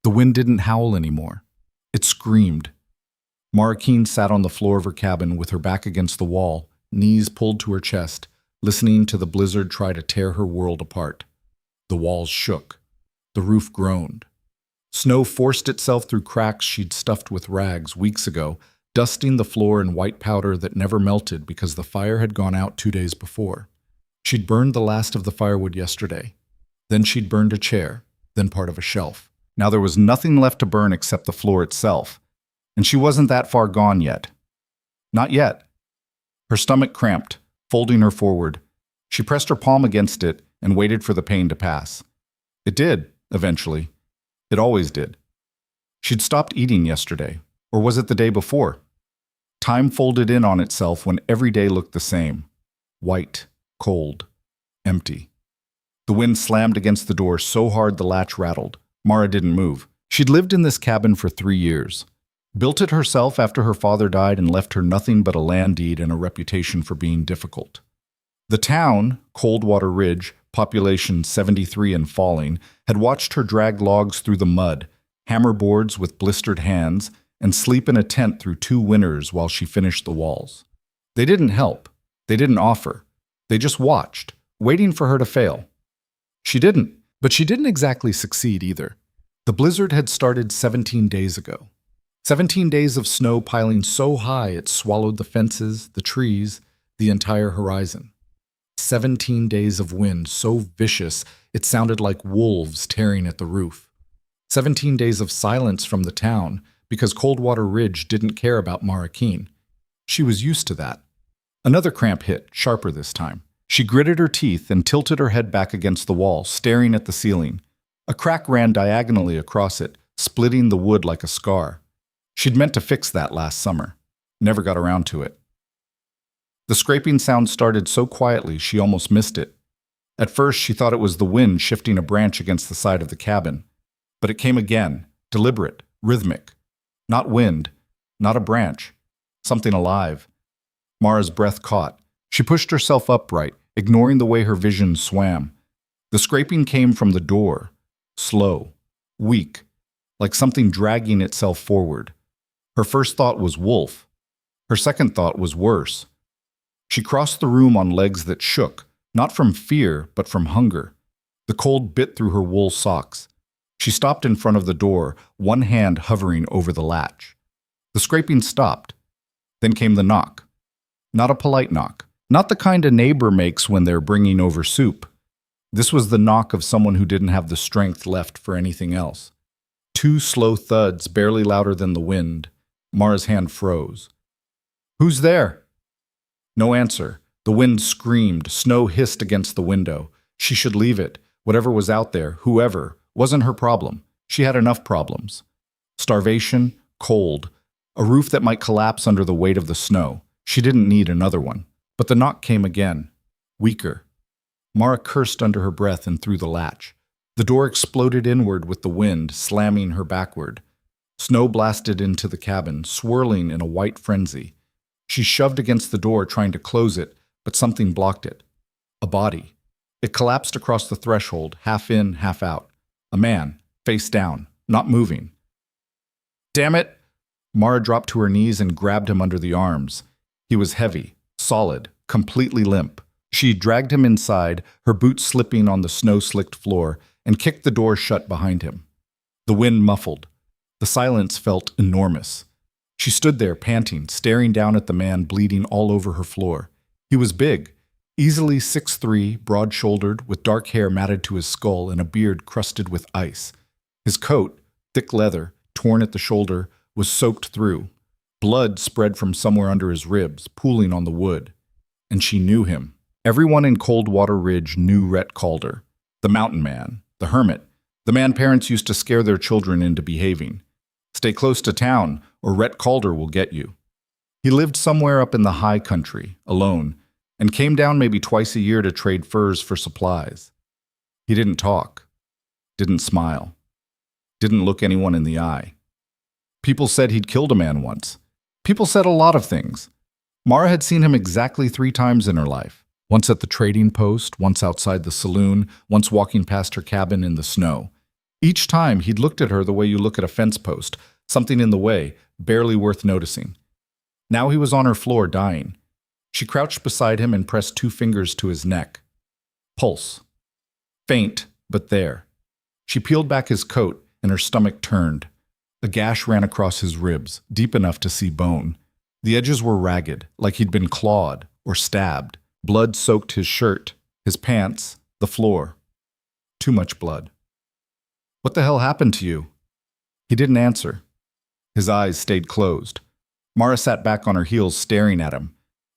The wind didn't howl anymore. It screamed. Mara Keene sat on the floor of her cabin with her back against the wall, knees pulled to her chest, listening to the blizzard try to tear her world apart. The walls shook. The roof groaned. Snow forced itself through cracks she'd stuffed with rags weeks ago, dusting the floor in white powder that never melted because the fire had gone out 2 days before. She'd burned the last of the firewood yesterday. Then she'd burned a chair, then part of a shelf. Now there was nothing left to burn except the floor itself, and she wasn't that far gone yet. Not yet. Her stomach cramped, folding her forward. She pressed her palm against it and waited for the pain to pass. It did, eventually. It always did. She'd stopped eating yesterday, or was it the day before? Time folded in on itself when every day looked the same. White, cold, empty. The wind slammed against the door so hard the latch rattled. Mara didn't move. She'd lived in this cabin for 3 years. Built it herself after her father died and left her nothing but a land deed and a reputation for being difficult. The town, Coldwater Ridge, population 73 and falling, had watched her drag logs through the mud, hammer boards with blistered hands, and sleep in a tent through 2 winters while she finished the walls. They didn't help. They didn't offer. They just watched, waiting for her to fail. She didn't, but she didn't exactly succeed either. The blizzard had started 17 days ago. 17 days of snow piling so high it swallowed the fences, the trees, the entire horizon. 17 days of wind so vicious it sounded like wolves tearing at the roof. 17 days of silence from the town because Coldwater Ridge didn't care about Mara Keene. She was used to that. Another cramp hit, sharper this time. She gritted her teeth and tilted her head back against the wall, staring at the ceiling. A crack ran diagonally across it, splitting the wood like a scar. She'd meant to fix that last summer. Never got around to it. The scraping sound started so quietly she almost missed it. At first she thought it was the wind shifting a branch against the side of the cabin. But it came again, deliberate, rhythmic. Not wind, not a branch. Something alive. Mara's breath caught. She pushed herself upright, ignoring the way her vision swam. The scraping came from the door, slow, weak, like something dragging itself forward. Her first thought was wolf. Her second thought was worse. She crossed the room on legs that shook, not from fear, but from hunger. The cold bit through her wool socks. She stopped in front of the door, one hand hovering over the latch. The scraping stopped. Then came the knock. Not a polite knock. Not the kind a neighbor makes when they're bringing over soup. This was the knock of someone who didn't have the strength left for anything else. 2 slow thuds, barely louder than the wind. Mara's hand froze. "Who's there?" No answer. The wind screamed. Snow hissed against the window. She should leave it. Whatever was out there, whoever, wasn't her problem. She had enough problems. Starvation, cold, a roof that might collapse under the weight of the snow. She didn't need another one. But the knock came again, weaker. Mara cursed under her breath and threw the latch. The door exploded inward with the wind, slamming her backward. Snow blasted into the cabin, swirling in a white frenzy. She shoved against the door, trying to close it, but something blocked it. A body. It collapsed across the threshold, half in, half out. A man, face down, not moving. "Damn it!" Mara dropped to her knees and grabbed him under the arms. He was heavy, solid, completely limp. She dragged him inside, her boots slipping on the snow-slicked floor, and kicked the door shut behind him. The wind muffled. The silence felt enormous. She stood there, panting, staring down at the man bleeding all over her floor. He was big, easily 6'3", broad-shouldered, with dark hair matted to his skull and a beard crusted with ice. His coat, thick leather, torn at the shoulder, was soaked through. Blood spread from somewhere under his ribs, pooling on the wood. And she knew him. Everyone in Coldwater Ridge knew Rhett Calder, the mountain man, the hermit, the man parents used to scare their children into behaving. Stay close to town, or Rhett Calder will get you. He lived somewhere up in the high country, alone, and came down maybe twice a year to trade furs for supplies. He didn't talk, didn't smile, didn't look anyone in the eye. People said he'd killed a man once. People said a lot of things. Mara had seen him exactly 3 times in her life. Once at the trading post, once outside the saloon, once walking past her cabin in the snow. Each time he'd looked at her the way you look at a fence post, something in the way, barely worth noticing. Now he was on her floor, dying. She crouched beside him and pressed 2 fingers to his neck. Pulse. Faint, but there. She peeled back his coat, and her stomach turned. A gash ran across his ribs, deep enough to see bone. The edges were ragged, like he'd been clawed or stabbed. Blood soaked his shirt, his pants, the floor. Too much blood. "What the hell happened to you?" He didn't answer. His eyes stayed closed. Mara sat back on her heels, staring at him.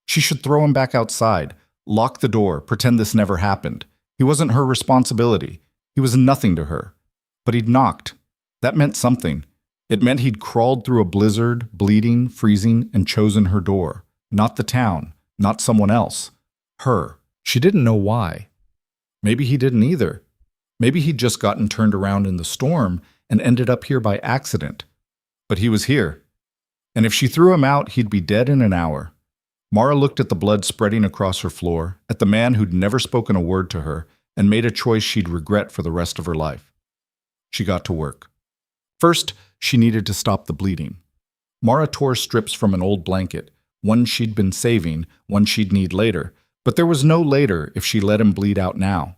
She should throw him back outside, lock the door, pretend this never happened. He wasn't her responsibility. He was nothing to her. But he'd knocked. That meant something. It meant he'd crawled through a blizzard, bleeding, freezing, and chosen her door. Not the town, not someone else. Her. She didn't know why. Maybe he didn't either. Maybe he'd just gotten turned around in the storm and ended up here by accident. But he was here. And if she threw him out, he'd be dead in an hour. Mara looked at the blood spreading across her floor, at the man who'd never spoken a word to her, and made a choice she'd regret for the rest of her life. She got to work. First, she needed to stop the bleeding. Mara tore strips from an old blanket, one she'd been saving, one she'd need later, but there was no later if she let him bleed out now.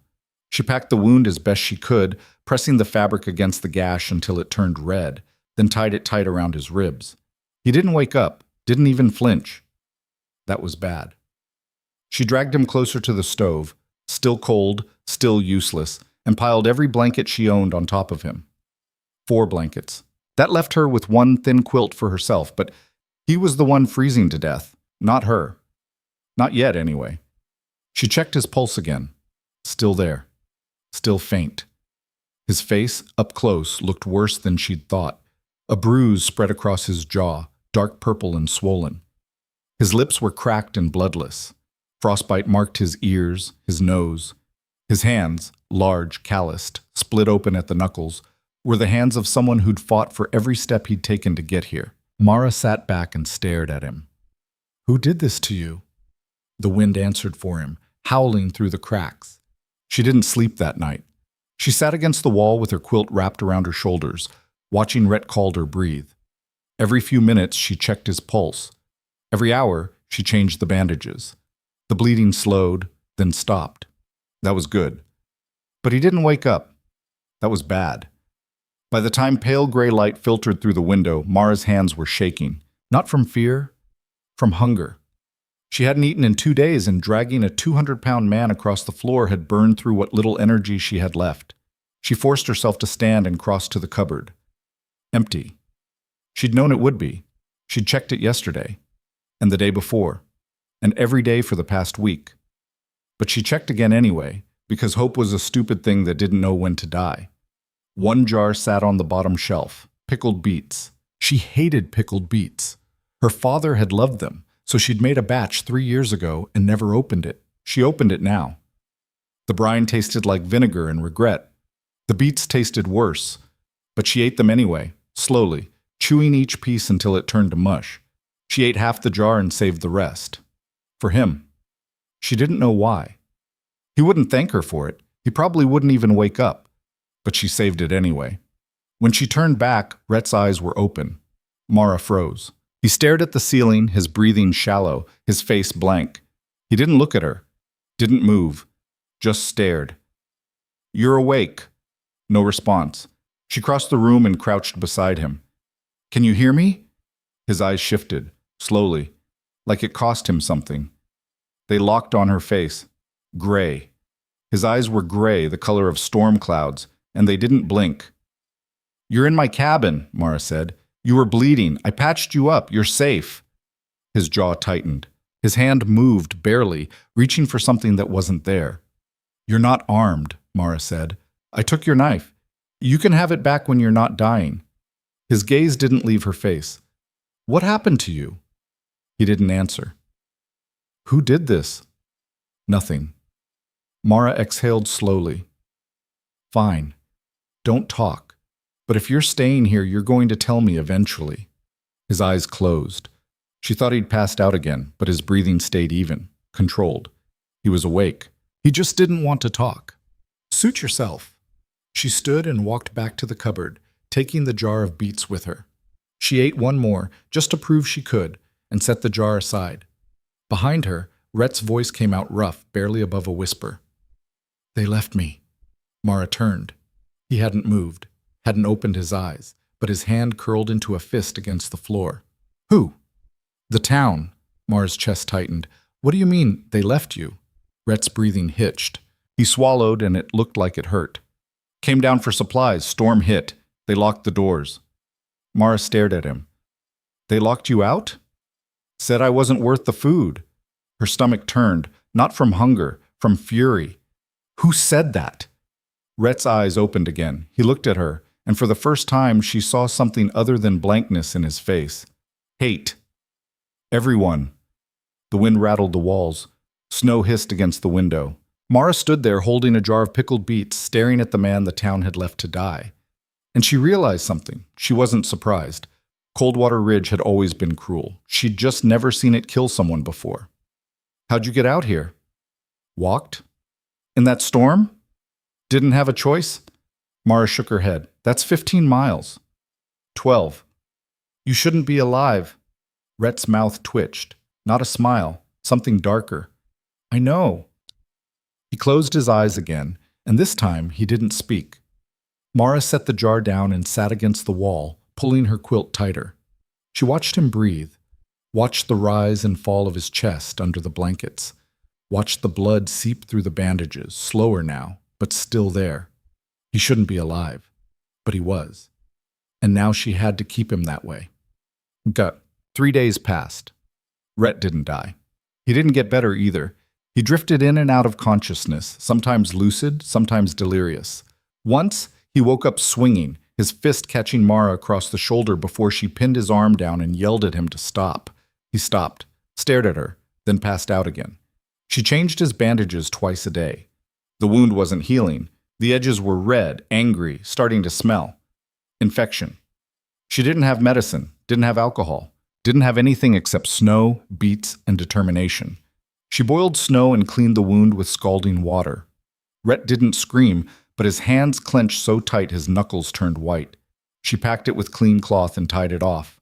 She packed the wound as best she could, pressing the fabric against the gash until it turned red, then tied it tight around his ribs. He didn't wake up, didn't even flinch. That was bad. She dragged him closer to the stove, still cold, still useless, and piled every blanket she owned on top of him. 4 blankets. That left her with one thin quilt for herself, but he was the one freezing to death, not her. Not yet, anyway. She checked his pulse again. Still there. Still faint. His face, up close, looked worse than she'd thought. A bruise spread across his jaw, dark purple and swollen. His lips were cracked and bloodless. Frostbite marked his ears, his nose. His hands, large, calloused, split open at the knuckles, were the hands of someone who'd fought for every step he'd taken to get here. Mara sat back and stared at him. "Who did this to you?" The wind answered for him, howling through the cracks. She didn't sleep that night. She sat against the wall with her quilt wrapped around her shoulders, watching Rhett Calder breathe. Every few minutes she checked his pulse. Every hour she changed the bandages. The bleeding slowed, then stopped. That was good. But he didn't wake up. That was bad. By the time pale gray light filtered through the window, Mara's hands were shaking. Not from fear, from hunger. She hadn't eaten in 2 days, and dragging a 200-pound man across the floor had burned through what little energy she had left. She forced herself to stand and cross to the cupboard. Empty. She'd known it would be. She'd checked it yesterday, and the day before, and every day for the past week. But she checked again anyway, because hope was a stupid thing that didn't know when to die. One jar sat on the bottom shelf, pickled beets. She hated pickled beets. Her father had loved them, so she'd made a batch 3 years ago and never opened it. She opened it now. The brine tasted like vinegar and regret. The beets tasted worse, but she ate them anyway, slowly, chewing each piece until it turned to mush. She ate half the jar and saved the rest. For him. She didn't know why. He wouldn't thank her for it. He probably wouldn't even wake up. But she saved it anyway. When she turned back, Rhett's eyes were open. Mara froze. He stared at the ceiling, his breathing shallow, his face blank. He didn't look at her. Didn't move. Just stared. "You're awake." No response. She crossed the room and crouched beside him. "Can you hear me?" His eyes shifted, slowly, like it cost him something. They locked on her face. Gray. His eyes were gray, the color of storm clouds, and they didn't blink. "You're in my cabin," Mara said. "You were bleeding. I patched you up. You're safe." His jaw tightened. His hand moved, barely, reaching for something that wasn't there. "You're not armed," Mara said. "I took your knife. You can have it back when you're not dying." His gaze didn't leave her face. "What happened to you?" He didn't answer. "Who did this?" Nothing. Mara exhaled slowly. "Fine. Don't talk. But if you're staying here, you're going to tell me eventually." His eyes closed. She thought he'd passed out again, but his breathing stayed even, controlled. He was awake. He just didn't want to talk. "Suit yourself." She stood and walked back to the cupboard, taking the jar of beets with her. She ate one more, just to prove she could, and set the jar aside. Behind her, Rhett's voice came out rough, barely above a whisper. "They left me." Mara turned. He hadn't moved, hadn't opened his eyes, but his hand curled into a fist against the floor. "Who?" "The town." Mara's chest tightened. "What do you mean, they left you?" Rhett's breathing hitched. He swallowed, and it looked like it hurt. "Came down for supplies. Storm hit. They locked the doors." Mara stared at him. "They locked you out?" "Said I wasn't worth the food." Her stomach turned, not from hunger, from fury. "Who said that?" Rhett's eyes opened again. He looked at her, and for the first time she saw something other than blankness in his face. Hate. "Everyone." The wind rattled the walls. Snow hissed against the window. Mara stood there holding a jar of pickled beets, staring at the man the town had left to die. And she realized something. She wasn't surprised. Coldwater Ridge had always been cruel. She'd just never seen it kill someone before. "How'd you get out here?" "Walked." "In that storm?" "Didn't have a choice?" Mara shook her head. "That's 15 miles. 12. "You shouldn't be alive." Rhett's mouth twitched. Not a smile, something darker. "I know." He closed his eyes again, and this time he didn't speak. Mara set the jar down and sat against the wall, pulling her quilt tighter. She watched him breathe, watched the rise and fall of his chest under the blankets, watched the blood seep through the bandages, slower now, but still there. He shouldn't be alive, but he was. And now she had to keep him that way. Gut. 3 days passed. Rhett didn't die. He didn't get better either. He drifted in and out of consciousness, sometimes lucid, sometimes delirious. Once, he woke up swinging, his fist catching Mara across the shoulder before she pinned his arm down and yelled at him to stop. He stopped, stared at her, then passed out again. She changed his bandages twice a day. The wound wasn't healing. The edges were red, angry, starting to smell. Infection. She didn't have medicine, didn't have alcohol, didn't have anything except snow, beets, and determination. She boiled snow and cleaned the wound with scalding water. Rhett didn't scream, but his hands clenched so tight his knuckles turned white. She packed it with clean cloth and tied it off.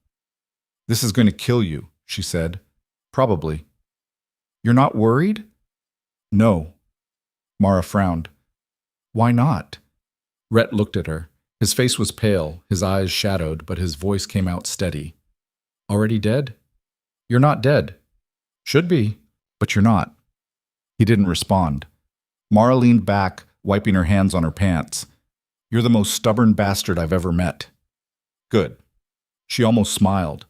"This is going to kill you," she said. "Probably." "You're not worried?" "No." Mara frowned. "Why not?" Rhett looked at her. His face was pale, his eyes shadowed, but his voice came out steady. "Already dead?" "You're not dead." "Should be, but you're not." He didn't respond. Mara leaned back, wiping her hands on her pants. "You're the most stubborn bastard I've ever met." "Good." She almost smiled.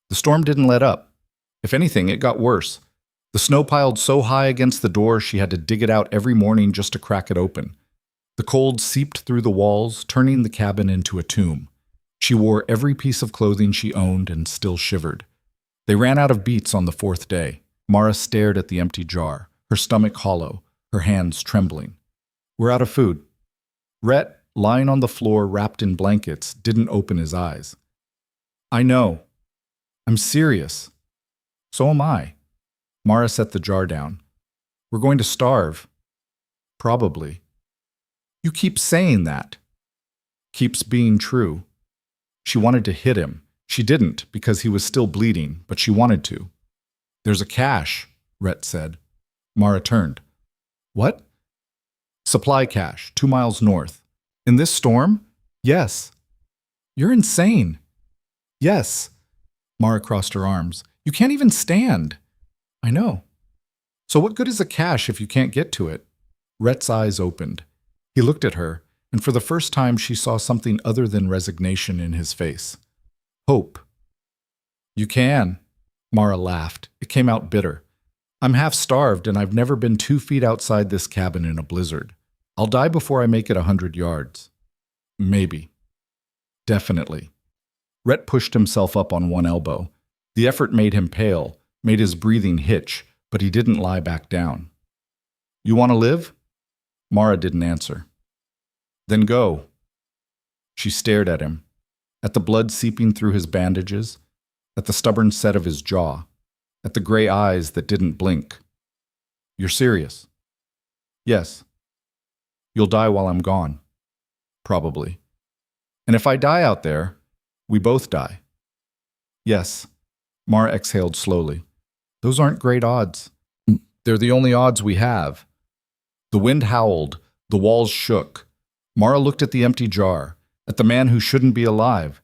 The storm didn't let up. If anything, it got worse. The snow piled so high against the door she had to dig it out every morning just to crack it open. The cold seeped through the walls, turning the cabin into a tomb. She wore every piece of clothing she owned and still shivered. They ran out of beets on the 4th day. Mara stared at the empty jar, her stomach hollow, her hands trembling. "We're out of food." Rhett, lying on the floor wrapped in blankets, didn't open his eyes. "I know. I'm serious." "So am I." Mara set the jar down. "We're going to starve." "Probably." "You keep saying that." "Keeps being true." She wanted to hit him. She didn't, because he was still bleeding, but she wanted to. "There's a cache," Rhett said. Mara turned. "What?" "Supply cache, 2 miles north." "In this storm?" "Yes." "You're insane." "Yes." Mara crossed her arms. "You can't even stand." "I know." "So what good is a cache if you can't get to it?" Rhett's eyes opened. He looked at her, and for the first time she saw something other than resignation in his face. Hope. "You can." Mara laughed. It came out bitter. "I'm half-starved, and I've never been 2 feet outside this cabin in a blizzard. I'll die before I make it 100 yards. Maybe. Definitely." Rhett pushed himself up on one elbow. The effort made him pale, made his breathing hitch, but he didn't lie back down. "You want to live?" Mara didn't answer. "Then go." She stared at him, at the blood seeping through his bandages, at the stubborn set of his jaw, at the gray eyes that didn't blink. "You're serious?" "Yes." "You'll die while I'm gone." Probably. And if I die out there, we both die. Yes. Mara exhaled slowly. Those aren't great odds. They're the only odds we have. The wind howled. The walls shook. Mara looked at the empty jar, at the man who shouldn't be alive,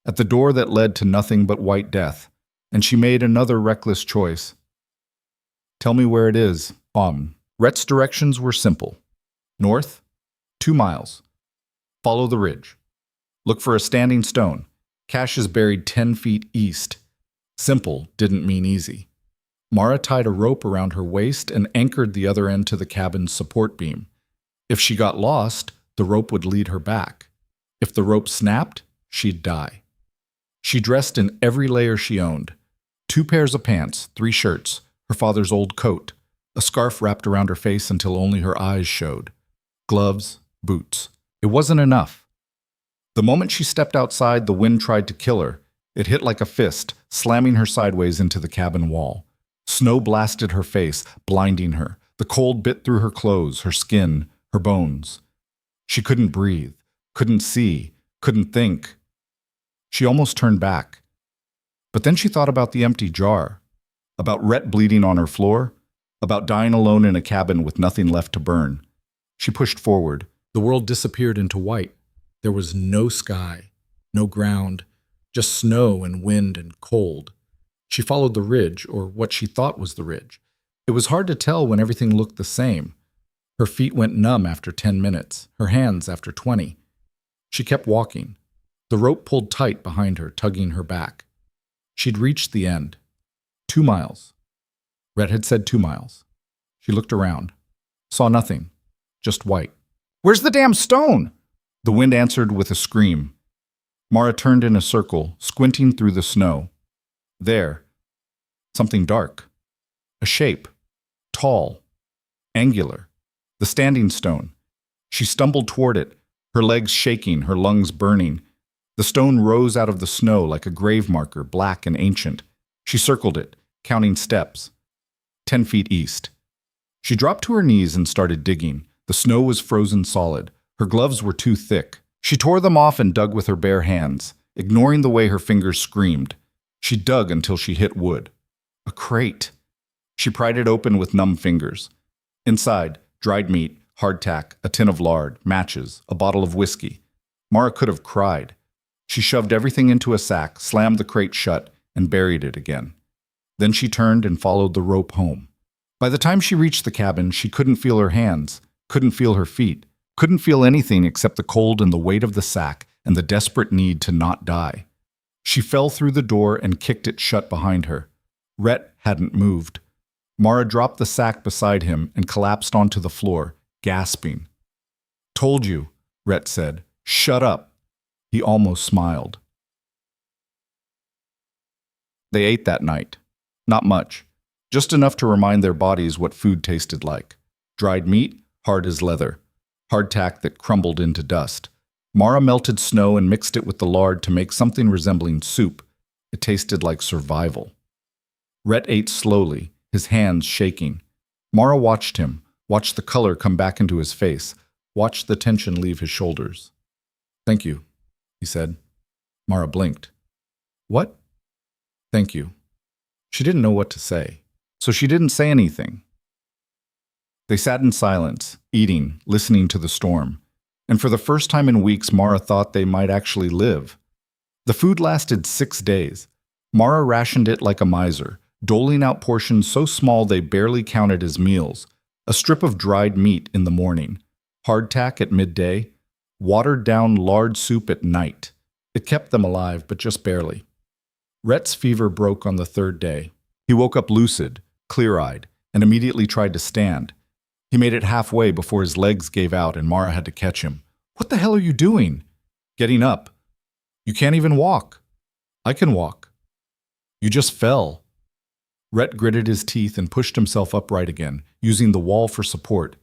at the door that led to nothing but white death, and she made another reckless choice. Tell me where it is. Rhett's directions were simple. North, 2 miles. Follow the ridge. Look for a standing stone. Cache is buried 10 feet east. Simple didn't mean easy. Mara tied a rope around her waist and anchored the other end to the cabin's support beam. If she got lost, the rope would lead her back. If the rope snapped, she'd die. She dressed in every layer she owned. 2 pairs of pants, 3 shirts, her father's old coat, a scarf wrapped around her face until only her eyes showed, gloves, boots. It wasn't enough. The moment she stepped outside, the wind tried to kill her. It hit like a fist, slamming her sideways into the cabin wall. Snow blasted her face, blinding her. The cold bit through her clothes, her skin, her bones. She couldn't breathe, couldn't see, couldn't think. She almost turned back. But then she thought about the empty jar, about Rhett bleeding on her floor, about dying alone in a cabin with nothing left to burn. She pushed forward. The world disappeared into white. There was no sky, no ground, just snow and wind and cold. She followed the ridge, or what she thought was the ridge. It was hard to tell when everything looked the same. Her feet went numb after 10 minutes, her hands after 20. She kept walking. The rope pulled tight behind her, tugging her back. She'd reached the end. 2 miles. Rhett had said 2 miles. She looked around. Saw nothing. Just white. Where's the damn stone? The wind answered with a scream. Mara turned in a circle, squinting through the snow. There. Something dark. A shape. Tall. Angular. The standing stone. She stumbled toward it, her legs shaking, her lungs burning. The stone rose out of the snow like a grave marker, black and ancient. She circled it, counting steps. 10 feet east. She dropped to her knees and started digging. The snow was frozen solid. Her gloves were too thick. She tore them off and dug with her bare hands, ignoring the way her fingers screamed. She dug until she hit wood. A crate. She pried it open with numb fingers. Inside, dried meat, hardtack, a tin of lard, matches, a bottle of whiskey. Mara could have cried. She shoved everything into a sack, slammed the crate shut, and buried it again. Then she turned and followed the rope home. By the time she reached the cabin, she couldn't feel her hands, couldn't feel her feet, couldn't feel anything except the cold and the weight of the sack and the desperate need to not die. She fell through the door and kicked it shut behind her. Rhett hadn't moved. Mara dropped the sack beside him and collapsed onto the floor, gasping. Told you, Rhett said. Shut up. He almost smiled. They ate that night. Not much. Just enough to remind their bodies what food tasted like. Dried meat, hard as leather. Hardtack that crumbled into dust. Mara melted snow and mixed it with the lard to make something resembling soup. It tasted like survival. Rhett ate slowly, his hands shaking. Mara watched him, watched the color come back into his face, watched the tension leave his shoulders. Thank you, he said. Mara blinked. What? Thank you. She didn't know what to say, so she didn't say anything. They sat in silence, eating, listening to the storm. And for the first time in weeks, Mara thought they might actually live. The food lasted 6 days. Mara rationed it like a miser, doling out portions so small they barely counted as meals. A strip of dried meat in the morning, hardtack at midday, watered-down lard soup at night. It kept them alive, but just barely. Rhett's fever broke on the 3rd day. He woke up lucid, clear-eyed, and immediately tried to stand. He made it halfway before his legs gave out and Mara had to catch him. What the hell are you doing? Getting up. You can't even walk. I can walk. You just fell. Rhett gritted his teeth and pushed himself upright again, using the wall for support.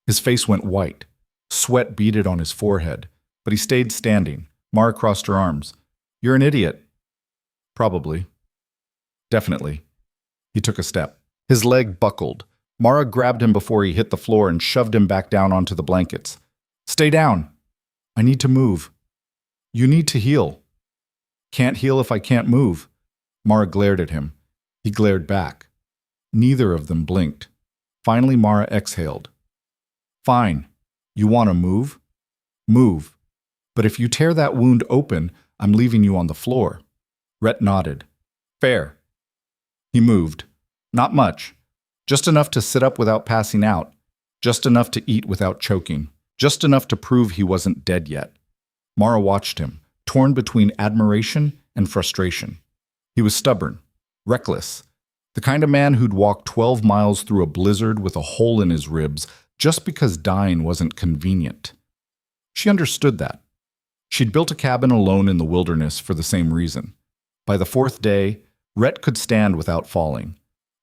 His face went white. Sweat beaded on his forehead, but he stayed standing. Mara crossed her arms. You're an idiot. Probably. Definitely. He took a step. His leg buckled. Mara grabbed him before he hit the floor and shoved him back down onto the blankets. Stay down. I need to move. You need to heal. Can't heal if I can't move. Mara glared at him. He glared back. Neither of them blinked. Finally, Mara exhaled. Fine. You want to move? Move. But if you tear that wound open, I'm leaving you on the floor. Rhett nodded. Fair. He moved. Not much. Just enough to sit up without passing out. Just enough to eat without choking. Just enough to prove he wasn't dead yet. Mara watched him, torn between admiration and frustration. He was stubborn, reckless, the kind of man who'd walk 12 miles through a blizzard with a hole in his ribs just because dying wasn't convenient. She understood that. She'd built a cabin alone in the wilderness for the same reason. By the 4th day, Rhett could stand without falling.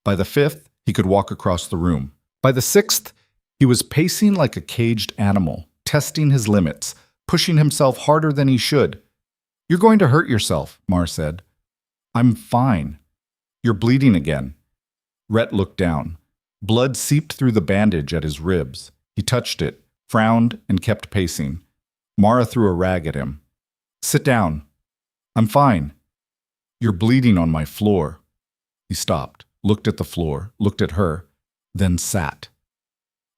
By the 5th, he could walk across the room. By the 6th, he was pacing like a caged animal, testing his limits, pushing himself harder than he should. You're going to hurt yourself, Mar said. I'm fine. You're bleeding again. Rhett looked down. Blood seeped through the bandage at his ribs. He touched it, frowned, and kept pacing. Mara threw a rag at him. Sit down. I'm fine. You're bleeding on my floor. He stopped, looked at the floor, looked at her, then sat.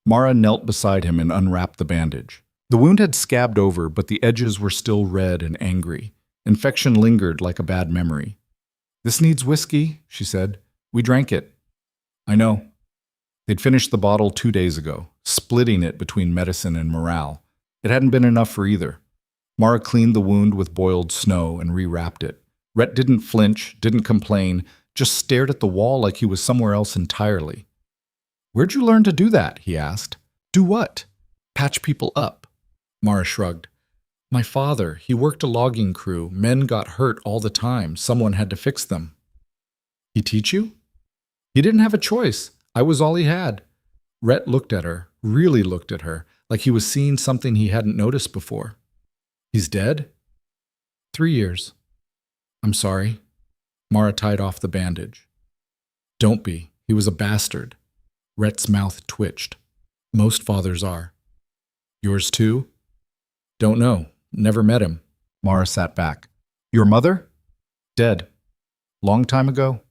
Mara knelt beside him and unwrapped the bandage. The wound had scabbed over, but the edges were still red and angry. Infection lingered like a bad memory. This needs whiskey, she said. We drank it. I know. They'd finished the bottle 2 days ago, splitting it between medicine and morale. It hadn't been enough for either. Mara cleaned the wound with boiled snow and rewrapped it. Rhett didn't flinch, didn't complain, just stared at the wall like he was somewhere else entirely. Where'd you learn to do that? He asked. Do what? Patch people up. Mara shrugged. My father, he worked a logging crew. Men got hurt all the time. Someone had to fix them. He teach you? He didn't have a choice. I was all he had. Rhett looked at her, really looked at her, like he was seeing something he hadn't noticed before. He's dead? 3 years. I'm sorry. Mara tied off the bandage. Don't be. He was a bastard. Rhett's mouth twitched. Most fathers are. Yours too? Don't know. Never met him. Mara sat back. Your mother? Dead. Long time ago?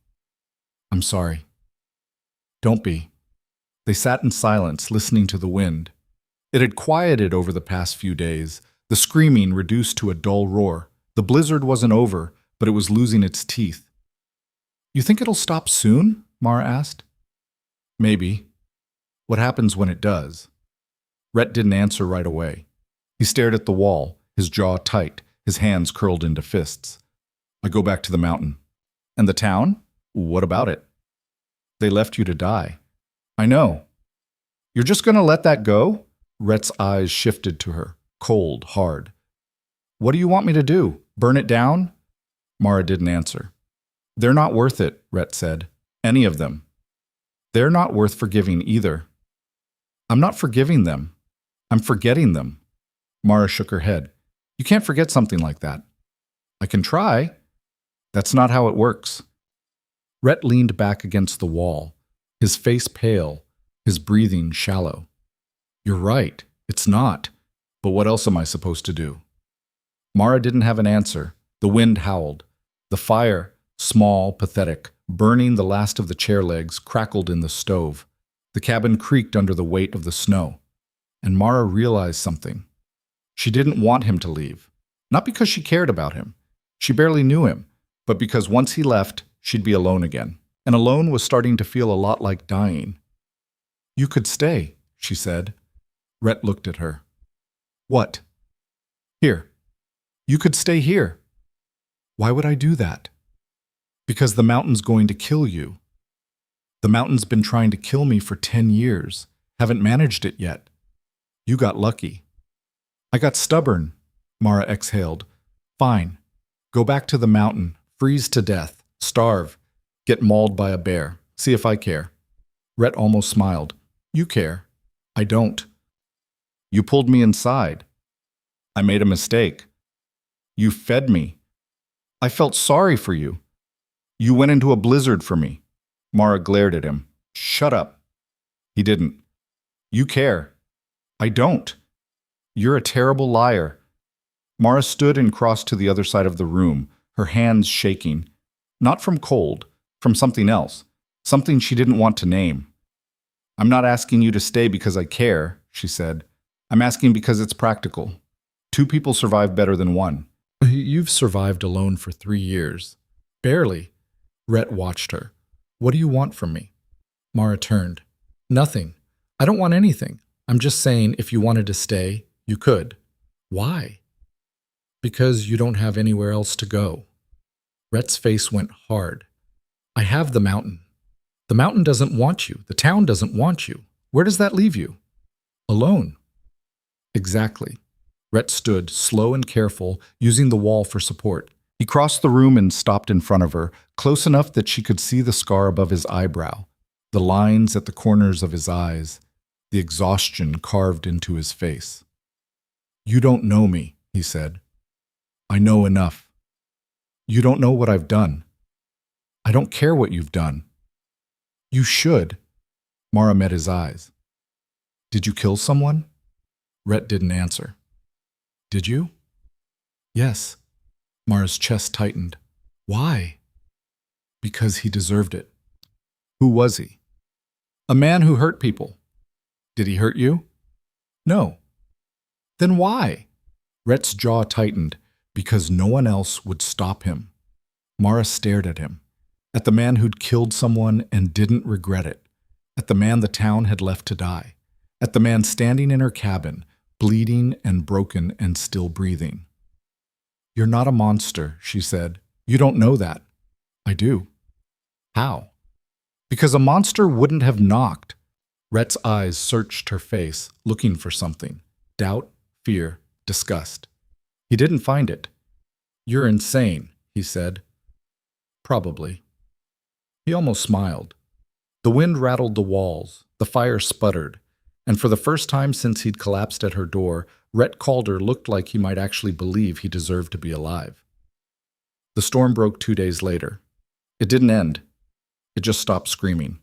I'm sorry. Don't be. They sat in silence, listening to the wind. It had quieted over the past few days, the screaming reduced to a dull roar. The blizzard wasn't over, but it was losing its teeth. You think it'll stop soon? Mara asked. Maybe. What happens when it does? Rhett didn't answer right away. He stared at the wall, his jaw tight, his hands curled into fists. I go back to the mountain. And the town? What about it? They left you to die. I know. You're just going to let that go? Rhett's eyes shifted to her, cold, hard. What do you want me to do? Burn it down? Mara didn't answer. They're not worth it, Rhett said. Any of them. They're not worth forgiving either. I'm not forgiving them. I'm forgetting them. Mara shook her head. You can't forget something like that. I can try. That's not how it works. Rhett leaned back against the wall, his face pale, his breathing shallow. You're right. It's not. But what else am I supposed to do? Mara didn't have an answer. The wind howled. The fire, small, pathetic, burning the last of the chair legs, crackled in the stove. The cabin creaked under the weight of the snow. And Mara realized something. She didn't want him to leave. Not because she cared about him. She barely knew him. But because once he left, she'd be alone again. And alone was starting to feel a lot like dying. You could stay, she said. Rhett looked at her. What? Here. You could stay here. Why would I do that? Because the mountain's going to kill you. The mountain's been trying to kill me for 10 years. Haven't managed it yet. You got lucky. I got stubborn, Mara exhaled. Fine. Go back to the mountain, freeze to death, starve, get mauled by a bear. See if I care. Rhett almost smiled. You care. I don't. You pulled me inside. I made a mistake. You fed me. I felt sorry for you. You went into a blizzard for me. Mara glared at him. Shut up. He didn't. You care. I don't. You're a terrible liar. Mara stood and crossed to the other side of the room, her hands shaking. Not from cold, from something else, something she didn't want to name. "I'm not asking you to stay because I care," she said. "I'm asking because it's practical. 2 people survive better than 1. "You've survived alone for 3 years. Barely." Rhett watched her. "What do you want from me?" Mara turned. "Nothing. I don't want anything. I'm just saying if you wanted to stay, you could." "Why?" "Because you don't have anywhere else to go." Rhett's face went hard. "I have the mountain. The mountain doesn't want you. The town doesn't want you. Where does that leave you?" "Alone." "Exactly." Rhett stood, slow and careful, using the wall for support. He crossed the room and stopped in front of her, close enough that she could see the scar above his eyebrow, the lines at the corners of his eyes, the exhaustion carved into his face. "You don't know me," he said. "I know enough. You don't know what I've done. I don't care what you've done." "You should." Mara met his eyes. "Did you kill someone?" Rhett didn't answer. "Did you?" "Yes." Mara's chest tightened. "Why?" "Because he deserved it." "Who was he?" "A man who hurt people." "Did he hurt you?" "No." "Then why?" Rhett's jaw tightened. "Because no one else would stop him." Mara stared at him. At the man who'd killed someone and didn't regret it. At the man the town had left to die. At the man standing in her cabin, bleeding and broken and still breathing. "You're not a monster," she said. "You don't know that." "I do." "How?" "Because a monster wouldn't have knocked." Rhett's eyes searched her face, looking for something. Doubt, fear, disgust. He didn't find it. "You're insane," he said. "Probably." He almost smiled. The wind rattled the walls, the fire sputtered, and for the first time since he'd collapsed at her door, Rhett Calder looked like he might actually believe he deserved to be alive. The storm broke 2 days later. It didn't end. It just stopped screaming.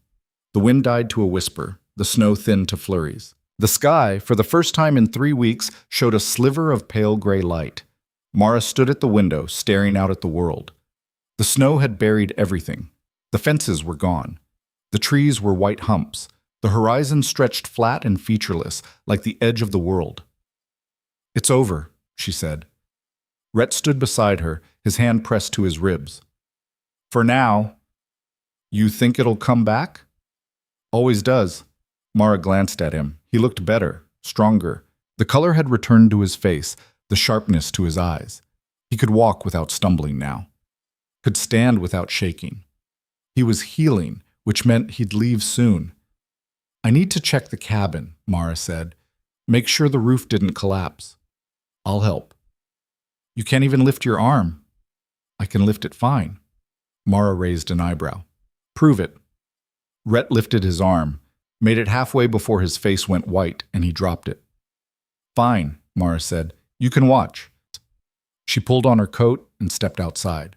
The wind died to a whisper, the snow thinned to flurries. The sky, for the first time in 3 weeks, showed a sliver of pale gray light. Mara stood at the window, staring out at the world. The snow had buried everything. The fences were gone. The trees were white humps. The horizon stretched flat and featureless, like the edge of the world. "It's over," she said. Rhett stood beside her, his hand pressed to his ribs. "For now." "You think it'll come back?" "Always does." Mara glanced at him. He looked better, stronger. The color had returned to his face, the sharpness to his eyes. He could walk without stumbling now. Could stand without shaking. He was healing, which meant he'd leave soon. "I need to check the cabin," Mara said. "Make sure the roof didn't collapse." "I'll help." "You can't even lift your arm." "I can lift it fine." Mara raised an eyebrow. "Prove it." Rhett lifted his arm, made it halfway before his face went white, and he dropped it. "Fine," Mara said. "You can watch." She pulled on her coat and stepped outside.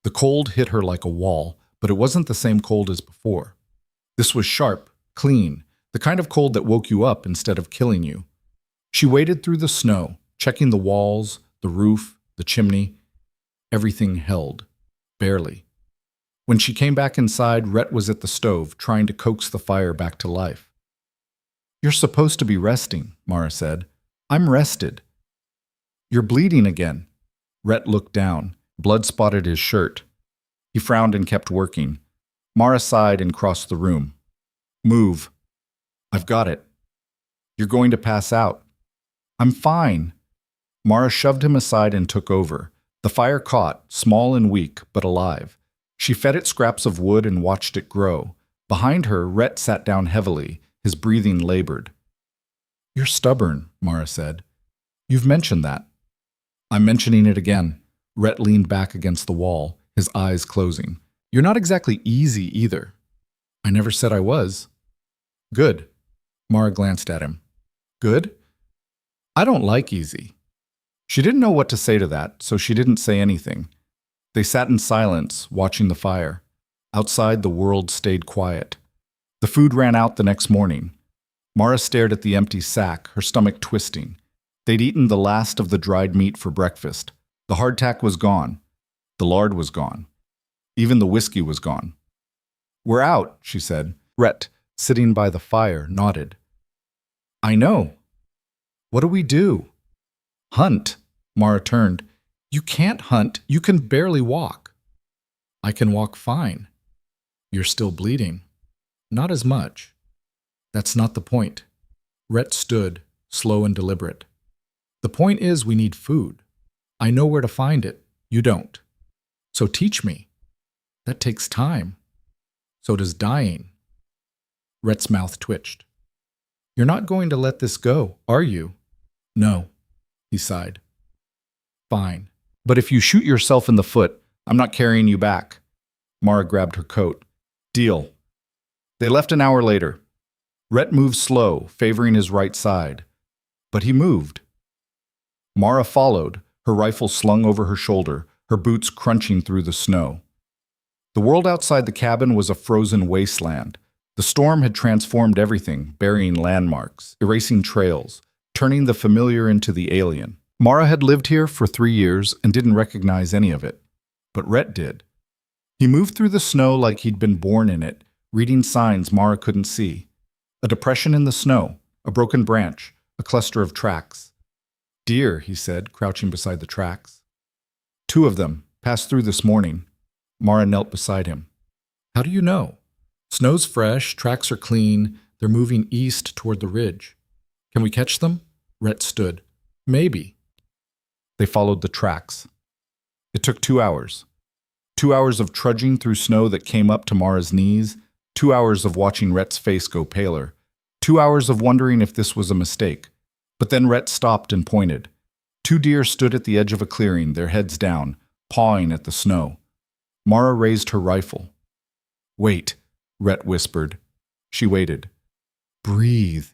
The cold hit her like a wall, but it wasn't the same cold as before. This was sharp, clean, the kind of cold that woke you up instead of killing you. She waded through the snow, checking the walls, the roof, the chimney. Everything held, barely. When she came back inside, Rhett was at the stove, trying to coax the fire back to life. "You're supposed to be resting," Mara said. "I'm rested." "You're bleeding again." Rhett looked down. Blood spotted his shirt. He frowned and kept working. Mara sighed and crossed the room. "Move." "I've got it." "You're going to pass out." "I'm fine." Mara shoved him aside and took over. The fire caught, small and weak, but alive. She fed it scraps of wood and watched it grow. Behind her, Rhett sat down heavily, his breathing labored. "You're stubborn," Mara said. "You've mentioned that." "I'm mentioning it again." Rhett leaned back against the wall, his eyes closing. "You're not exactly easy either." "I never said I was." "Good." Mara glanced at him. "Good?" "I don't like easy." She didn't know what to say to that, so she didn't say anything. They sat in silence, watching the fire. Outside, the world stayed quiet. The food ran out the next morning. Mara stared at the empty sack, her stomach twisting. They'd eaten the last of the dried meat for breakfast. The hardtack was gone. The lard was gone. Even the whiskey was gone. "We're out," she said. Rhett, sitting by the fire, nodded. "I know. What do we do?" "Hunt." Mara turned. "You can't hunt. You can barely walk." "I can walk fine." "You're still bleeding." "Not as much." "That's not the point." Rhett stood, slow and deliberate. "The point is we need food. I know where to find it. You don't. So teach me." "That takes time." "So does dying." Rhett's mouth twitched. "You're not going to let this go, are you?" "No," he sighed. "Fine. But if you shoot yourself in the foot, I'm not carrying you back." Mara grabbed her coat. "Deal." They left an hour later. Rhett moved slow, favoring his right side. But he moved. Mara followed, her rifle slung over her shoulder, her boots crunching through the snow. The world outside the cabin was a frozen wasteland. The storm had transformed everything, burying landmarks, erasing trails, turning the familiar into the alien. Mara had lived here for 3 years and didn't recognize any of it. But Rhett did. He moved through the snow like he'd been born in it, reading signs Mara couldn't see. A depression in the snow, a broken branch, a cluster of tracks. "Deer," he said, crouching beside the tracks. "2 of them passed through this morning." Mara knelt beside him. "How do you know?" "Snow's fresh, tracks are clean, they're moving east toward the ridge." "Can we catch them?" Rhett stood. "Maybe." They followed the tracks. It took 2 hours. 2 hours of trudging through snow that came up to Mara's knees, 2 hours of watching Rhett's face go paler, 2 hours of wondering if this was a mistake. But then Rhett stopped and pointed. 2 deer stood at the edge of a clearing, their heads down, pawing at the snow. Mara raised her rifle. "Wait," Rhett whispered. She waited. "Breathe.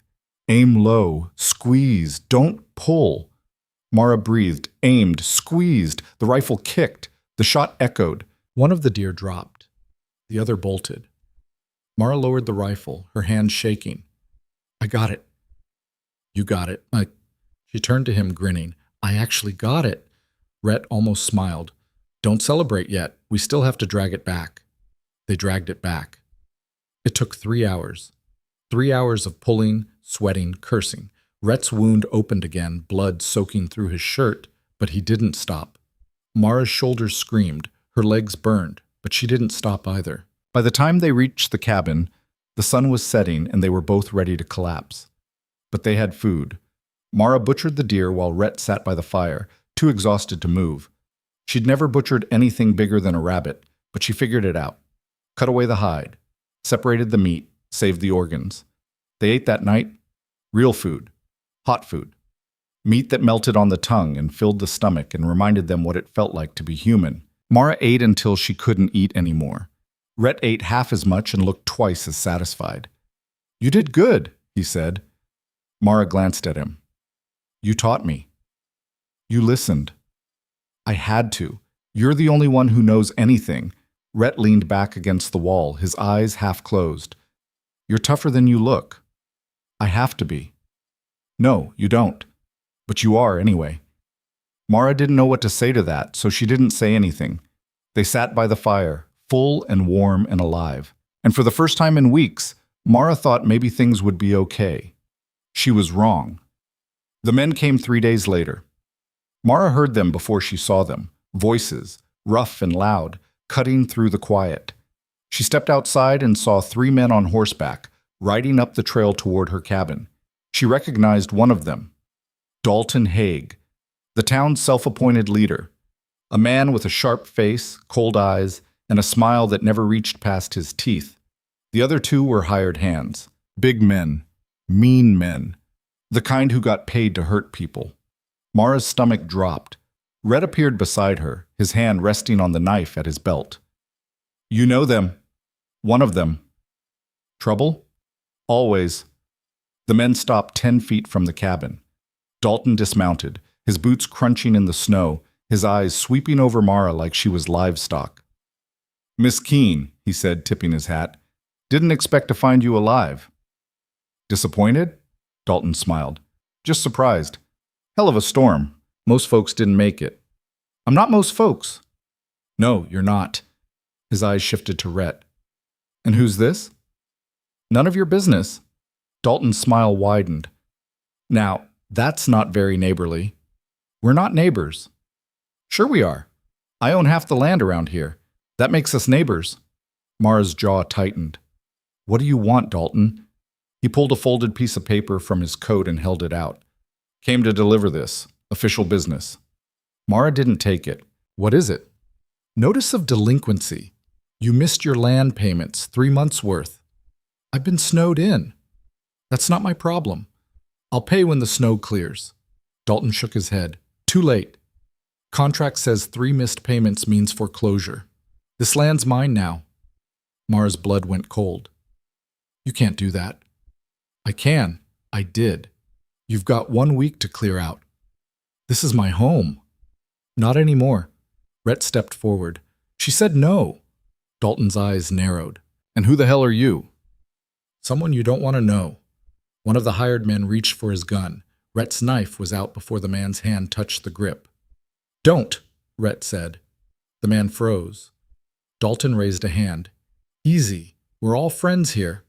Aim low. Squeeze. Don't pull." Mara breathed, aimed, squeezed. The rifle kicked. The shot echoed. One of the deer dropped. The other bolted. Mara lowered the rifle, her hands shaking. "I got it." "You got it." She turned to him, grinning. "I actually got it." Rhett almost smiled. "Don't celebrate yet. We still have to drag it back." They dragged it back. It took 3 hours. 3 hours of pulling, sweating, cursing. Rhett's wound opened again, blood soaking through his shirt, but he didn't stop. Mara's shoulders screamed, her legs burned, but she didn't stop either. By the time they reached the cabin, the sun was setting and they were both ready to collapse. But they had food. Mara butchered the deer while Rhett sat by the fire, too exhausted to move. She'd never butchered anything bigger than a rabbit, but she figured it out. Cut away the hide, separated the meat, saved the organs. They ate that night real food, hot food. Meat that melted on the tongue and filled the stomach and reminded them what it felt like to be human. Mara ate until she couldn't eat anymore. Rhett ate half as much and looked twice as satisfied. "You did good," he said. Mara glanced at him. "You taught me. You listened." "I had to. You're the only one who knows anything." Rhett leaned back against the wall, his eyes half closed. "You're tougher than you look." "I have to be." "No, you don't. But you are anyway." Mara didn't know what to say to that, so she didn't say anything. They sat by the fire, full and warm and alive. And for the first time in weeks, Mara thought maybe things would be okay. She was wrong. The men came 3 days later. Mara heard them before she saw them, voices, rough and loud, cutting through the quiet. She stepped outside and saw 3 men on horseback, riding up the trail toward her cabin. She recognized one of them, Dalton Haig, the town's self-appointed leader, a man with a sharp face, cold eyes, and a smile that never reached past his teeth. The other 2 were hired hands, big men, mean men, the kind who got paid to hurt people. Mara's stomach dropped. Rhett appeared beside her, his hand resting on the knife at his belt. "You know them. One of them." "Trouble?" "Always." The men stopped 10 feet from the cabin. Dalton dismounted, his boots crunching in the snow, his eyes sweeping over Mara like she was livestock. "Miss Keene," he said, tipping his hat, "didn't expect to find you alive." "Disappointed?" Dalton smiled. "Just surprised. Hell of a storm. Most folks didn't make it. I'm not most folks. No, you're not. His eyes shifted to Rhett. And who's this? None of your business. Dalton's smile widened. Now, that's not very neighborly. We're not neighbors. Sure we are. I own half the land around here. That makes us neighbors. Mara's jaw tightened. What do you want, Dalton? He pulled a folded piece of paper from his coat and held it out. Came to deliver this. Official business. Mara didn't take it. What is it? Notice of delinquency. You missed your land payments, 3 months' worth. I've been snowed in. That's not my problem. I'll pay when the snow clears. Dalton shook his head. Too late. Contract says 3 missed payments means foreclosure. This land's mine now. Mara's blood went cold. You can't do that. I can. I did. You've got 1 week to clear out. This is my home. Not anymore. Rhett stepped forward. She said no. Dalton's eyes narrowed. And who the hell are you? Someone you don't want to know. One of the hired men reached for his gun. Rhett's knife was out before the man's hand touched the grip. Don't, Rhett said. The man froze. Dalton raised a hand. Easy. We're all friends here.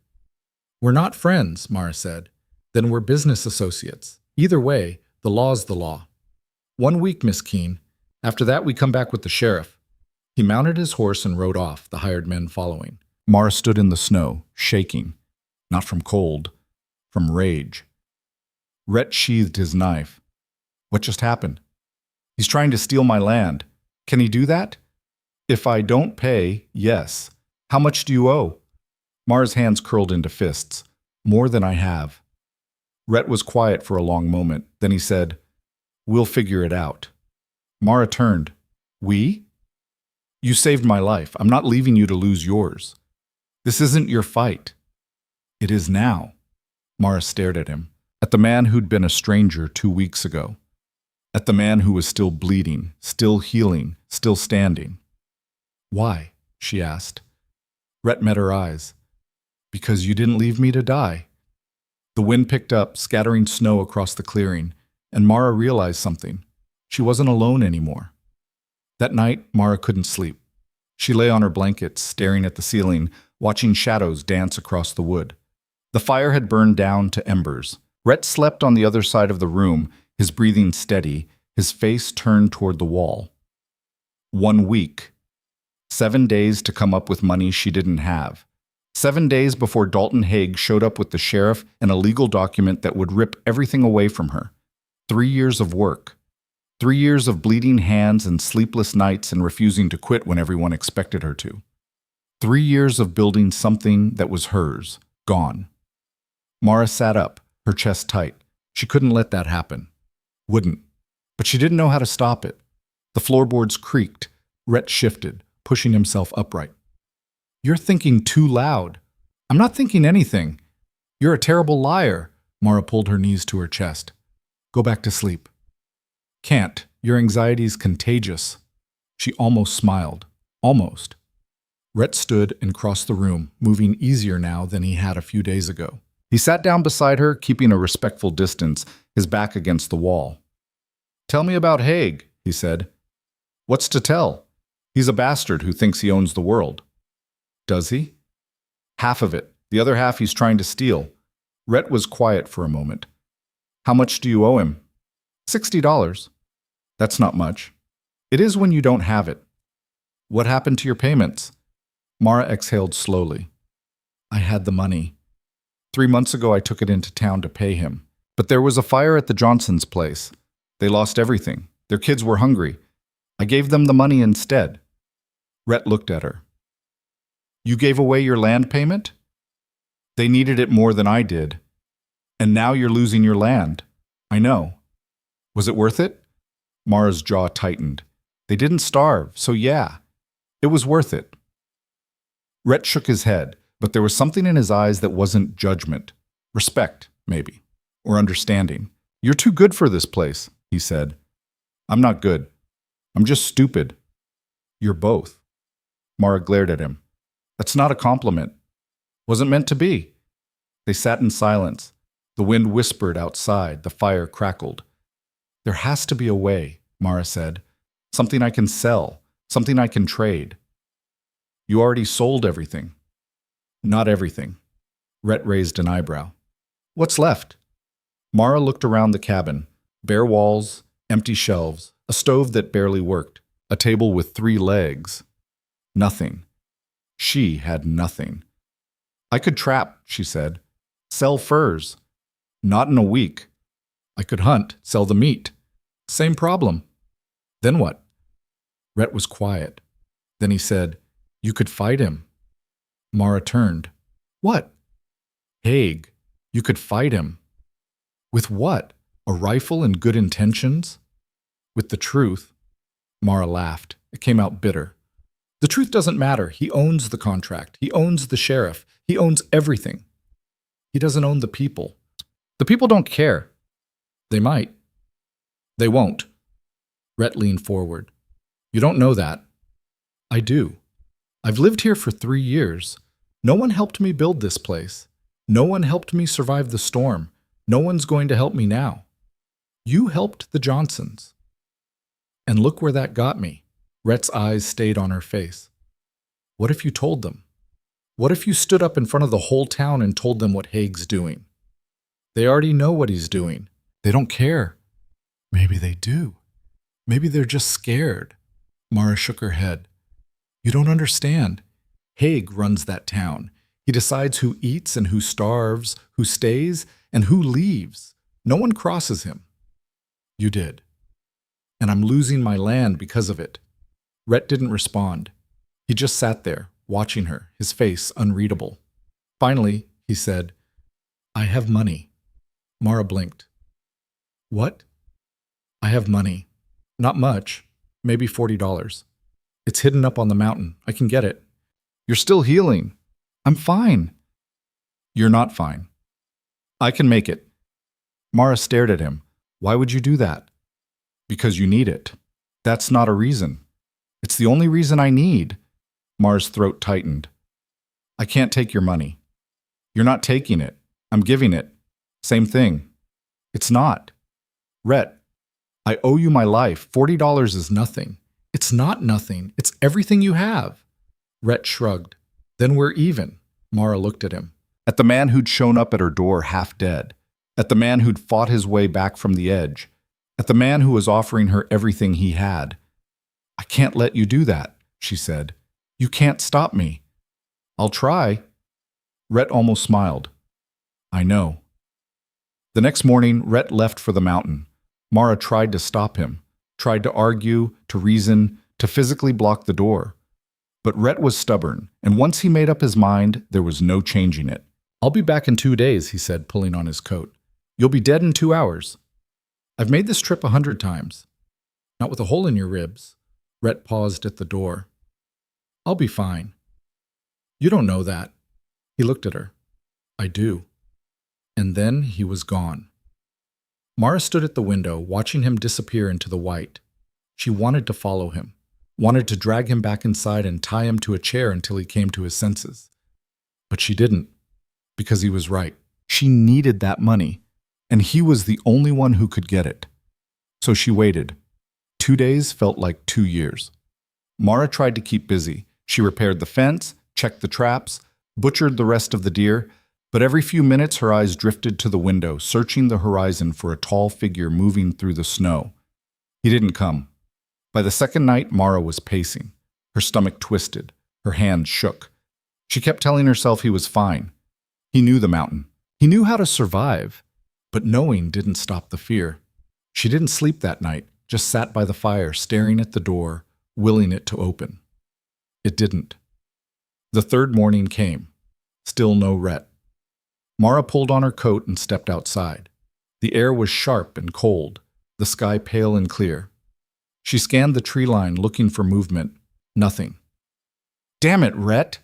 We're not friends, Mara said. Then we're business associates. Either way, the law's the law. 1 week, Miss Keene. After that, we come back with the sheriff. He mounted his horse and rode off, the hired men following. Mara stood in the snow, shaking. Not from cold, from rage. Rhett sheathed his knife. What just happened? He's trying to steal my land. Can he do that? If I don't pay, yes. How much do you owe? Mara's hands curled into fists. More than I have. Rhett was quiet for a long moment. Then he said, We'll figure it out. Mara turned. We? You saved my life. I'm not leaving you to lose yours. This isn't your fight. It is now. Mara stared at him. At the man who'd been a stranger 2 weeks ago. At the man who was still bleeding, still healing, still standing. Why? She asked. Rhett met her eyes. Because you didn't leave me to die. The wind picked up, scattering snow across the clearing, and Mara realized something. She wasn't alone anymore. That night, Mara couldn't sleep. She lay on her blankets, staring at the ceiling, watching shadows dance across the wood. The fire had burned down to embers. Rhett slept on the other side of the room, his breathing steady, his face turned toward the wall. 1 week. 7 days to come up with money she didn't have. 7 days before Dalton Haig showed up with the sheriff and a legal document that would rip everything away from her. 3 years of work. 3 years of bleeding hands and sleepless nights and refusing to quit when everyone expected her to. 3 years of building something that was hers, gone. Mara sat up, her chest tight. She couldn't let that happen. Wouldn't. But she didn't know how to stop it. The floorboards creaked. Rhett shifted, pushing himself upright. You're thinking too loud. I'm not thinking anything. You're a terrible liar. Mara pulled her knees to her chest. Go back to sleep. Can't. Your anxiety's contagious. She almost smiled. Almost. Rhett stood and crossed the room, moving easier now than he had a few days ago. He sat down beside her, keeping a respectful distance, his back against the wall. Tell me about Haig, he said. What's to tell? He's a bastard who thinks he owns the world. Does he? Half of it. The other half he's trying to steal. Rhett was quiet for a moment. How much do you owe him? $60. That's not much. It is when you don't have it. What happened to your payments? Mara exhaled slowly. I had the money. 3 months ago I took it into town to pay him. But there was a fire at the Johnsons' place. They lost everything. Their kids were hungry. I gave them the money instead. Rhett looked at her. You gave away your land payment? They needed it more than I did. And now you're losing your land. I know. Was it worth it? Mara's jaw tightened. They didn't starve, so yeah. It was worth it. Rhett shook his head, but there was something in his eyes that wasn't judgment. Respect, maybe. Or understanding. You're too good for this place, he said. I'm not good. I'm just stupid. You're both. Mara glared at him. That's not a compliment. Wasn't meant to be. They sat in silence. The wind whispered outside. The fire crackled. There has to be a way, Mara said. Something I can sell, something I can trade. You already sold everything. Not everything. Rhett raised an eyebrow. What's left? Mara looked around the cabin. Bare walls, empty shelves, a stove that barely worked, a table with 3 legs. Nothing. She had nothing. I could trap, she said. Sell furs. Not in a week. I could hunt, sell the meat. Same problem. Then what? Rhett was quiet. Then he said, You could fight him. Mara turned. What? Haig. You could fight him. With what? A rifle and good intentions? With the truth. Mara laughed. It came out bitter. The truth doesn't matter. He owns the contract. He owns the sheriff. He owns everything. He doesn't own the people. The people don't care. They might. They won't. Rhett leaned forward. You don't know that. I do. I've lived here for 3 years. No one helped me build this place. No one helped me survive the storm. No one's going to help me now. You helped the Johnsons. And look where that got me. Rhett's eyes stayed on her face. What if you told them? What if you stood up in front of the whole town and told them what Haig's doing? They already know what he's doing. They don't care. Maybe they do. Maybe they're just scared. Mara shook her head. You don't understand. Haig runs that town. He decides who eats and who starves, who stays and who leaves. No one crosses him. You did. And I'm losing my land because of it. Rhett didn't respond. He just sat there, watching her, his face unreadable. Finally, he said, I have money. Mara blinked. What? I have money. Not much. Maybe $40. It's hidden up on the mountain. I can get it. You're still healing. I'm fine. You're not fine. I can make it. Mara stared at him. Why would you do that? Because you need it. That's not a reason. It's the only reason I need. Mara's throat tightened. I can't take your money. You're not taking it. I'm giving it. Same thing. It's not. Rhett, I owe you my life. $40 is nothing. It's not nothing. It's everything you have. Rhett shrugged. Then we're even. Mara looked at him. At the man who'd shown up at her door half dead. At the man who'd fought his way back from the edge. At the man who was offering her everything he had. I can't let you do that, she said. You can't stop me. I'll try. Rhett almost smiled. I know. The next morning, Rhett left for the mountain. Mara tried to stop him, tried to argue, to reason, to physically block the door. But Rhett was stubborn, and once he made up his mind, there was no changing it. I'll be back in 2 days, he said, pulling on his coat. You'll be dead in 2 hours. I've made this trip 100 times. Not with a hole in your ribs. Rhett paused at the door. I'll be fine. You don't know that. He looked at her. I do. And then he was gone. Mara stood at the window, watching him disappear into the white. She wanted to follow him, wanted to drag him back inside and tie him to a chair until he came to his senses. But she didn't, because he was right. She needed that money, and he was the only one who could get it. So she waited. 2 days felt like 2 years. Mara tried to keep busy. She repaired the fence, checked the traps, butchered the rest of the deer, but every few minutes her eyes drifted to the window, searching the horizon for a tall figure moving through the snow. He didn't come. By the second night, Mara was pacing. Her stomach twisted. Her hands shook. She kept telling herself he was fine. He knew the mountain. He knew how to survive. But knowing didn't stop the fear. She didn't sleep that night, just sat by the fire, staring at the door, willing it to open. It didn't. The third morning came. Still no Rhett. Mara pulled on her coat and stepped outside. The air was sharp and cold, the sky pale and clear. She scanned the tree line, looking for movement. Nothing. Damn it, Rhett!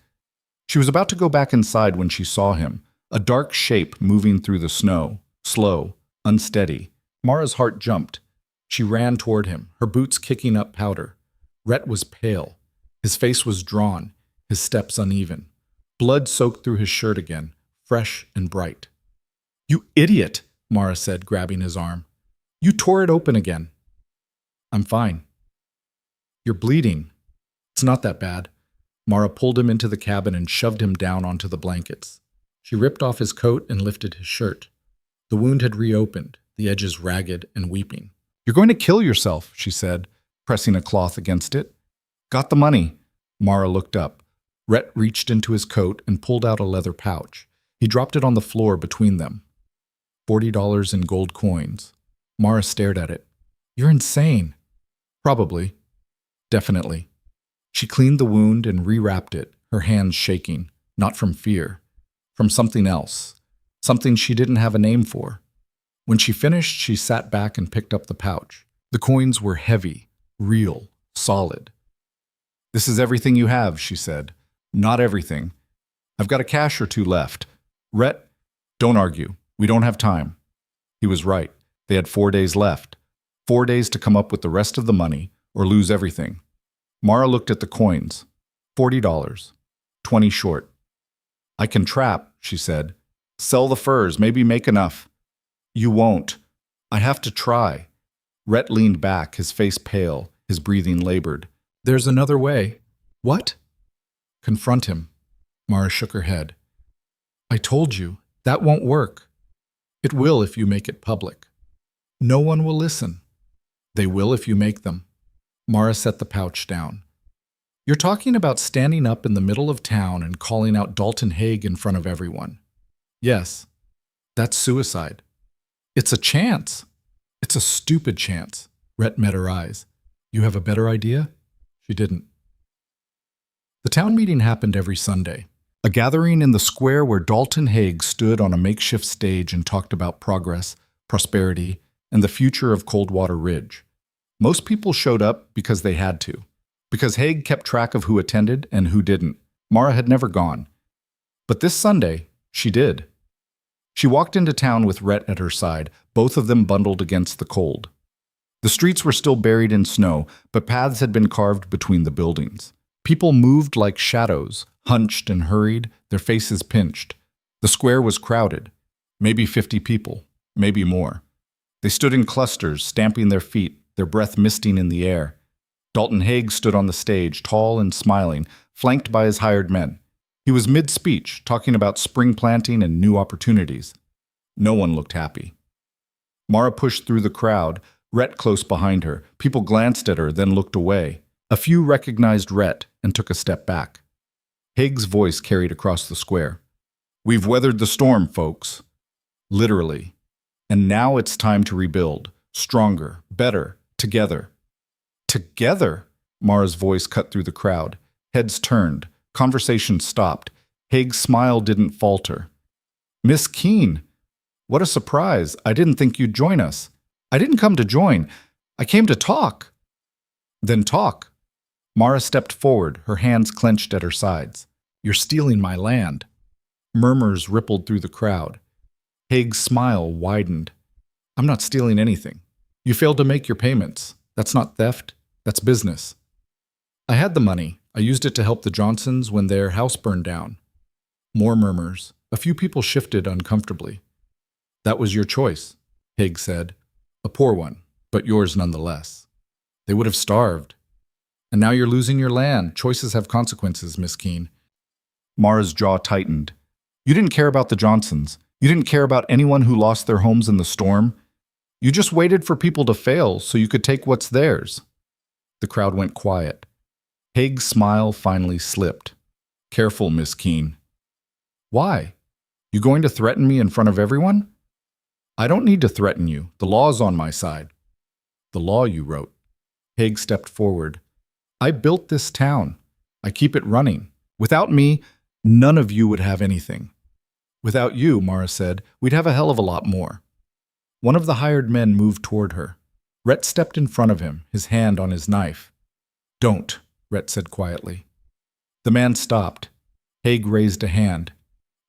She was about to go back inside when she saw him, a dark shape moving through the snow, slow, unsteady. Mara's heart jumped. She ran toward him, her boots kicking up powder. Rhett was pale. His face was drawn, his steps uneven. Blood soaked through his shirt again, fresh and bright. You idiot, Mara said, grabbing his arm. You tore it open again. I'm fine. You're bleeding. It's not that bad. Mara pulled him into the cabin and shoved him down onto the blankets. She ripped off his coat and lifted his shirt. The wound had reopened, the edges ragged and weeping. You're going to kill yourself, she said, pressing a cloth against it. Got the money. Mara looked up. Rhett reached into his coat and pulled out a leather pouch. He dropped it on the floor between them. $40 in gold coins. Mara stared at it. You're insane. Probably. Definitely. She cleaned the wound and rewrapped it, her hands shaking, not from fear, from something else, something she didn't have a name for. When she finished, she sat back and picked up the pouch. The coins were heavy, real, solid. This is everything you have, she said. Not everything. I've got a cash or two left. Rhett, don't argue. We don't have time. He was right. They had 4 days left. 4 days to come up with the rest of the money or lose everything. Mara looked at the coins. $40. 20 short. I can trap, she said. Sell the furs, maybe make enough. You won't. I have to try. Rhett leaned back, his face pale, his breathing labored. There's another way. What? Confront him. Mara shook her head. I told you, that won't work. It will if you make it public. No one will listen. They will if you make them. Mara set the pouch down. You're talking about standing up in the middle of town and calling out Dalton Haig in front of everyone. Yes, that's suicide. It's a chance. It's a stupid chance. Rhett met her eyes. You have a better idea? She didn't. The town meeting happened every Sunday. A gathering in the square where Dalton Haig stood on a makeshift stage and talked about progress, prosperity, and the future of Coldwater Ridge. Most people showed up because they had to, because Haig kept track of who attended and who didn't. Mara had never gone. But this Sunday, she did. She walked into town with Rhett at her side, both of them bundled against the cold. The streets were still buried in snow, but paths had been carved between the buildings. People moved like shadows, hunched and hurried, their faces pinched. The square was crowded. Maybe 50 people, maybe more. They stood in clusters, stamping their feet, their breath misting in the air. Dalton Haig stood on the stage, tall and smiling, flanked by his hired men. He was mid-speech, talking about spring planting and new opportunities. No one looked happy. Mara pushed through the crowd, Rhett close behind her. People glanced at her, then looked away. A few recognized Rhett and took a step back. Haig's voice carried across the square. We've weathered the storm, folks. Literally. And now it's time to rebuild. Stronger, better, together. Together? Mara's voice cut through the crowd. Heads turned. Conversation stopped. Haig's smile didn't falter. Miss Keene, what a surprise. I didn't think you'd join us. I didn't come to join. I came to talk. Then talk. Mara stepped forward, her hands clenched at her sides. You're stealing my land. Murmurs rippled through the crowd. Haig's smile widened. I'm not stealing anything. You failed to make your payments. That's not theft. That's business. I had the money. I used it to help the Johnsons when their house burned down. More murmurs. A few people shifted uncomfortably. That was your choice, Haig said. A poor one, but yours nonetheless. They would have starved. And now you're losing your land. Choices have consequences, Miss Keene. Mara's jaw tightened. You didn't care about the Johnsons. You didn't care about anyone who lost their homes in the storm. You just waited for people to fail so you could take what's theirs. The crowd went quiet. Haig's smile finally slipped. Careful, Miss Keene. Why? You going to threaten me in front of everyone? I don't need to threaten you. The law's on my side. The law you wrote. Haig stepped forward. I built this town. I keep it running. Without me, none of you would have anything. Without you, Mara said, we'd have a hell of a lot more. One of the hired men moved toward her. Rhett stepped in front of him, his hand on his knife. Don't, Rhett said quietly. The man stopped. Haig raised a hand.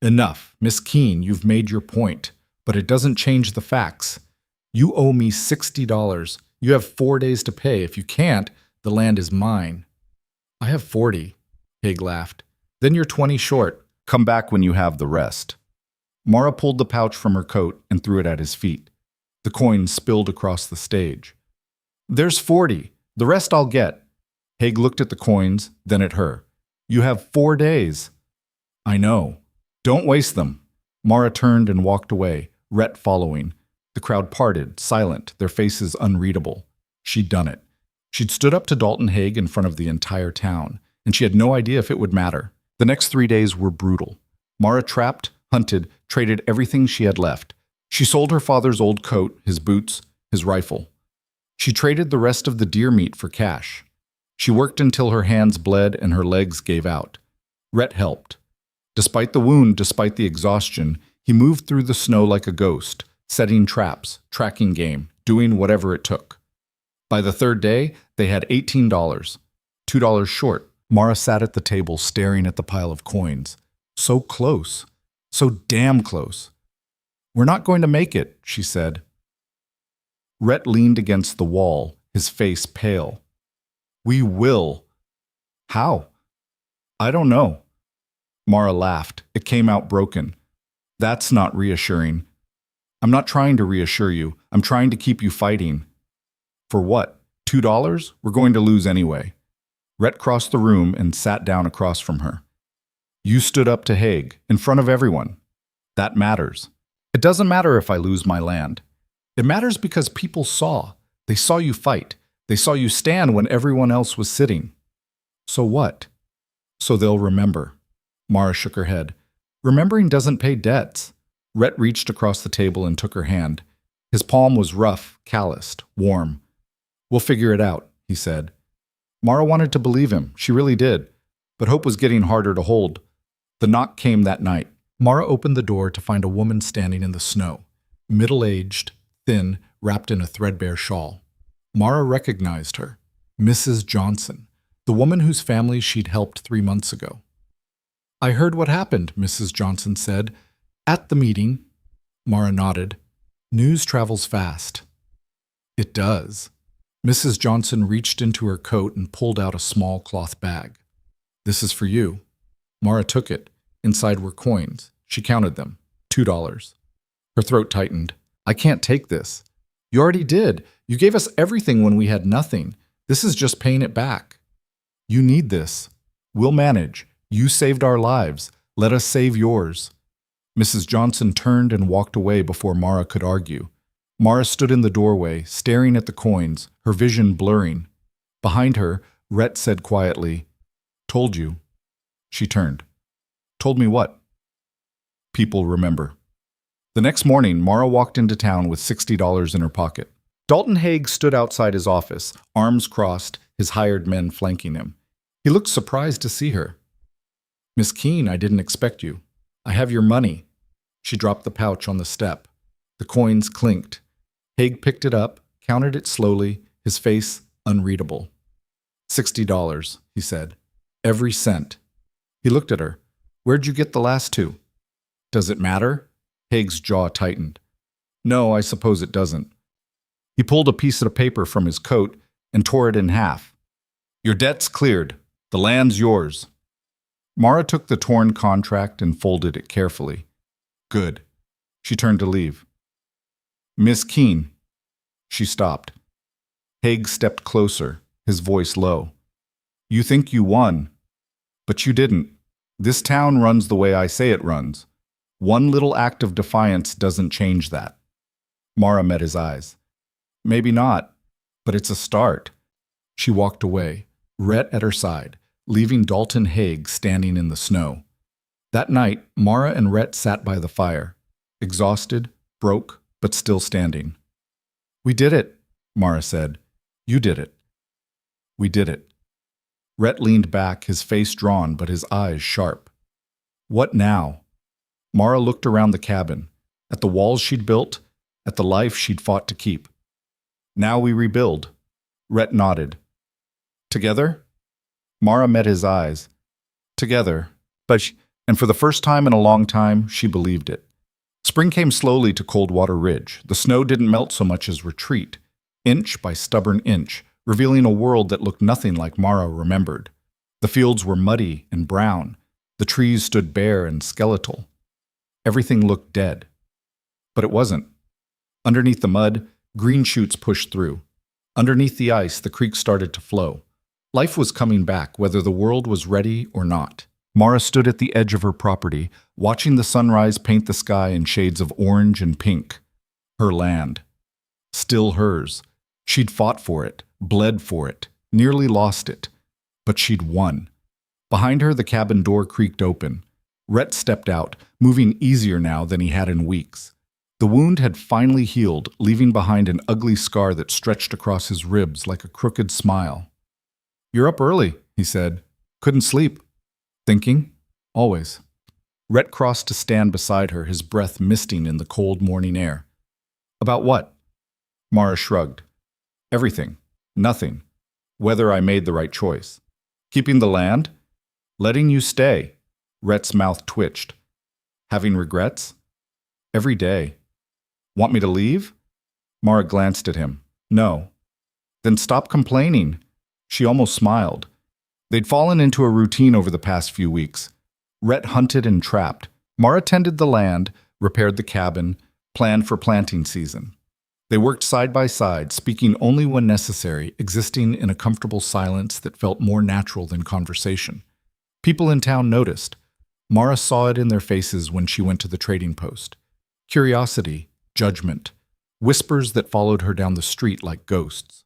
Enough, Miss Keene, you've made your point, but it doesn't change the facts. You owe me $60. You have 4 days to pay. If you can't, the land is mine. I have 40, Haig laughed. Then you're 20 short. Come back when you have the rest. Mara pulled the pouch from her coat and threw it at his feet. The coins spilled across the stage. "There's 40. The rest I'll get." Haig looked at the coins, then at her. "You have 4 days." "I know. Don't waste them." Mara turned and walked away, Rhett following. The crowd parted, silent, their faces unreadable. She'd done it. She'd stood up to Dalton Haig in front of the entire town, and she had no idea if it would matter. The next 3 days were brutal. Mara trapped, hunted, traded everything she had left. She sold her father's old coat, his boots, his rifle. She traded the rest of the deer meat for cash. She worked until her hands bled and her legs gave out. Rhett helped. Despite the wound, despite the exhaustion, he moved through the snow like a ghost, setting traps, tracking game, doing whatever it took. By the third day, they had $18, $2 short. Mara sat at the table staring at the pile of coins. So close. So damn close. "We're not going to make it," she said. Rhett leaned against the wall, his face pale. "We will." "How?" "I don't know." Mara laughed. It came out broken. "That's not reassuring." "I'm not trying to reassure you. I'm trying to keep you fighting." "For what? $2? We're going to lose anyway." Rhett crossed the room and sat down across from her. "You stood up to Haig, in front of everyone. That matters. It doesn't matter if I lose my land. It matters because people saw. They saw you fight. They saw you stand when everyone else was sitting." "So what?" "So they'll remember." Mara shook her head. "Remembering doesn't pay debts." Rhett reached across the table and took her hand. His palm was rough, calloused, warm. "We'll figure it out," he said. Mara wanted to believe him. She really did. But hope was getting harder to hold. The knock came that night. Mara opened the door to find a woman standing in the snow, middle-aged, thin, wrapped in a threadbare shawl. Mara recognized her. Mrs. Johnson, the woman whose family she'd helped 3 months ago. "I heard what happened," Mrs. Johnson said. "At the meeting." Mara nodded. "News travels fast." "It does." Mrs. Johnson reached into her coat and pulled out a small cloth bag. "This is for you." Mara took it. Inside were coins. She counted them. $2. Her throat tightened. "I can't take this." "You already did. You gave us everything when we had nothing. This is just paying it back." "You need this. We'll manage. You saved our lives. Let us save yours." Mrs. Johnson turned and walked away before Mara could argue. Mara stood in the doorway, staring at the coins, her vision blurring. Behind her, Rhett said quietly, "Told you." She turned. "Told me what?" "People remember." The next morning, Mara walked into town with $60 in her pocket. Dalton Haig stood outside his office, arms crossed, his hired men flanking him. He looked surprised to see her. "Miss Keene, I didn't expect you. I have your money." She dropped the pouch on the step. The coins clinked. Haig picked it up, counted it slowly, his face unreadable. $60, he said. "Every cent." He looked at her. "Where'd you get the last 2? "Does it matter?" Haig's jaw tightened. "No, I suppose it doesn't." He pulled a piece of paper from his coat and tore it in half. "Your debt's cleared. The land's yours." Mara took the torn contract and folded it carefully. "Good." She turned to leave. "Miss Keene." She stopped. Haig stepped closer, his voice low. "You think you won, but you didn't. This town runs the way I say it runs. One little act of defiance doesn't change that." Mara met his eyes. "Maybe not, but it's a start." She walked away, Rhett at her side, leaving Dalton Haig standing in the snow. That night, Mara and Rhett sat by the fire, exhausted, broke, but still standing. "We did it," Mara said. "You did it." "We did it." Rhett leaned back, his face drawn but his eyes sharp. "What now?" Mara looked around the cabin, at the walls she'd built, at the life she'd fought to keep. "Now we rebuild." Rhett nodded. "Together?" Mara met his eyes. "Together." And for the first time in a long time, she believed it. Spring came slowly to Coldwater Ridge. The snow didn't melt so much as retreat, inch by stubborn inch, revealing a world that looked nothing like Mara remembered. The fields were muddy and brown. The trees stood bare and skeletal. Everything looked dead. But it wasn't. Underneath the mud, green shoots pushed through. Underneath the ice, the creek started to flow. Life was coming back, whether the world was ready or not. Mara stood at the edge of her property, watching the sunrise paint the sky in shades of orange and pink. Her land. Still hers. She'd fought for it, bled for it, nearly lost it. But she'd won. Behind her, the cabin door creaked open. Rhett stepped out, moving easier now than he had in weeks. The wound had finally healed, leaving behind an ugly scar that stretched across his ribs like a crooked smile. "You're up early," he said. "Couldn't sleep." "Thinking?" "Always." Rhett crossed to stand beside her, his breath misting in the cold morning air. "About what?" Mara shrugged. "Everything. Nothing. Whether I made the right choice. Keeping the land? Letting you stay." Rhett's mouth twitched. "Having regrets?" "Every day." "Want me to leave?" Mara glanced at him. "No." "Then stop complaining." She almost smiled. They'd fallen into a routine over the past few weeks. Rhett hunted and trapped. Mara tended the land, repaired the cabin, planned for planting season. They worked side by side, speaking only when necessary, existing in a comfortable silence that felt more natural than conversation. People in town noticed. Mara saw it in their faces when she went to the trading post. Curiosity, judgment, whispers that followed her down the street like ghosts.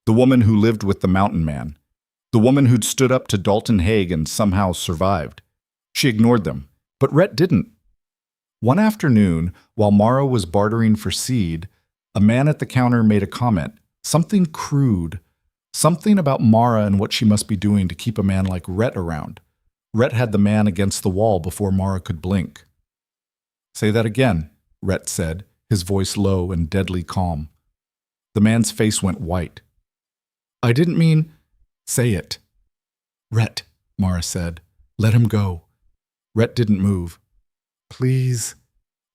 The woman who lived with the mountain man. The woman who'd stood up to Dalton Haig and somehow survived. She ignored them, but Rhett didn't. One afternoon, while Mara was bartering for seed, a man at the counter made a comment, something crude, something about Mara and what she must be doing to keep a man like Rhett around. Rhett had the man against the wall before Mara could blink. "Say that again," Rhett said, his voice low and deadly calm. The man's face went white. "I didn't mean—" "Say it." "Rhett," Mara said. "Let him go." Rhett didn't move. "Please."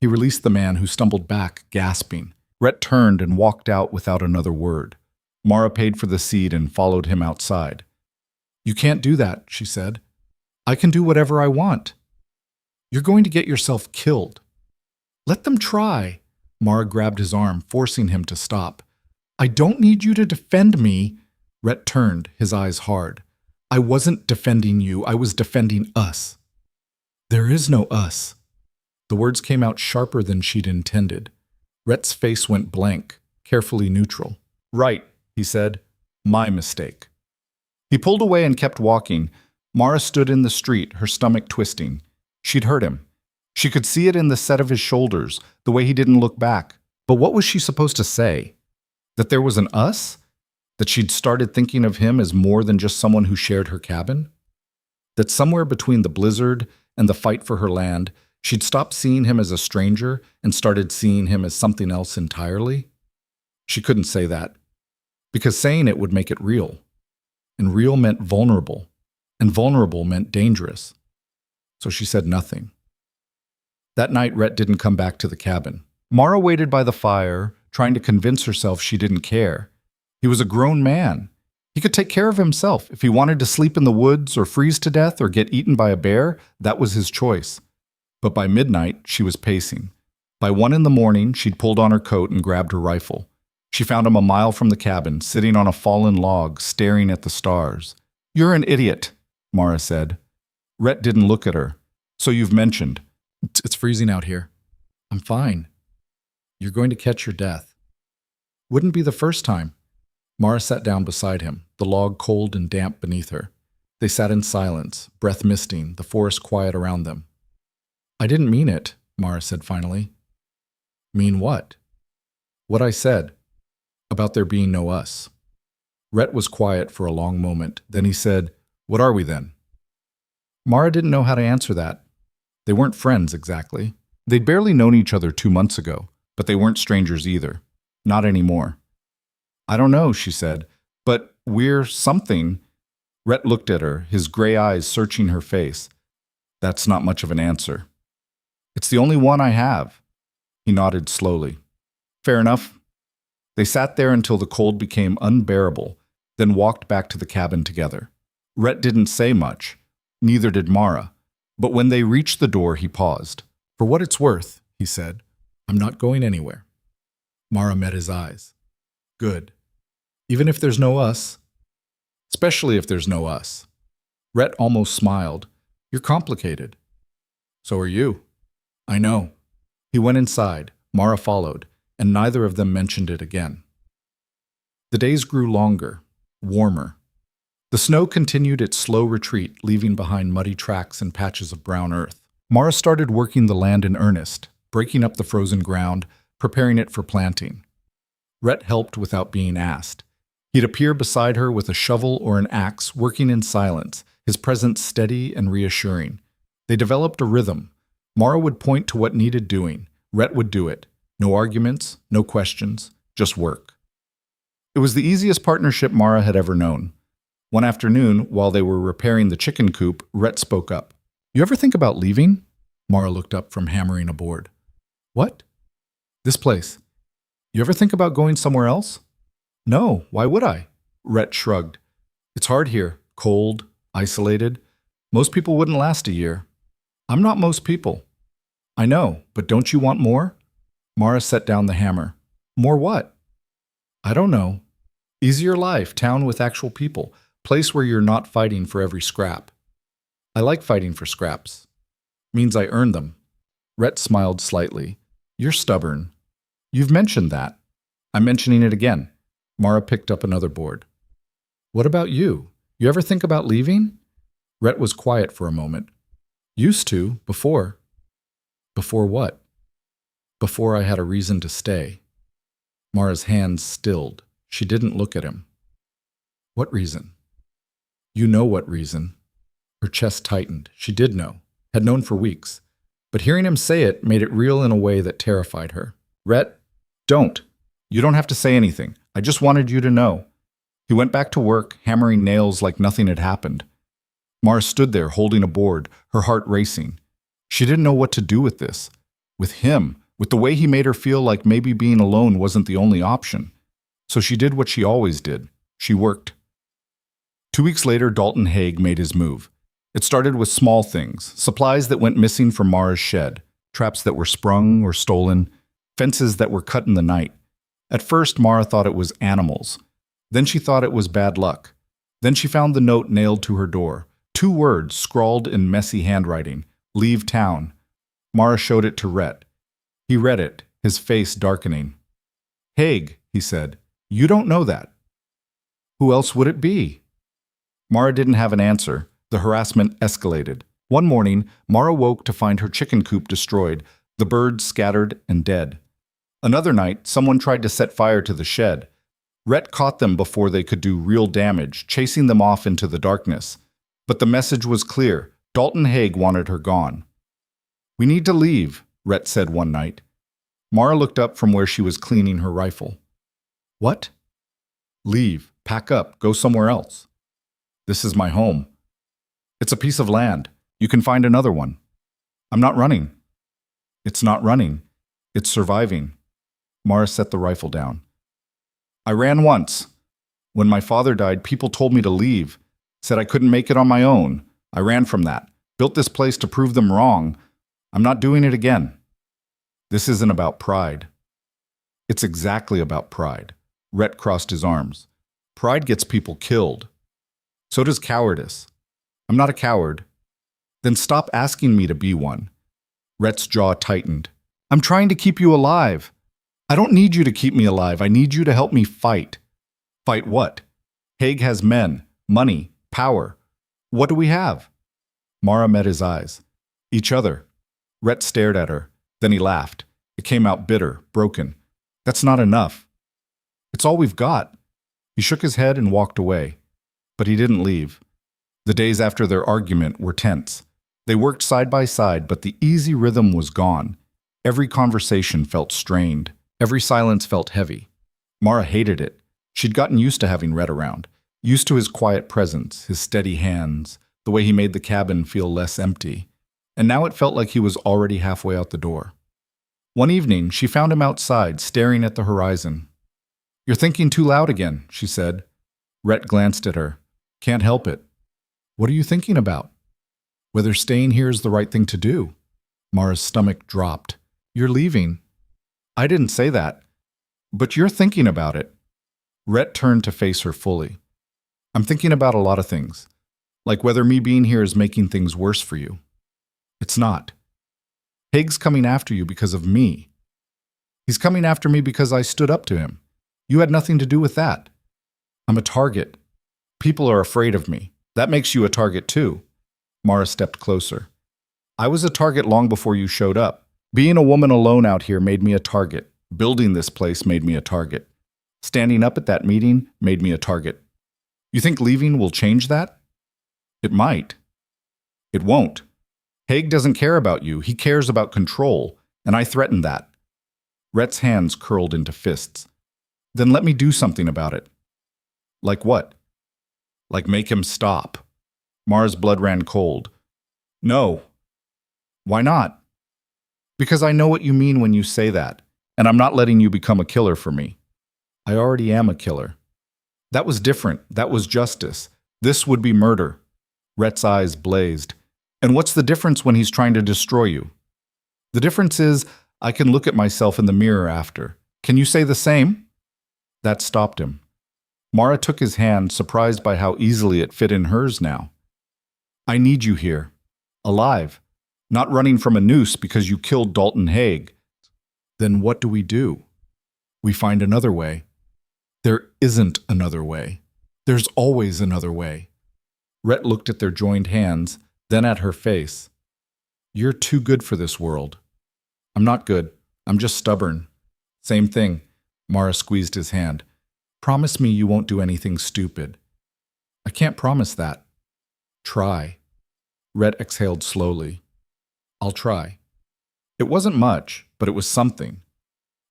He released the man, who stumbled back, gasping. Rhett turned and walked out without another word. Mara paid for the seed and followed him outside. "You can't do that," she said. "I can do whatever I want." "You're going to get yourself killed." "Let them try." Mara grabbed his arm, forcing him to stop. "I don't need you to defend me." Rhett turned, his eyes hard. "I wasn't defending you. I was defending us." "There is no us." The words came out sharper than she'd intended. Rhett's face went blank, carefully neutral. "Right," he said. "My mistake." He pulled away and kept walking. Mara stood in the street, her stomach twisting. She'd hurt him. She could see it in the set of his shoulders, the way he didn't look back. But what was she supposed to say? That there was an us? That she'd started thinking of him as more than just someone who shared her cabin? That somewhere between the blizzard and the fight for her land, she'd stopped seeing him as a stranger and started seeing him as something else entirely? She couldn't say that, because saying it would make it real. And real meant vulnerable, and vulnerable meant dangerous. So she said nothing. That night, Rhett didn't come back to the cabin. Mara waited by the fire, trying to convince herself she didn't care. He was a grown man. He could take care of himself. If he wanted to sleep in the woods or freeze to death or get eaten by a bear, that was his choice. But by midnight, she was pacing. By 1 a.m, she'd pulled on her coat and grabbed her rifle. She found him a mile from the cabin, sitting on a fallen log, staring at the stars. "You're an idiot," Mara said. Rhett didn't look at her. "So you've mentioned." "It's freezing out here." "I'm fine." "You're going to catch your death." "Wouldn't be the first time." Mara sat down beside him, the log cold and damp beneath her. They sat in silence, breath misting, the forest quiet around them. "I didn't mean it," Mara said finally. "Mean what?" "What I said. About there being no us." Rhett was quiet for a long moment. Then he said, "What are we then?" Mara didn't know how to answer that. They weren't friends, exactly. They'd barely known each other 2 months ago, but they weren't strangers either. Not anymore. "I don't know," she said, "but we're something." Rhett looked at her, his gray eyes searching her face. "That's not much of an answer." "It's the only one I have." He nodded slowly. "Fair enough." They sat there until the cold became unbearable, then walked back to the cabin together. Rhett didn't say much. Neither did Mara. But when they reached the door, he paused. "For what it's worth," he said, "I'm not going anywhere." Mara met his eyes. Good. Even if there's no us. Especially if there's no us. Rhett almost smiled. You're complicated. So are you. I know. He went inside. Mara followed, and neither of them mentioned it again. The days grew longer, warmer. The snow continued its slow retreat, leaving behind muddy tracks and patches of brown earth. Mara started working the land in earnest, breaking up the frozen ground, preparing it for planting. Rhett helped without being asked. He'd appear beside her with a shovel or an axe, working in silence, his presence steady and reassuring. They developed a rhythm. Mara would point to what needed doing. Rhett would do it. No arguments, no questions, just work. It was the easiest partnership Mara had ever known. One afternoon, while they were repairing the chicken coop, Rhett spoke up. You ever think about leaving? Mara looked up from hammering a board. What? This place. You ever think about going somewhere else? No, why would I? Rhett shrugged. It's hard here, cold, isolated. Most people wouldn't last a year. I'm not most people. I know, but don't you want more? Mara set down the hammer. More what? I don't know. Easier life, town with actual people, place where you're not fighting for every scrap. I like fighting for scraps. Means I earn them. Rhett smiled slightly. You're stubborn. You've mentioned that. I'm mentioning it again. Mara picked up another board. What about you? You ever think about leaving? Rhett was quiet for a moment. Used to, before. Before what? Before I had a reason to stay. Mara's hands stilled. She didn't look at him. What reason? You know what reason. Her chest tightened. She did know, had known for weeks. But hearing him say it made it real in a way that terrified her. Rhett, don't. You don't have to say anything. I just wanted you to know. He went back to work, hammering nails like nothing had happened. Mara stood there holding a board, her heart racing. She didn't know what to do with this. With him, with the way he made her feel like maybe being alone wasn't the only option. So she did what she always did. She worked. 2 weeks later, Dalton Haig made his move. It started with small things, supplies that went missing from Mara's shed, traps that were sprung or stolen, fences that were cut in the night. At first, Mara thought it was animals. Then she thought it was bad luck. Then she found the note nailed to her door. 2 words scrawled in messy handwriting. Leave town. Mara showed it to Rhett. He read it, his face darkening. Haig, he said, you don't know that. Who else would it be? Mara didn't have an answer. The harassment escalated. One morning, Mara woke to find her chicken coop destroyed, the birds scattered and dead. Another night, someone tried to set fire to the shed. Rhett caught them before they could do real damage, chasing them off into the darkness. But the message was clear. Dalton Haig wanted her gone. We need to leave, Rhett said one night. Mara looked up from where she was cleaning her rifle. What? Leave, pack up, go somewhere else. This is my home. It's a piece of land. You can find another one. I'm not running. It's not running. It's surviving. Mara set the rifle down. I ran once. When my father died, people told me to leave, said I couldn't make it on my own. I ran from that, built this place to prove them wrong. I'm not doing it again. This isn't about pride. It's exactly about pride. Rhett crossed his arms. Pride gets people killed. So does cowardice. I'm not a coward. Then stop asking me to be one. Rhett's jaw tightened. I'm trying to keep you alive. I don't need you to keep me alive. I need you to help me fight. Fight what? Haig has men, money, power. What do we have? Mara met his eyes. Each other. Rhett stared at her. Then he laughed. It came out bitter, broken. That's not enough. It's all we've got. He shook his head and walked away. But he didn't leave. The days after their argument were tense. They worked side by side, but the easy rhythm was gone. Every conversation felt strained. Every silence felt heavy. Mara hated it. She'd gotten used to having Rhett around, used to his quiet presence, his steady hands, the way he made the cabin feel less empty. And now it felt like he was already halfway out the door. One evening, she found him outside, staring at the horizon. You're thinking too loud again, she said. Rhett glanced at her. Can't help it. What are you thinking about? Whether staying here is the right thing to do. Mara's stomach dropped. You're leaving. I didn't say that. But you're thinking about it. Rhett turned to face her fully. I'm thinking about a lot of things, like whether me being here is making things worse for you. It's not. Haig's coming after you because of me. He's coming after me because I stood up to him. You had nothing to do with that. I'm a target. People are afraid of me. That makes you a target too. Mara stepped closer. I was a target long before you showed up. Being a woman alone out here made me a target. Building this place made me a target. Standing up at that meeting made me a target. You think leaving will change that? It might. It won't. Haig doesn't care about you. He cares about control, and I threaten that. Rhett's hands curled into fists. Then let me do something about it. Like what? Like make him stop. Mara's blood ran cold. No. Why not? Because I know what you mean when you say that, and I'm not letting you become a killer for me. I already am a killer. That was different. That was justice. This would be murder. Rhett's eyes blazed. And what's the difference when he's trying to destroy you? The difference is I can look at myself in the mirror after. Can you say the same? That stopped him. Mara took his hand, surprised by how easily it fit in hers now. I need you here. Alive. Not running from a noose because you killed Dalton Haig. Then what do? We find another way. There isn't another way. There's always another way. Rhett looked at their joined hands, then at her face. You're too good for this world. I'm not good. I'm just stubborn. Same thing. Mara squeezed his hand. Promise me you won't do anything stupid. I can't promise that. Try. Rhett exhaled slowly. I'll try. It wasn't much, but it was something.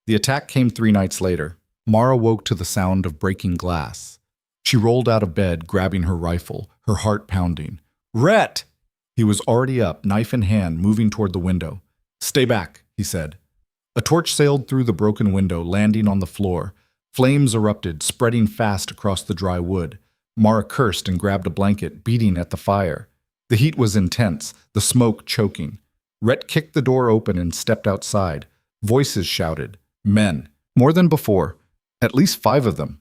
The attack came 3 nights later. Mara woke to the sound of breaking glass. She rolled out of bed, grabbing her rifle, her heart pounding. Rhett! He was already up, knife in hand, moving toward the window. Stay back, he said. A torch sailed through the broken window, landing on the floor. Flames erupted, spreading fast across the dry wood. Mara cursed and grabbed a blanket, beating at the fire. The heat was intense, the smoke choking. Rhett kicked the door open and stepped outside. Voices shouted. Men. More than before. At least 5 of them.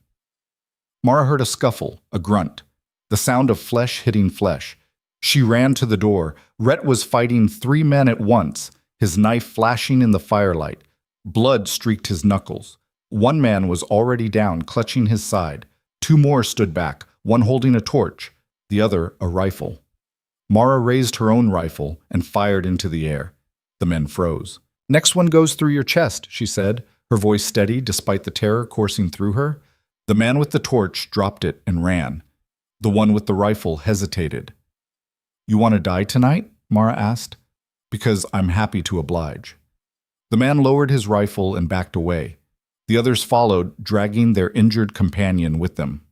Mara heard a scuffle, a grunt. The sound of flesh hitting flesh. She ran to the door. Rhett was fighting 3 men at once, his knife flashing in the firelight. Blood streaked his knuckles. 1 man was already down, clutching his side. 2 more stood back, one holding a torch, the other a rifle. Mara raised her own rifle and fired into the air. The men froze. Next one goes through your chest, she said, her voice steady despite the terror coursing through her. The man with the torch dropped it and ran. The one with the rifle hesitated. You want to die tonight? Mara asked. Because I'm happy to oblige. The man lowered his rifle and backed away. The others followed, dragging their injured companion with them.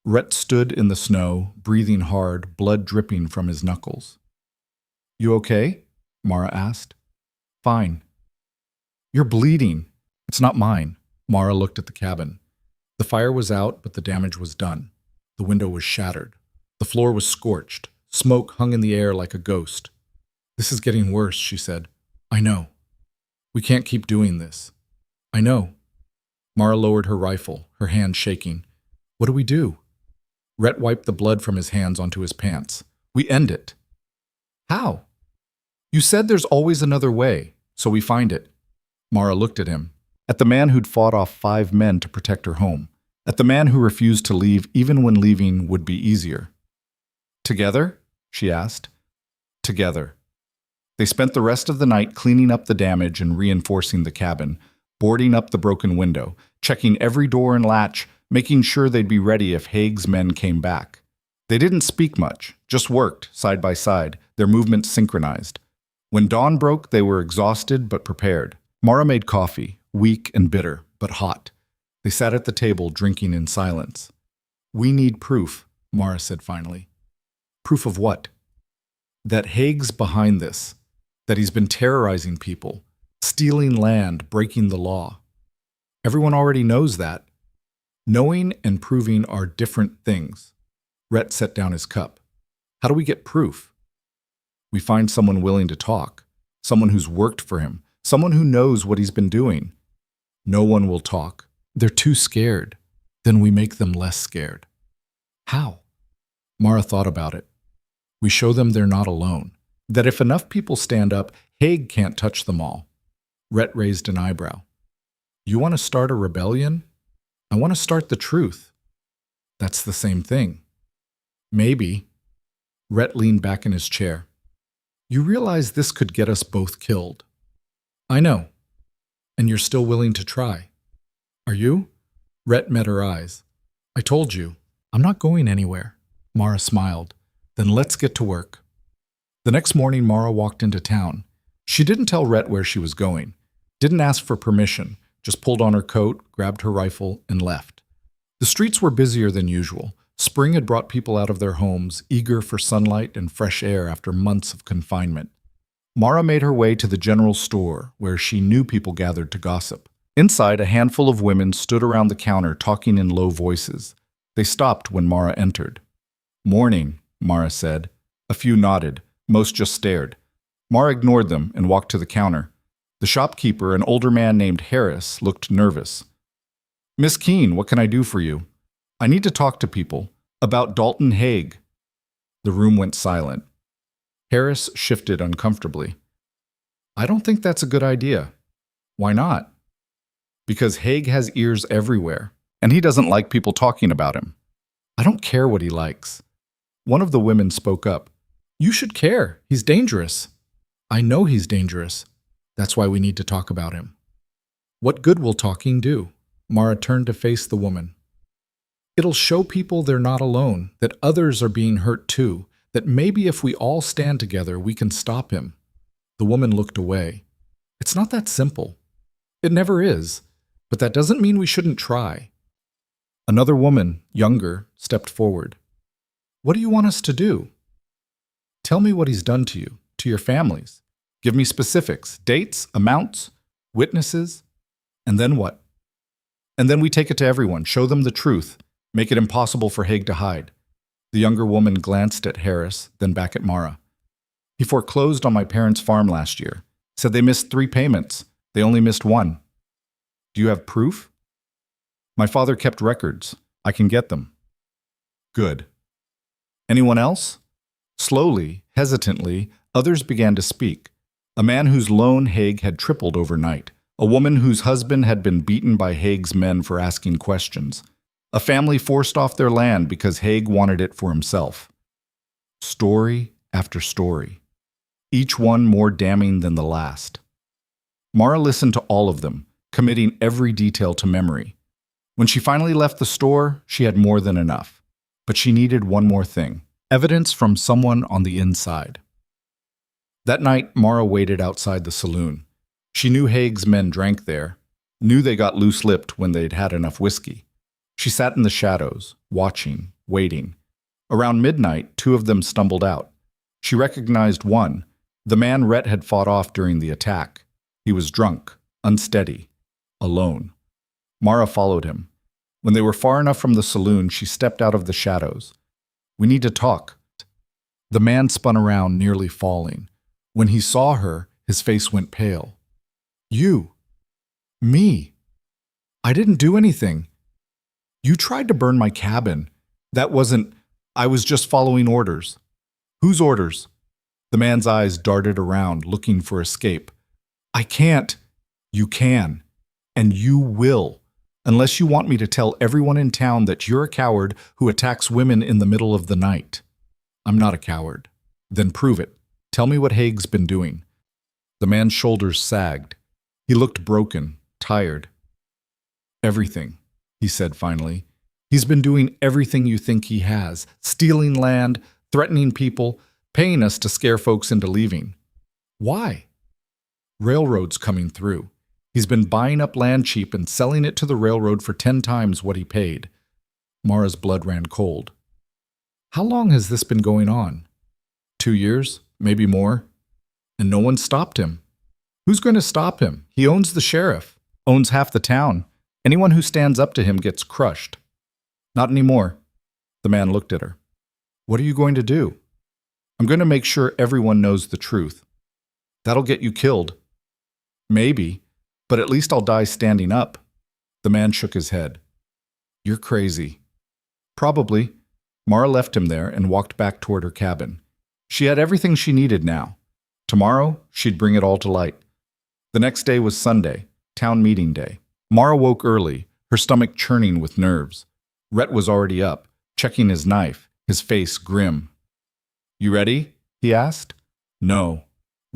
Rhett stood in the snow, breathing hard, blood dripping from his knuckles. You okay? Mara asked. Fine. You're bleeding. It's not mine. Mara looked at the cabin. The fire was out, but the damage was done. The window was shattered. The floor was scorched. Smoke hung in the air like a ghost. This is getting worse, she said. I know. We can't keep doing this. I know. Mara lowered her rifle, her hand shaking. What do we do? Rhett wiped the blood from his hands onto his pants. We end it. How? You said there's always another way, so we find it. Mara looked at him. At the man who'd fought off 5 men to protect her home. At the man who refused to leave even when leaving would be easier. Together? She asked. Together. They spent the rest of the night cleaning up the damage and reinforcing the cabin, boarding up the broken window, checking every door and latch, making sure they'd be ready if Haig's men came back. They didn't speak much, just worked, side by side, their movements synchronized. When dawn broke, they were exhausted but prepared. Mara made coffee, weak and bitter, but hot. They sat at the table, drinking in silence. We need proof, Mara said finally. Proof of what? That Haig's behind this, that he's been terrorizing people, stealing land, breaking the law. Everyone already knows that. Knowing and proving are different things. Rhett set down his cup. How do we get proof? We find someone willing to talk, someone who's worked for him, someone who knows what he's been doing. No one will talk. They're too scared. Then we make them less scared. How? Mara thought about it. We show them they're not alone. That if enough people stand up, Haig can't touch them all. Rhett raised an eyebrow. You want to start a rebellion? I want to start the truth. That's the same thing. Maybe. Rhett leaned back in his chair. You realize this could get us both killed. I know. And you're still willing to try. Are you? Rhett met her eyes. I told you. I'm not going anywhere. Mara smiled. Then let's get to work. The next morning, Mara walked into town. She didn't tell Rhett where she was going. Didn't ask for permission. Just pulled on her coat, grabbed her rifle, and left. The streets were busier than usual. Spring had brought people out of their homes, eager for sunlight and fresh air after months of confinement. Mara made her way to the general store, where she knew people gathered to gossip. Inside, a handful of women stood around the counter talking in low voices. They stopped when Mara entered. Morning, Mara said. A few nodded. Most just stared. Mara ignored them and walked to the counter. The shopkeeper, an older man named Harris, looked nervous. Miss Keene, what can I do for you? I need to talk to people. About Dalton Haig. The room went silent. Harris shifted uncomfortably. I don't think that's a good idea. Why not? Because Haig has ears everywhere, and he doesn't like people talking about him. I don't care what he likes. One of the women spoke up. You should care. He's dangerous. I know he's dangerous. That's why we need to talk about him. What good will talking do? Mara turned to face the woman. It'll show people they're not alone, that others are being hurt too, that maybe if we all stand together, we can stop him. The woman looked away. It's not that simple. It never is, but that doesn't mean we shouldn't try. Another woman, younger, stepped forward. What do you want us to do? Tell me what he's done to you, to your families. Give me specifics, dates, amounts, witnesses, and then what? And then we take it to everyone, show them the truth, make it impossible for Haig to hide. The younger woman glanced at Harris, then back at Mara. He foreclosed on my parents' farm last year. Said they missed 3 payments. They only missed 1. Do you have proof? My father kept records. I can get them. Good. Anyone else? Slowly, hesitantly, others began to speak. A man whose loan Haig had tripled overnight. A woman whose husband had been beaten by Haig's men for asking questions. A family forced off their land because Haig wanted it for himself. Story after story. Each one more damning than the last. Mara listened to all of them, committing every detail to memory. When she finally left the store, she had more than enough. But she needed one more thing. Evidence from someone on the inside. That night, Mara waited outside the saloon. She knew Haig's men drank there, knew they got loose-lipped when they'd had enough whiskey. She sat in the shadows, watching, waiting. Around midnight, 2 of them stumbled out. She recognized one, the man Rhett had fought off during the attack. He was drunk, unsteady, alone. Mara followed him. When they were far enough from the saloon, she stepped out of the shadows. We need to talk. The man spun around, nearly falling. When he saw her, his face went pale. You. Me. I didn't do anything. You tried to burn my cabin. That wasn't... I was just following orders. Whose orders? The man's eyes darted around, looking for escape. I can't. You can. And you will. Unless you want me to tell everyone in town that you're a coward who attacks women in the middle of the night. I'm not a coward. Then prove it. Tell me what Haig's been doing. The man's shoulders sagged. He looked broken, tired. Everything, he said finally. He's been doing everything you think he has. Stealing land, threatening people, paying us to scare folks into leaving. Why? Railroads coming through. He's been buying up land cheap and selling it to the railroad for 10 times what he paid. Mara's blood ran cold. How long has this been going on? 2 years, maybe more. And no one stopped him. Who's going to stop him? He owns the sheriff, owns half the town. Anyone who stands up to him gets crushed. Not anymore. The man looked at her. What are you going to do? I'm going to make sure everyone knows the truth. That'll get you killed. Maybe. But at least I'll die standing up. The man shook his head. You're crazy. Probably. Mara left him there and walked back toward her cabin. She had everything she needed now. Tomorrow, she'd bring it all to light. The next day was Sunday, town meeting day. Mara woke early, her stomach churning with nerves. Rhett was already up, checking his knife, his face grim. You ready? He asked. No.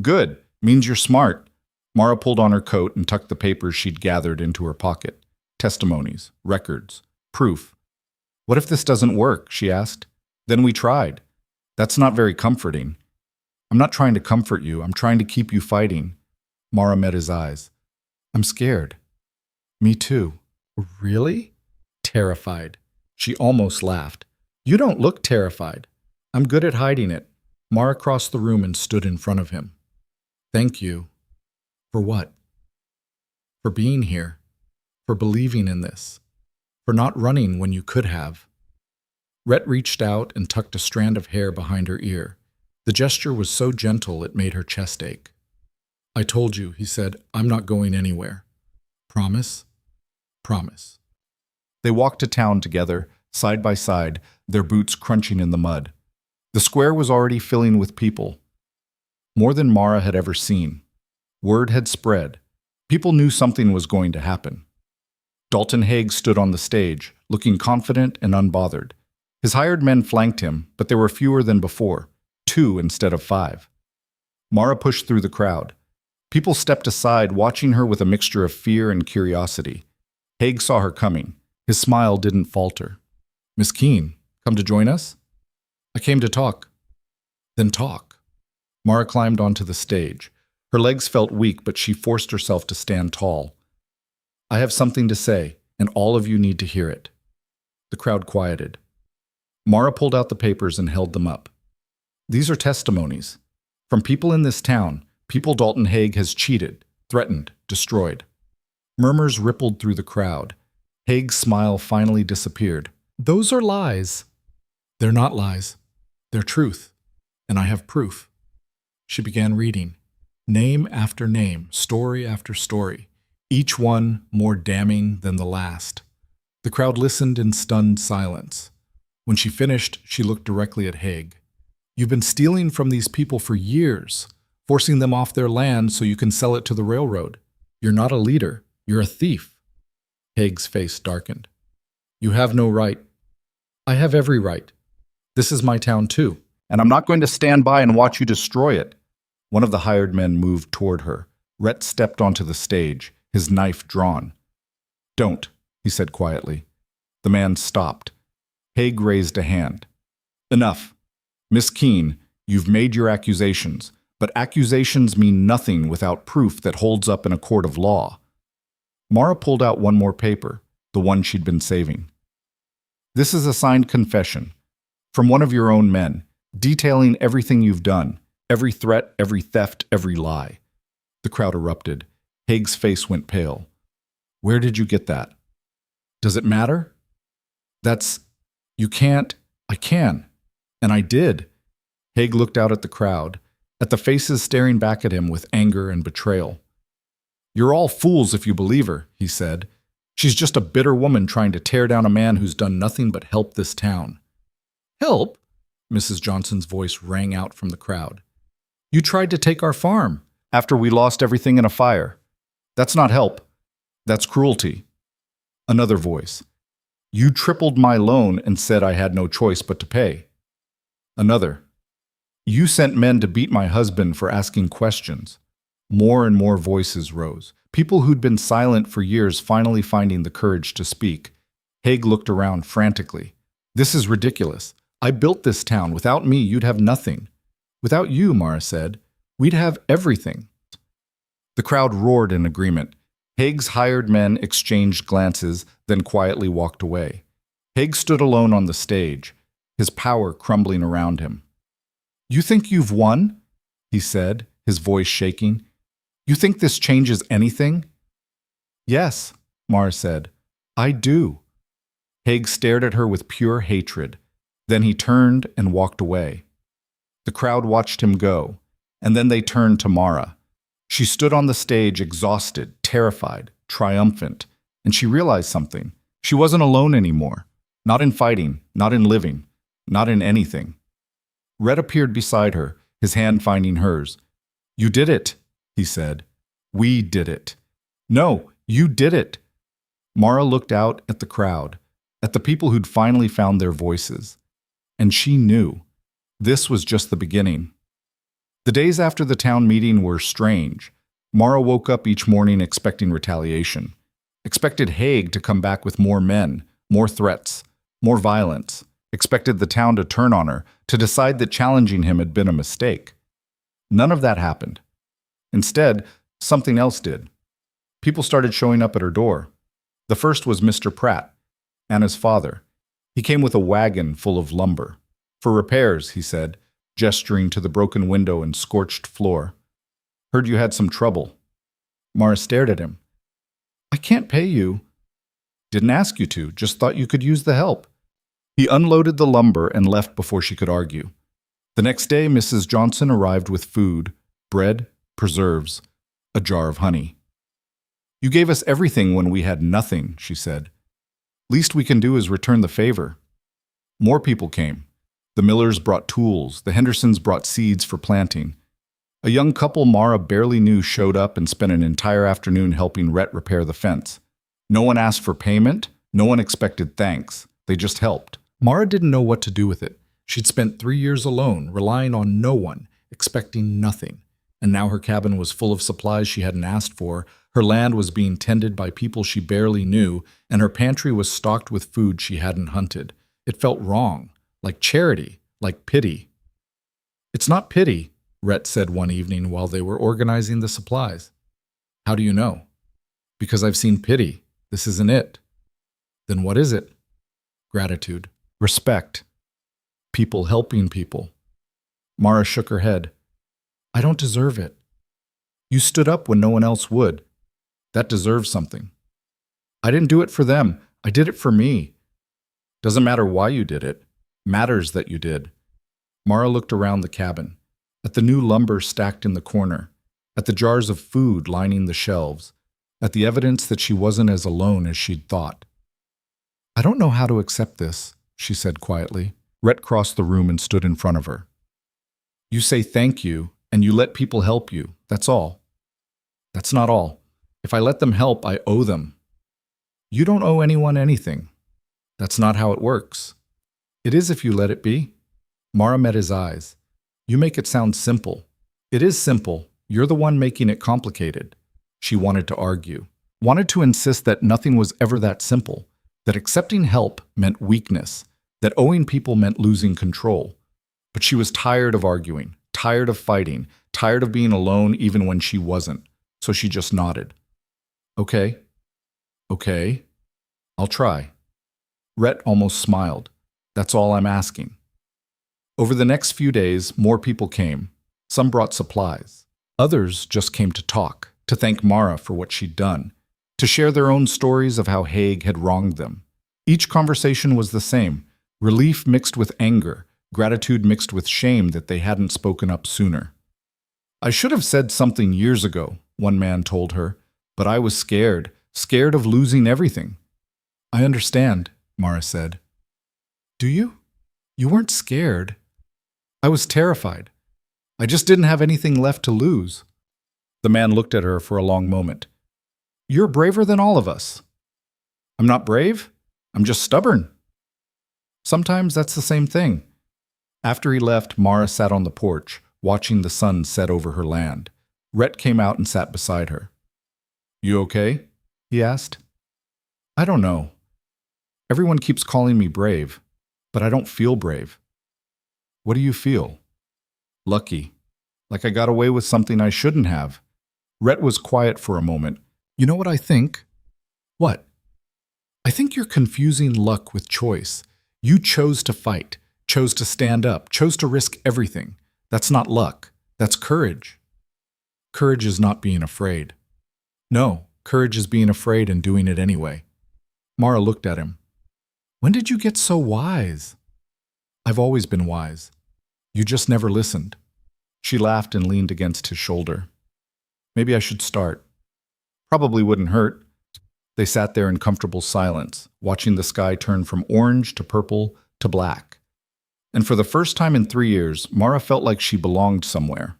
Good. Means you're smart. Mara pulled on her coat and tucked the papers she'd gathered into her pocket. Testimonies, records, proof. What if this doesn't work? She asked. Then we tried. That's not very comforting. I'm not trying to comfort you. I'm trying to keep you fighting. Mara met his eyes. I'm scared. Me too. Really? Terrified. She almost laughed. You don't look terrified. I'm good at hiding it. Mara crossed the room and stood in front of him. Thank you. For what? For being here. For believing in this. For not running when you could have. Rhett reached out and tucked a strand of hair behind her ear. The gesture was so gentle it made her chest ache. I told you, he said, I'm not going anywhere. Promise? Promise. They walked to town together, side by side, their boots crunching in the mud. The square was already filling with people. More than Mara had ever seen. Word had spread. People knew something was going to happen. Dalton Haig stood on the stage, looking confident and unbothered. His hired men flanked him, but there were fewer than before, 2 instead of 5. Mara pushed through the crowd. People stepped aside, watching her with a mixture of fear and curiosity. Haig saw her coming. His smile didn't falter. Miss Keene, come to join us? I came to talk. Then talk. Mara climbed onto the stage. Her legs felt weak, but she forced herself to stand tall. I have something to say, and all of you need to hear it. The crowd quieted. Mara pulled out the papers and held them up. These are testimonies. From people in this town, people Dalton Haig has cheated, threatened, destroyed. Murmurs rippled through the crowd. Haig's smile finally disappeared. Those are lies. They're not lies. They're truth. And I have proof. She began reading. Name after name, story after story. Each one more damning than the last. The crowd listened in stunned silence. When she finished, she looked directly at Haig. You've been stealing from these people for years, forcing them off their land so you can sell it to the railroad. You're not a leader. You're a thief. Haig's face darkened. You have no right. I have every right. This is my town too, and I'm not going to stand by and watch you destroy it. One of the hired men moved toward her. Rhett stepped onto the stage, his knife drawn. Don't, he said quietly. The man stopped. Haig raised a hand. Enough. Miss Keene, you've made your accusations, but accusations mean nothing without proof that holds up in a court of law. Mara pulled out one more paper, the one she'd been saving. This is a signed confession, from one of your own men, detailing everything you've done, every threat, every theft, every lie. The crowd erupted. Haig's face went pale. Where did you get that? Does it matter? You can't. I can. And I did. Haig looked out at the crowd, at the faces staring back at him with anger and betrayal. You're all fools if you believe her, he said. She's just a bitter woman trying to tear down a man who's done nothing but help this town. Help? Mrs. Johnson's voice rang out from the crowd. You tried to take our farm after we lost everything in a fire. That's not help. That's cruelty. Another voice. You tripled my loan and said I had no choice but to pay. Another. You sent men to beat my husband for asking questions. More and more voices rose. People who'd been silent for years finally finding the courage to speak. Haig looked around frantically. This is ridiculous. I built this town. Without me, you'd have nothing. Without you, Mara said, we'd have everything. The crowd roared in agreement. Haig's hired men exchanged glances, then quietly walked away. Haig stood alone on the stage, his power crumbling around him. You think you've won? He said, his voice shaking. You think this changes anything? Yes, Mara said. I do. Haig stared at her with pure hatred. Then he turned and walked away. The crowd watched him go, and then they turned to Mara. She stood on the stage exhausted, terrified, triumphant, and she realized something. She wasn't alone anymore. Not in fighting, not in living, not in anything. Red appeared beside her, his hand finding hers. "You did it," he said. "We did it." "No, you did it." Mara looked out at the crowd, at the people who'd finally found their voices. And she knew. This was just the beginning. The days after the town meeting were strange. Mara woke up each morning expecting retaliation. Expected Haig to come back with more men, more threats, more violence. Expected the town to turn on her, to decide that challenging him had been a mistake. None of that happened. Instead, something else did. People started showing up at her door. The first was Mr. Pratt, Anna's father. He came with a wagon full of lumber. "For repairs," he said, gesturing to the broken window and scorched floor. "Heard you had some trouble." Mara stared at him. "I can't pay you." "Didn't ask you to, just thought you could use the help." He unloaded the lumber and left before she could argue. The next day, Mrs. Johnson arrived with food, bread, preserves, a jar of honey. "You gave us everything when we had nothing," she said. "Least we can do is return the favor." More people came. The Millers brought tools, the Hendersons brought seeds for planting. A young couple Mara barely knew showed up and spent an entire afternoon helping Rhett repair the fence. No one asked for payment, no one expected thanks. They just helped. Mara didn't know what to do with it. She'd spent 3 years alone, relying on no one, expecting nothing. And now her cabin was full of supplies she hadn't asked for, her land was being tended by people she barely knew, and her pantry was stocked with food she hadn't hunted. It felt wrong, like charity, like pity. "It's not pity," Rhett said one evening while they were organizing the supplies. "How do you know?" "Because I've seen pity. This isn't it." "Then what is it?" "Gratitude. Respect. People helping people." Mara shook her head. "I don't deserve it." "You stood up when no one else would. That deserves something." "I didn't do it for them. I did it for me." "Doesn't matter why you did it. Matters that you did." Mara looked around the cabin, at the new lumber stacked in the corner, at the jars of food lining the shelves, at the evidence that she wasn't as alone as she'd thought. "I don't know how to accept this," she said quietly. Rhett crossed the room and stood in front of her. "You say thank you, and you let people help you. That's all." "That's not all. If I let them help, I owe them." "You don't owe anyone anything." "That's not how it works." "It is if you let it be." Mara met his eyes. "You make it sound simple." "It is simple. You're the one making it complicated." She wanted to argue, wanted to insist that nothing was ever that simple, that accepting help meant weakness, that owing people meant losing control. But she was tired of arguing, tired of fighting, tired of being alone even when she wasn't. So she just nodded. "Okay. Okay. I'll try." Rhett almost smiled. "That's all I'm asking." Over the next few days, more people came. Some brought supplies. Others just came to talk, to thank Mara for what she'd done, to share their own stories of how Haig had wronged them. Each conversation was the same, relief mixed with anger, gratitude mixed with shame that they hadn't spoken up sooner. "I should have said something years ago," one man told her, "but I was scared of losing everything." "I understand," Mara said. "Do you? You weren't scared." "I was terrified. I just didn't have anything left to lose." The man looked at her for a long moment. "You're braver than all of us." "I'm not brave. I'm just stubborn." Sometimes that's the same thing. After he left, Mara sat on the porch, watching the sun set over her land. Rhett came out and sat beside her. "You okay?" he asked. "I don't know. Everyone keeps calling me brave, but I don't feel brave." "What do you feel?" "Lucky. Like I got away with something I shouldn't have." Rhett was quiet for a moment. "You know what I think?" "What?" "I think you're confusing luck with choice. You chose to fight, chose to stand up, chose to risk everything. That's not luck. That's courage." "Courage is not being afraid." "No, courage is being afraid and doing it anyway." Mara looked at him. "When did you get so wise?" "I've always been wise. You just never listened." She laughed and leaned against his shoulder. "Maybe I should start." Probably wouldn't hurt. They sat there in comfortable silence, watching the sky turn from orange to purple to black. And for the first time in 3 years, Mara felt like she belonged somewhere.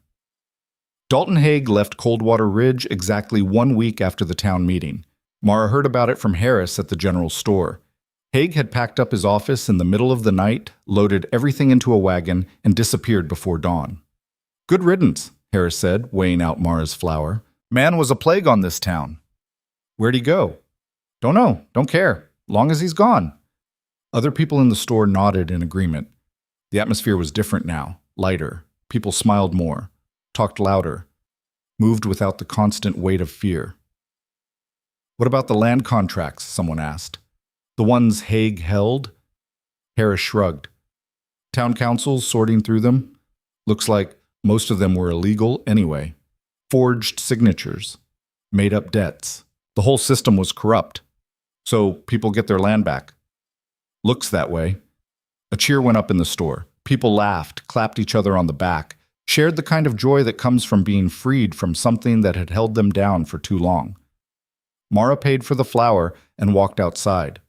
Dalton Haig left Coldwater Ridge exactly 1 week after the town meeting. Mara heard about it from Harris at the general store. Haig had packed up his office in the middle of the night, loaded everything into a wagon, and disappeared before dawn. "Good riddance," Harris said, weighing out Mara's flour. "Man was a plague on this town." "Where'd he go?" "Don't know, don't care, long as he's gone." Other people in the store nodded in agreement. The atmosphere was different now, lighter. People smiled more, talked louder, moved without the constant weight of fear. "What about the land contracts?" someone asked. "The ones Haig held?" Harris shrugged. "Town council's sorting through them. Looks like most of them were illegal anyway. Forged signatures, made up debts. The whole system was corrupt. So people get their land back." "Looks that way." A cheer went up in the store. People laughed, clapped each other on the back, shared the kind of joy that comes from being freed from something that had held them down for too long. Mara paid for the flour and walked outside.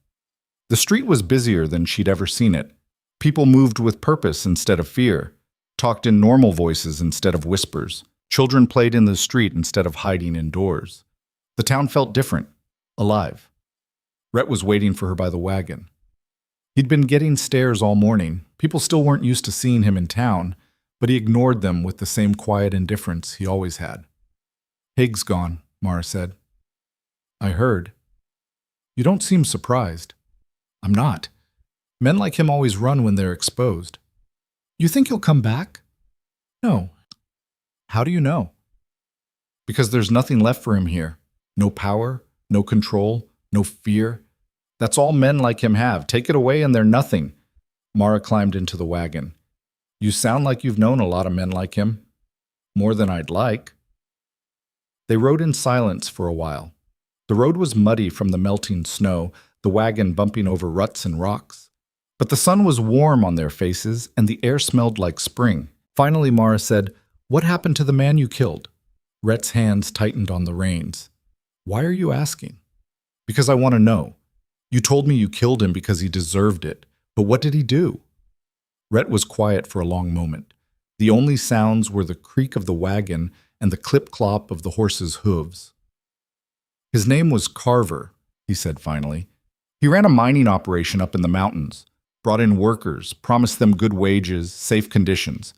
The street was busier than she'd ever seen it. People moved with purpose instead of fear, talked in normal voices instead of whispers. Children played in the street instead of hiding indoors. The town felt different, alive. Rhett was waiting for her by the wagon. He'd been getting stares all morning. People still weren't used to seeing him in town, but he ignored them with the same quiet indifference he always had. "Haig's gone," Mara said. "I heard." "You don't seem surprised." "I'm not. Men like him always run when they're exposed." "You think he'll come back?" "No." "How do you know?" "Because there's nothing left for him here. No power, no control, no fear. That's all men like him have. Take it away and they're nothing." Mara climbed into the wagon. "You sound like you've known a lot of men like him." "More than I'd like." They rode in silence for a while. The road was muddy from the melting snow, the wagon bumping over ruts and rocks. But the sun was warm on their faces and the air smelled like spring. Finally, Mara said, "What happened to the man you killed?" Rhett's hands tightened on the reins. "Why are you asking?" "Because I want to know. You told me you killed him because he deserved it, but what did he do?" Rhett was quiet for a long moment. The only sounds were the creak of the wagon and the clip-clop of the horse's hooves. "His name was Carver," he said finally. "He ran a mining operation up in the mountains, brought in workers, promised them good wages, safe conditions.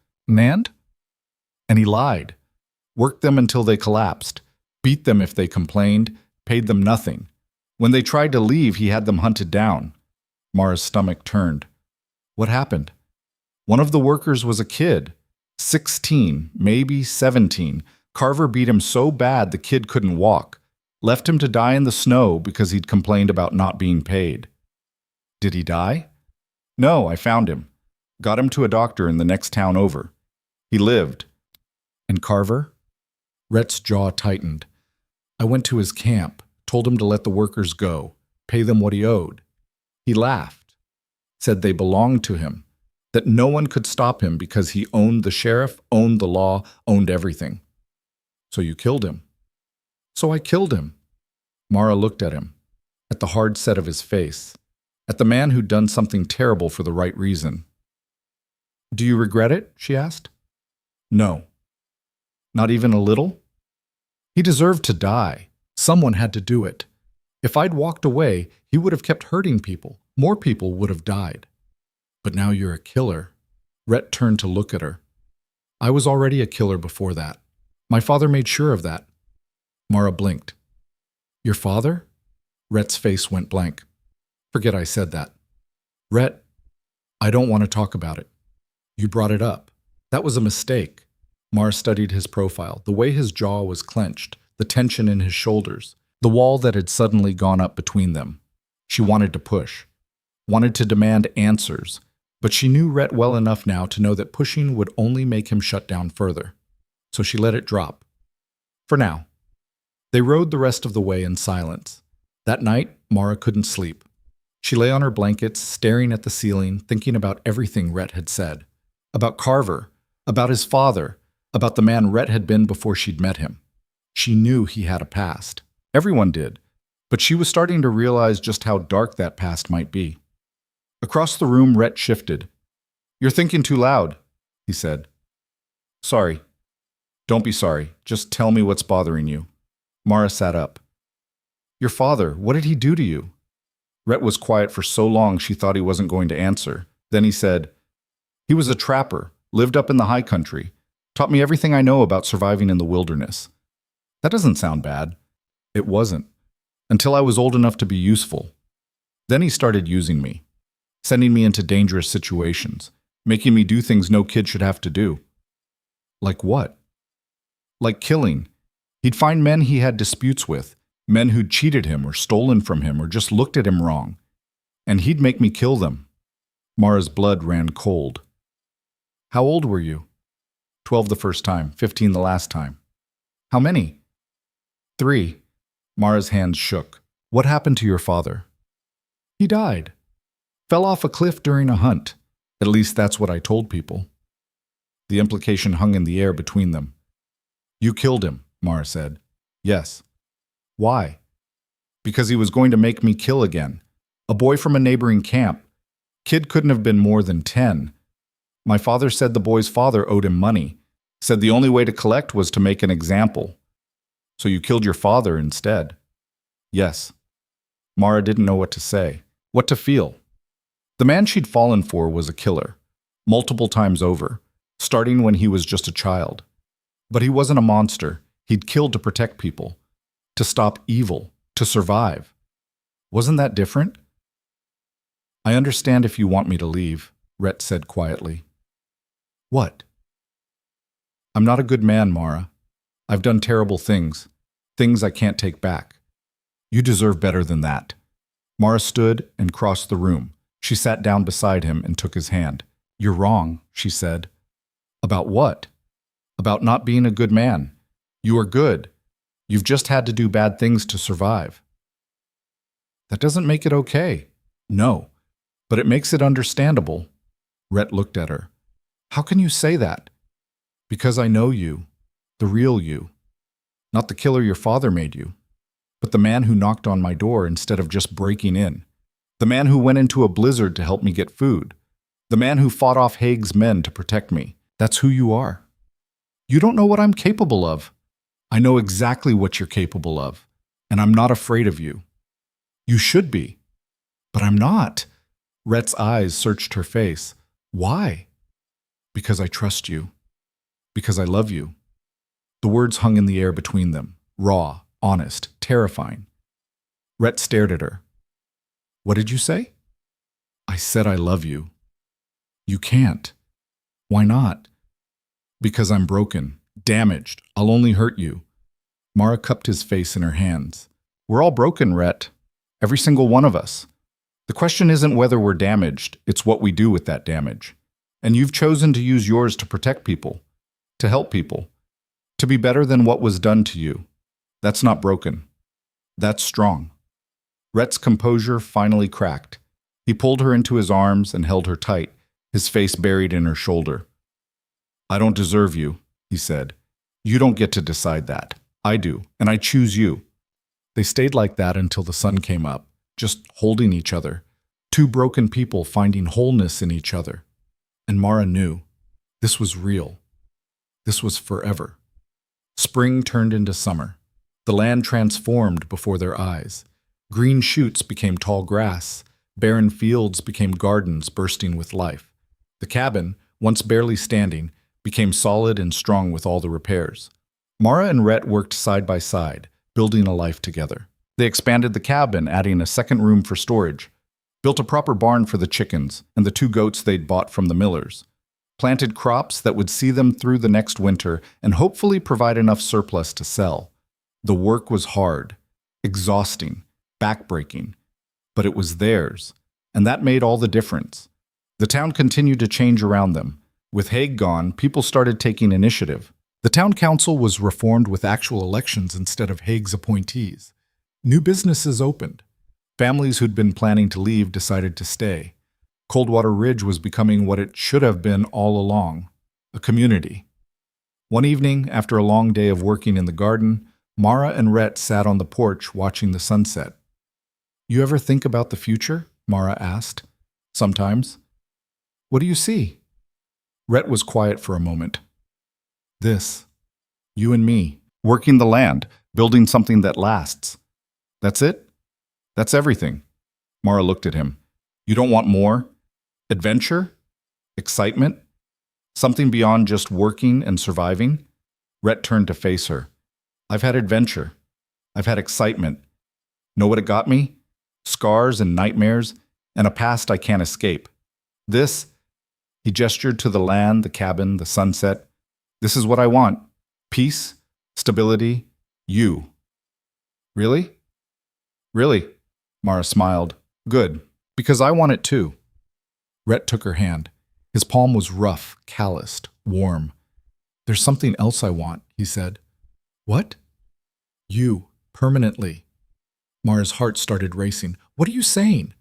And he lied. Worked them until they collapsed, beat them if they complained, paid them nothing. When they tried to leave, he had them hunted down." Mara's stomach turned. "What happened?" "One of the workers was a kid. 16, maybe 17. Carver beat him so bad the kid couldn't walk. Left him to die in the snow because he'd complained about not being paid." "Did he die?" "No, I found him. Got him to a doctor in the next town over. He lived." "And Carver?" Rhett's jaw tightened. "I went to his camp, told him to let the workers go, pay them what he owed. He laughed, said they belonged to him, that no one could stop him because he owned the sheriff, owned the law, owned everything." "So you killed him?" "So I killed him." Mara looked at him, at the hard set of his face, at the man who'd done something terrible for the right reason. "Do you regret it?" she asked. "No." "Not even a little?" "He deserved to die. Someone had to do it. If I'd walked away, he would have kept hurting people. More people would have died." "But now you're a killer." Rhett turned to look at her. "I was already a killer before that. My father made sure of that." Mara blinked. "Your father?" Rhett's face went blank. "Forget I said that." "Rhett, I don't want to talk about it. You brought it up. That was a mistake." Mara studied his profile, the way his jaw was clenched, the tension in his shoulders, the wall that had suddenly gone up between them. She wanted to push, wanted to demand answers, but she knew Rhett well enough now to know that pushing would only make him shut down further. So she let it drop. For now. They rode the rest of the way in silence. That night, Mara couldn't sleep. She lay on her blankets, staring at the ceiling, thinking about everything Rhett had said. About Carver, about his father, about the man Rhett had been before she'd met him. She knew he had a past. Everyone did, but she was starting to realize just how dark that past might be. Across the room, Rhett shifted. "You're thinking too loud," he said. "Sorry." "Don't be sorry. Just tell me what's bothering you." Mara sat up. "Your father, what did he do to you?" Rhett was quiet for so long she thought he wasn't going to answer. Then he said, "He was a trapper, lived up in the high country, taught me everything I know about surviving in the wilderness." That doesn't sound bad. It wasn't, until I was old enough to be useful. Then he started using me, sending me into dangerous situations, making me do things no kid should have to do. Like what? Like killing. He'd find men he had disputes with, men who'd cheated him or stolen from him or just looked at him wrong, and he'd make me kill them. Mara's blood ran cold. "How old were you?" 12 the first time, 15 the last time." "How many?" 3. Mara's hands shook. "What happened to your father?" "He died. Fell off a cliff during a hunt. At least that's what I told people." The implication hung in the air between them. "You killed him," Mara said. "Yes." "Why?" "Because he was going to make me kill again. A boy from a neighboring camp. Kid couldn't have been more than 10. My father said the boy's father owed him money. Said the only way to collect was to make an example. So you killed your father instead." "Yes." Mara didn't know what to say, what to feel. The man she'd fallen for was a killer, multiple times over, starting when he was just a child. But he wasn't a monster. He'd killed to protect people, to stop evil, to survive. Wasn't that different? "I understand if you want me to leave," Rhett said quietly. "What?" "I'm not a good man, Mara. I've done terrible things, things I can't take back. You deserve better than that." Mara stood and crossed the room. She sat down beside him and took his hand. "You're wrong," she said. "About what?" "About not being a good man. You are good. You've just had to do bad things to survive." "That doesn't make it okay." "No, but it makes it understandable." Rhett looked at her. "How can you say that?" "Because I know you, the real you. Not the killer your father made you, but the man who knocked on my door instead of just breaking in. The man who went into a blizzard to help me get food. The man who fought off Haig's men to protect me. That's who you are. You don't know what I'm capable of. I know exactly what you're capable of, and I'm not afraid of you. You should be. But I'm not." Rhett's eyes searched her face. "Why?" "Because I trust you. Because I love you." The words hung in the air between them, raw, honest, terrifying. Rhett stared at her. "What did you say?" "I said I love you." "You can't." "Why not?" "Because I'm broken, damaged. I'll only hurt you." Mara cupped his face in her hands. "We're all broken, Rhett. Every single one of us. The question isn't whether we're damaged, it's what we do with that damage. And you've chosen to use yours to protect people, to help people, to be better than what was done to you. That's not broken. That's strong." Rhett's composure finally cracked. He pulled her into his arms and held her tight, his face buried in her shoulder. "I don't deserve you," he said. "You don't get to decide that. I do, and I choose you." They stayed like that until the sun came up, just holding each other, two broken people finding wholeness in each other. And Mara knew. This was real. This was forever. Spring turned into summer. The land transformed before their eyes. Green shoots became tall grass. Barren fields became gardens bursting with life. The cabin, once barely standing, became solid and strong with all the repairs. Mara and Rhett worked side by side, building a life together. They expanded the cabin, adding a second room for storage, built a proper barn for the chickens and the 2 goats they'd bought from the millers, planted crops that would see them through the next winter and hopefully provide enough surplus to sell. The work was hard, exhausting, backbreaking, but it was theirs, and that made all the difference. The town continued to change around them. With Haig gone, people started taking initiative. The town council was reformed with actual elections instead of Haig's appointees. New businesses opened. Families who'd been planning to leave decided to stay. Coldwater Ridge was becoming what it should have been all along, a community. One evening, after a long day of working in the garden, Mara and Rhett sat on the porch watching the sunset. You ever think about the future? Mara asked. Sometimes. What do you see? Rhett was quiet for a moment. This. You and me, working the land, building something that lasts. That's it? That's everything. Mara looked at him. You don't want more? Adventure? Excitement? Something beyond just working and surviving? Rhett turned to face her. I've had adventure. I've had excitement. Know what it got me? Scars and nightmares, and a past I can't escape. This, he gestured to the land, the cabin, the sunset. This is what I want. Peace, stability, you. Really? Really? Mara smiled. Good, because I want it too. Rhett took her hand. His palm was rough, calloused, warm. There's something else I want, he said. What? You, permanently. Mara's heart started racing. What are you saying?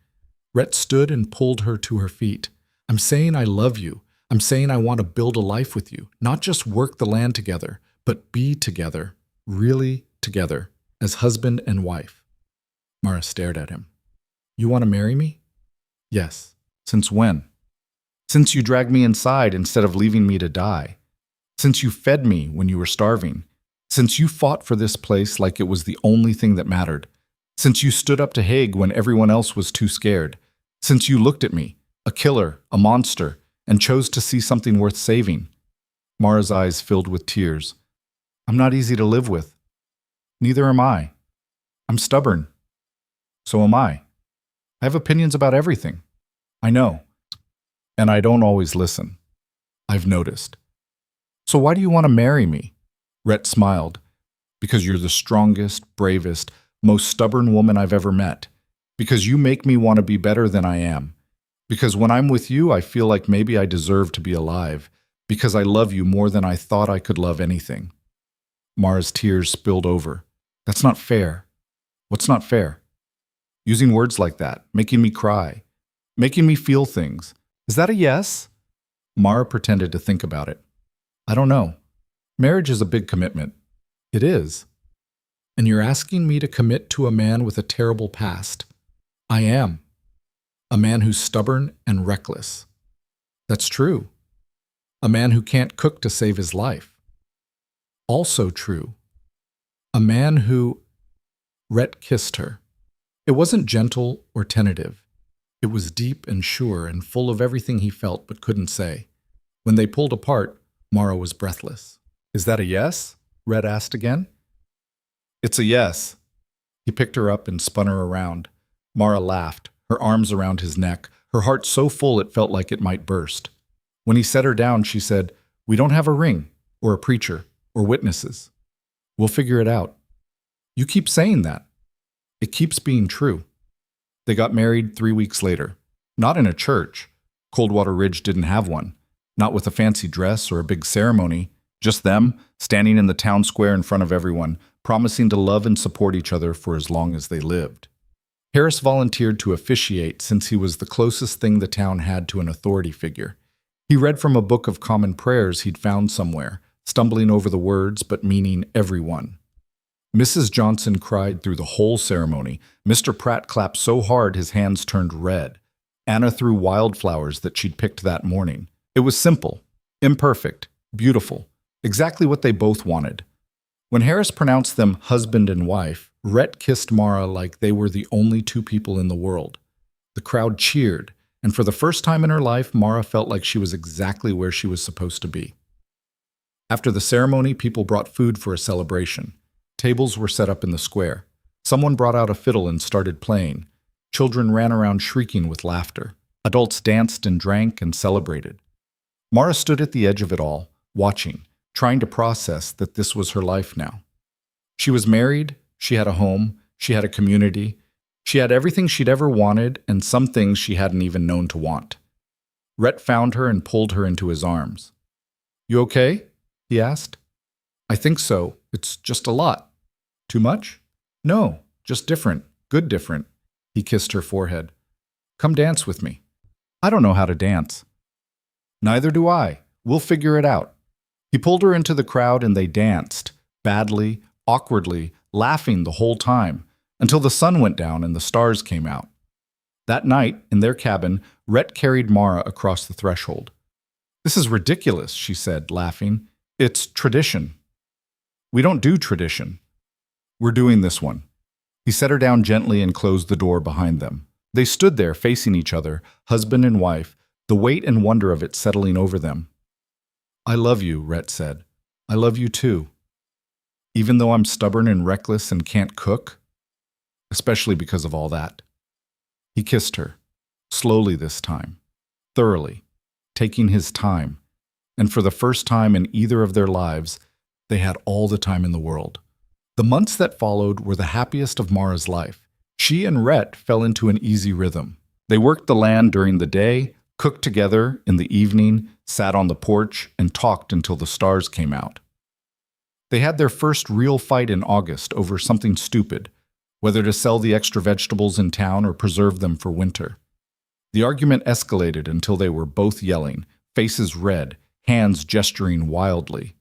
Rhett stood and pulled her to her feet. I'm saying I love you. I'm saying I want to build a life with you, not just work the land together, but be together, really together, as husband and wife. Mara stared at him. You want to marry me? Yes. Since when? Since you dragged me inside instead of leaving me to die. Since you fed me when you were starving. Since you fought for this place like it was the only thing that mattered. Since you stood up to Haig when everyone else was too scared. Since you looked at me, a killer, a monster, and chose to see something worth saving. Mara's eyes filled with tears. I'm not easy to live with. Neither am I. I'm stubborn. So am I. I have opinions about everything. I know. And I don't always listen. I've noticed. So why do you want to marry me? Rhett smiled. Because you're the strongest, bravest, most stubborn woman I've ever met. Because you make me want to be better than I am. Because when I'm with you, I feel like maybe I deserve to be alive. Because I love you more than I thought I could love anything. Mara's tears spilled over. That's not fair. What's not fair? Using words like that, making me cry, making me feel things. Is that a yes? Mara pretended to think about it. I don't know. Marriage is a big commitment. It is. And you're asking me to commit to a man with a terrible past. I am. A man who's stubborn and reckless. That's true. A man who can't cook to save his life. Also true. A man who... Rhett kissed her. It wasn't gentle or tentative. It was deep and sure and full of everything he felt but couldn't say. When they pulled apart, Mara was breathless. Is that a yes? Rhett asked again. It's a yes. He picked her up and spun her around. Mara laughed, her arms around his neck, her heart so full it felt like it might burst. When he set her down, she said, We don't have a ring, or a preacher, or witnesses. We'll figure it out. You keep saying that. It keeps being true. They got married 3 weeks later. Not in a church. Coldwater Ridge didn't have one. Not with a fancy dress or a big ceremony. Just them, standing in the town square in front of everyone, promising to love and support each other for as long as they lived. Harris volunteered to officiate since he was the closest thing the town had to an authority figure. He read from a book of common prayers he'd found somewhere, stumbling over the words but meaning everyone. Mrs. Johnson cried through the whole ceremony. Mr. Pratt clapped so hard his hands turned red. Anna threw wildflowers that she'd picked that morning. It was simple, imperfect, beautiful, exactly what they both wanted. When Harris pronounced them husband and wife, Rhett kissed Mara like they were the only two people in the world. The crowd cheered, and for the first time in her life, Mara felt like she was exactly where she was supposed to be. After the ceremony, people brought food for a celebration. Tables were set up in the square. Someone brought out a fiddle and started playing. Children ran around shrieking with laughter. Adults danced and drank and celebrated. Mara stood at the edge of it all, watching, trying to process that this was her life now. She was married, she had a home, she had a community, she had everything she'd ever wanted and some things she hadn't even known to want. Rhett found her and pulled her into his arms. You okay? He asked. I think so. It's just a lot. Too much? No, just different. Good different. He kissed her forehead. Come dance with me. I don't know how to dance. Neither do I. We'll figure it out. He pulled her into the crowd and they danced, badly, awkwardly, laughing the whole time, until the sun went down and the stars came out. That night, in their cabin, Rhett carried Mara across the threshold. "This is ridiculous," she said, laughing. "It's tradition." "We don't do tradition. We're doing this one." He set her down gently and closed the door behind them. They stood there facing each other, husband and wife, the weight and wonder of it settling over them. "I love you," Rhett said. "I love you too. Even though I'm stubborn and reckless and can't cook, especially because of all that." He kissed her, slowly this time, thoroughly, taking his time, and for the first time in either of their lives, they had all the time in the world. The months that followed were the happiest of Mara's life. She and Rhett fell into an easy rhythm. They worked the land during the day, cooked together in the evening, sat on the porch, and talked until the stars came out. They had their first real fight in August over something stupid, whether to sell the extra vegetables in town or preserve them for winter. The argument escalated until they were both yelling, faces red, hands gesturing wildly.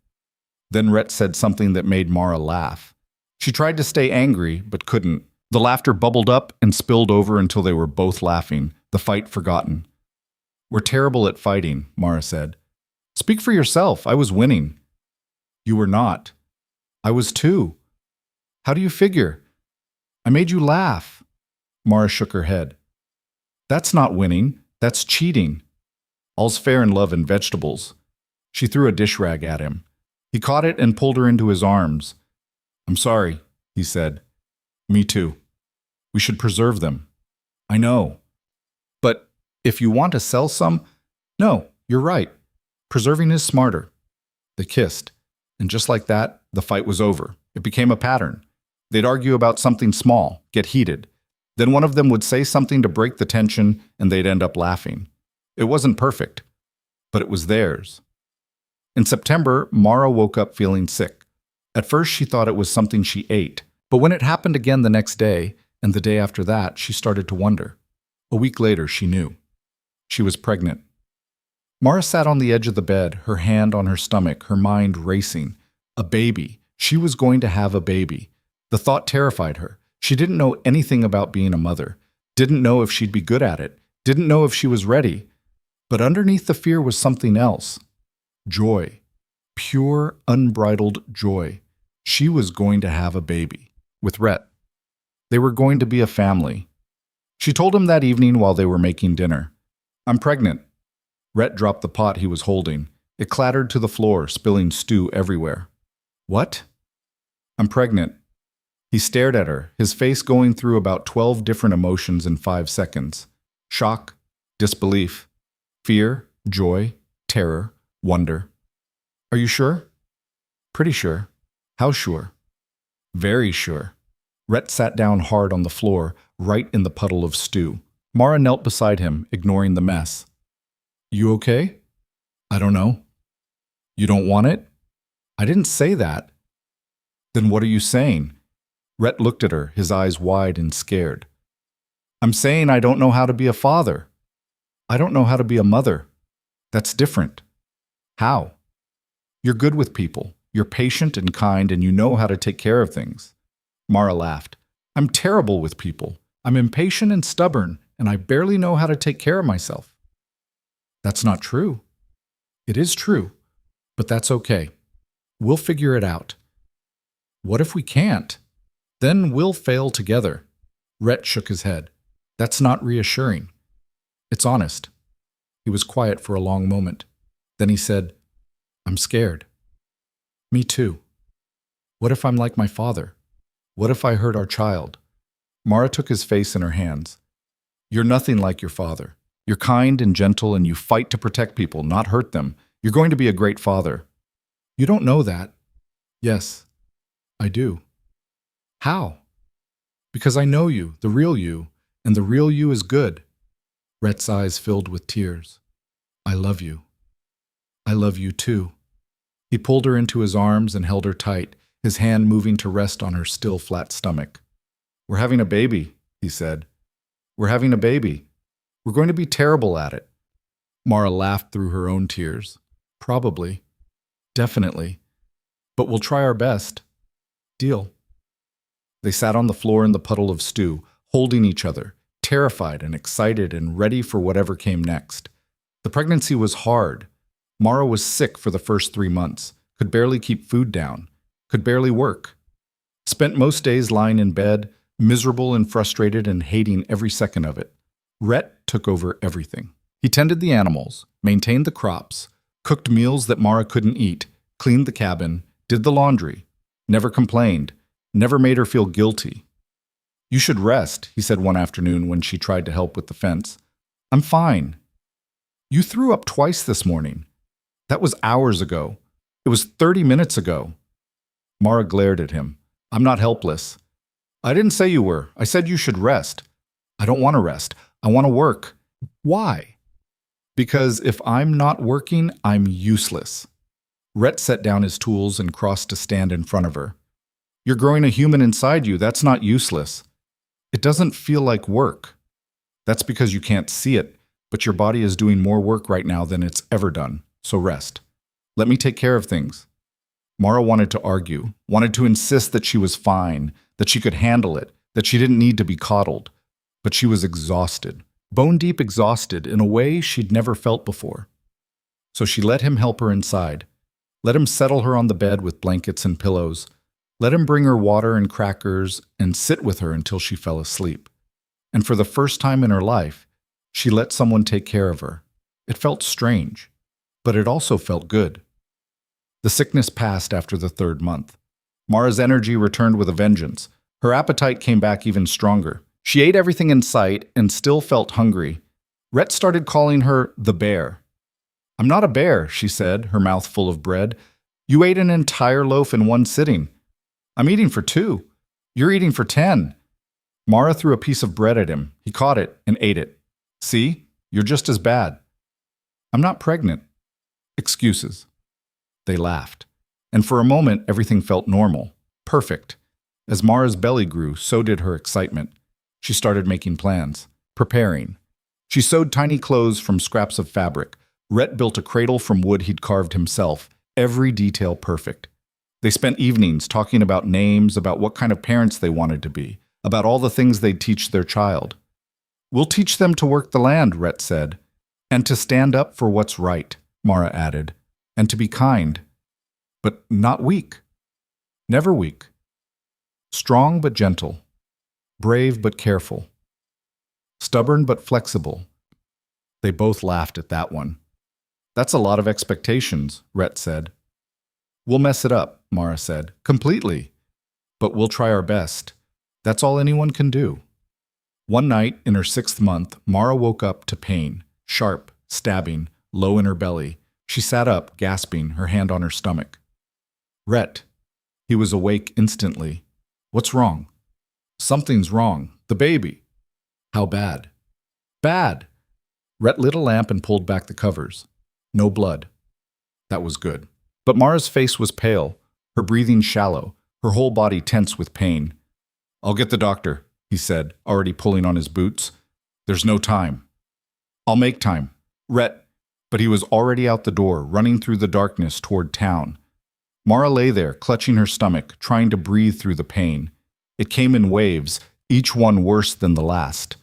Then Rhett said something that made Mara laugh. She tried to stay angry, but couldn't. The laughter bubbled up and spilled over until they were both laughing, the fight forgotten. "We're terrible at fighting," Mara said. "Speak for yourself. I was winning." "You were not." "I was too." "How do you figure?" "I made you laugh." Mara shook her head. "That's not winning. That's cheating. All's fair in love and vegetables." She threw a dish rag at him. He caught it and pulled her into his arms. "I'm sorry," he said. "Me too. We should preserve them." "I know. But if you want to sell some..." "No, you're right. Preserving is smarter." They kissed, and just like that, the fight was over. It became a pattern. They'd argue about something small, get heated. Then one of them would say something to break the tension, and they'd end up laughing. It wasn't perfect, but it was theirs. In September, Mara woke up feeling sick. At first, she thought it was something she ate, but when it happened again the next day, and the day after that, she started to wonder. A week later, she knew. She was pregnant. Mara sat on the edge of the bed, her hand on her stomach, her mind racing. A baby. She was going to have a baby. The thought terrified her. She didn't know anything about being a mother, didn't know if she'd be good at it, didn't know if she was ready. But underneath the fear was something else. Joy. Pure, unbridled joy. She was going to have a baby. With Rhett. They were going to be a family. She told him that evening while they were making dinner. "I'm pregnant." Rhett dropped the pot he was holding. It clattered to the floor, spilling stew everywhere. "What?" "I'm pregnant." He stared at her, his face going through about 12 different emotions in 5 seconds. Shock, disbelief, fear, joy, terror, wonder. "Are you sure?" "Pretty sure." "How sure?" "Very sure." Rhett sat down hard on the floor, right in the puddle of stew. Mara knelt beside him, ignoring the mess. "You okay?" "I don't know." "You don't want it?" "I didn't say that." "Then what are you saying?" Rhett looked at her, his eyes wide and scared. "I'm saying I don't know how to be a father." "I don't know how to be a mother." "That's different." "How?" "You're good with people. You're patient and kind, and you know how to take care of things." Mara laughed. "I'm terrible with people. I'm impatient and stubborn, and I barely know how to take care of myself." "That's not true." "It is true, but that's okay. We'll figure it out." "What if we can't?" "Then we'll fail together." Rhett shook his head. "That's not reassuring." "It's honest." He was quiet for a long moment. Then he said, "I'm scared." "Me too. What if I'm like my father? What if I hurt our child?" Mara took his face in her hands. "You're nothing like your father. You're kind and gentle, and you fight to protect people, not hurt them. You're going to be a great father." "You don't know that." "Yes, I do." "How?" "Because I know you, the real you, and the real you is good." Rhett's eyes filled with tears. "I love you." "I love you too." He pulled her into his arms and held her tight, his hand moving to rest on her still flat stomach. "We're having a baby," he said. "We're having a baby. We're going to be terrible at it." Mara laughed through her own tears. "Probably. Definitely. But we'll try our best." Deal. They sat on the floor in the puddle of stew, holding each other, terrified and excited and ready for whatever came next. The pregnancy was hard. Mara was sick for the first 3 months, could barely keep food down, could barely work. Spent most days lying in bed, miserable and frustrated and hating every second of it. Rhett took over everything. He tended the animals, maintained the crops, cooked meals that Mara couldn't eat, cleaned the cabin, did the laundry, never complained, never made her feel guilty. "You should rest," he said one afternoon when she tried to help with the fence. "I'm fine." "You threw up twice this morning." "That was hours ago. It was 30 minutes ago." Mara glared at him. "I'm not helpless." "I didn't say you were. I said you should rest." "I don't want to rest. I want to work." "Why?" "Because if I'm not working, I'm useless." Rhett set down his tools and crossed to stand in front of her. "You're growing a human inside you. That's not useless." "It doesn't feel like work." "That's because you can't see it, but your body is doing more work right now than it's ever done, so rest. Let me take care of things." Mara wanted to argue, wanted to insist that she was fine, that she could handle it, that she didn't need to be coddled. But she was exhausted, bone-deep exhausted in a way she'd never felt before. So she let him help her inside, let him settle her on the bed with blankets and pillows, let him bring her water and crackers and sit with her until she fell asleep. And for the first time in her life, she let someone take care of her. It felt strange, but it also felt good. The sickness passed after the 3rd month. Mara's energy returned with a vengeance. Her appetite came back even stronger. She ate everything in sight and still felt hungry. Rhett started calling her the bear. "I'm not a bear," she said, her mouth full of bread. "You ate an entire loaf in one sitting." "I'm eating for 2. You're eating for 10. Mara threw a piece of bread at him. He caught it and ate it. "See? You're just as bad." "I'm not pregnant." "Excuses." They laughed. And for a moment, everything felt normal, perfect. As Mara's belly grew, so did her excitement. She started making plans, preparing. She sewed tiny clothes from scraps of fabric. Rhett built a cradle from wood he'd carved himself, every detail perfect. They spent evenings talking about names, about what kind of parents they wanted to be, about all the things they'd teach their child. "We'll teach them to work the land," Rhett said. "And to stand up for what's right," Mara added. "And to be kind. But not weak. Never weak. Strong but gentle. Brave but careful. Stubborn but flexible." They both laughed at that one. "That's a lot of expectations," Rhett said. "We'll mess it up," Mara said. "Completely. But we'll try our best. That's all anyone can do." One night, in her 6th month, Mara woke up to pain, sharp, stabbing, low in her belly. She sat up, gasping, her hand on her stomach. "Rhett." He was awake instantly. "What's wrong?" "Something's wrong. The baby." "How bad?" "Bad." Rhett lit a lamp and pulled back the covers. No blood. That was good. But Mara's face was pale, her breathing shallow, her whole body tense with pain. "I'll get the doctor," he said, already pulling on his boots. "There's no time." "I'll make time." "Rhett." But he was already out the door, running through the darkness toward town. Mara lay there, clutching her stomach, trying to breathe through the pain. It came in waves, each one worse than the last.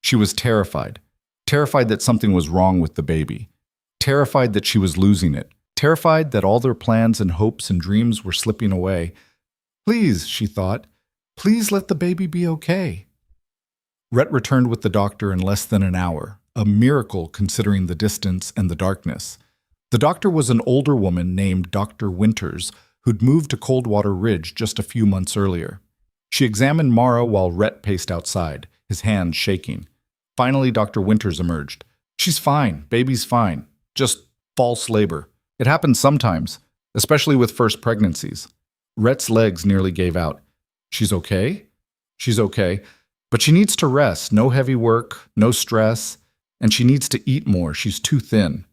She was terrified. Terrified that something was wrong with the baby. Terrified that she was losing it. Terrified that all their plans and hopes and dreams were slipping away. "Please," she thought, "please let the baby be okay." Rhett returned with the doctor in less than an hour, a miracle considering the distance and the darkness. The doctor was an older woman named Dr. Winters, who'd moved to Coldwater Ridge just a few months earlier. She examined Mara while Rhett paced outside, his hands shaking. Finally, Dr. Winters emerged. "She's fine. Baby's fine. Just false labor. It happens sometimes, especially with first pregnancies." Rhett's legs nearly gave out. "She's okay?" "She's okay. But she needs to rest. No heavy work, no stress. And she needs to eat more. She's too thin."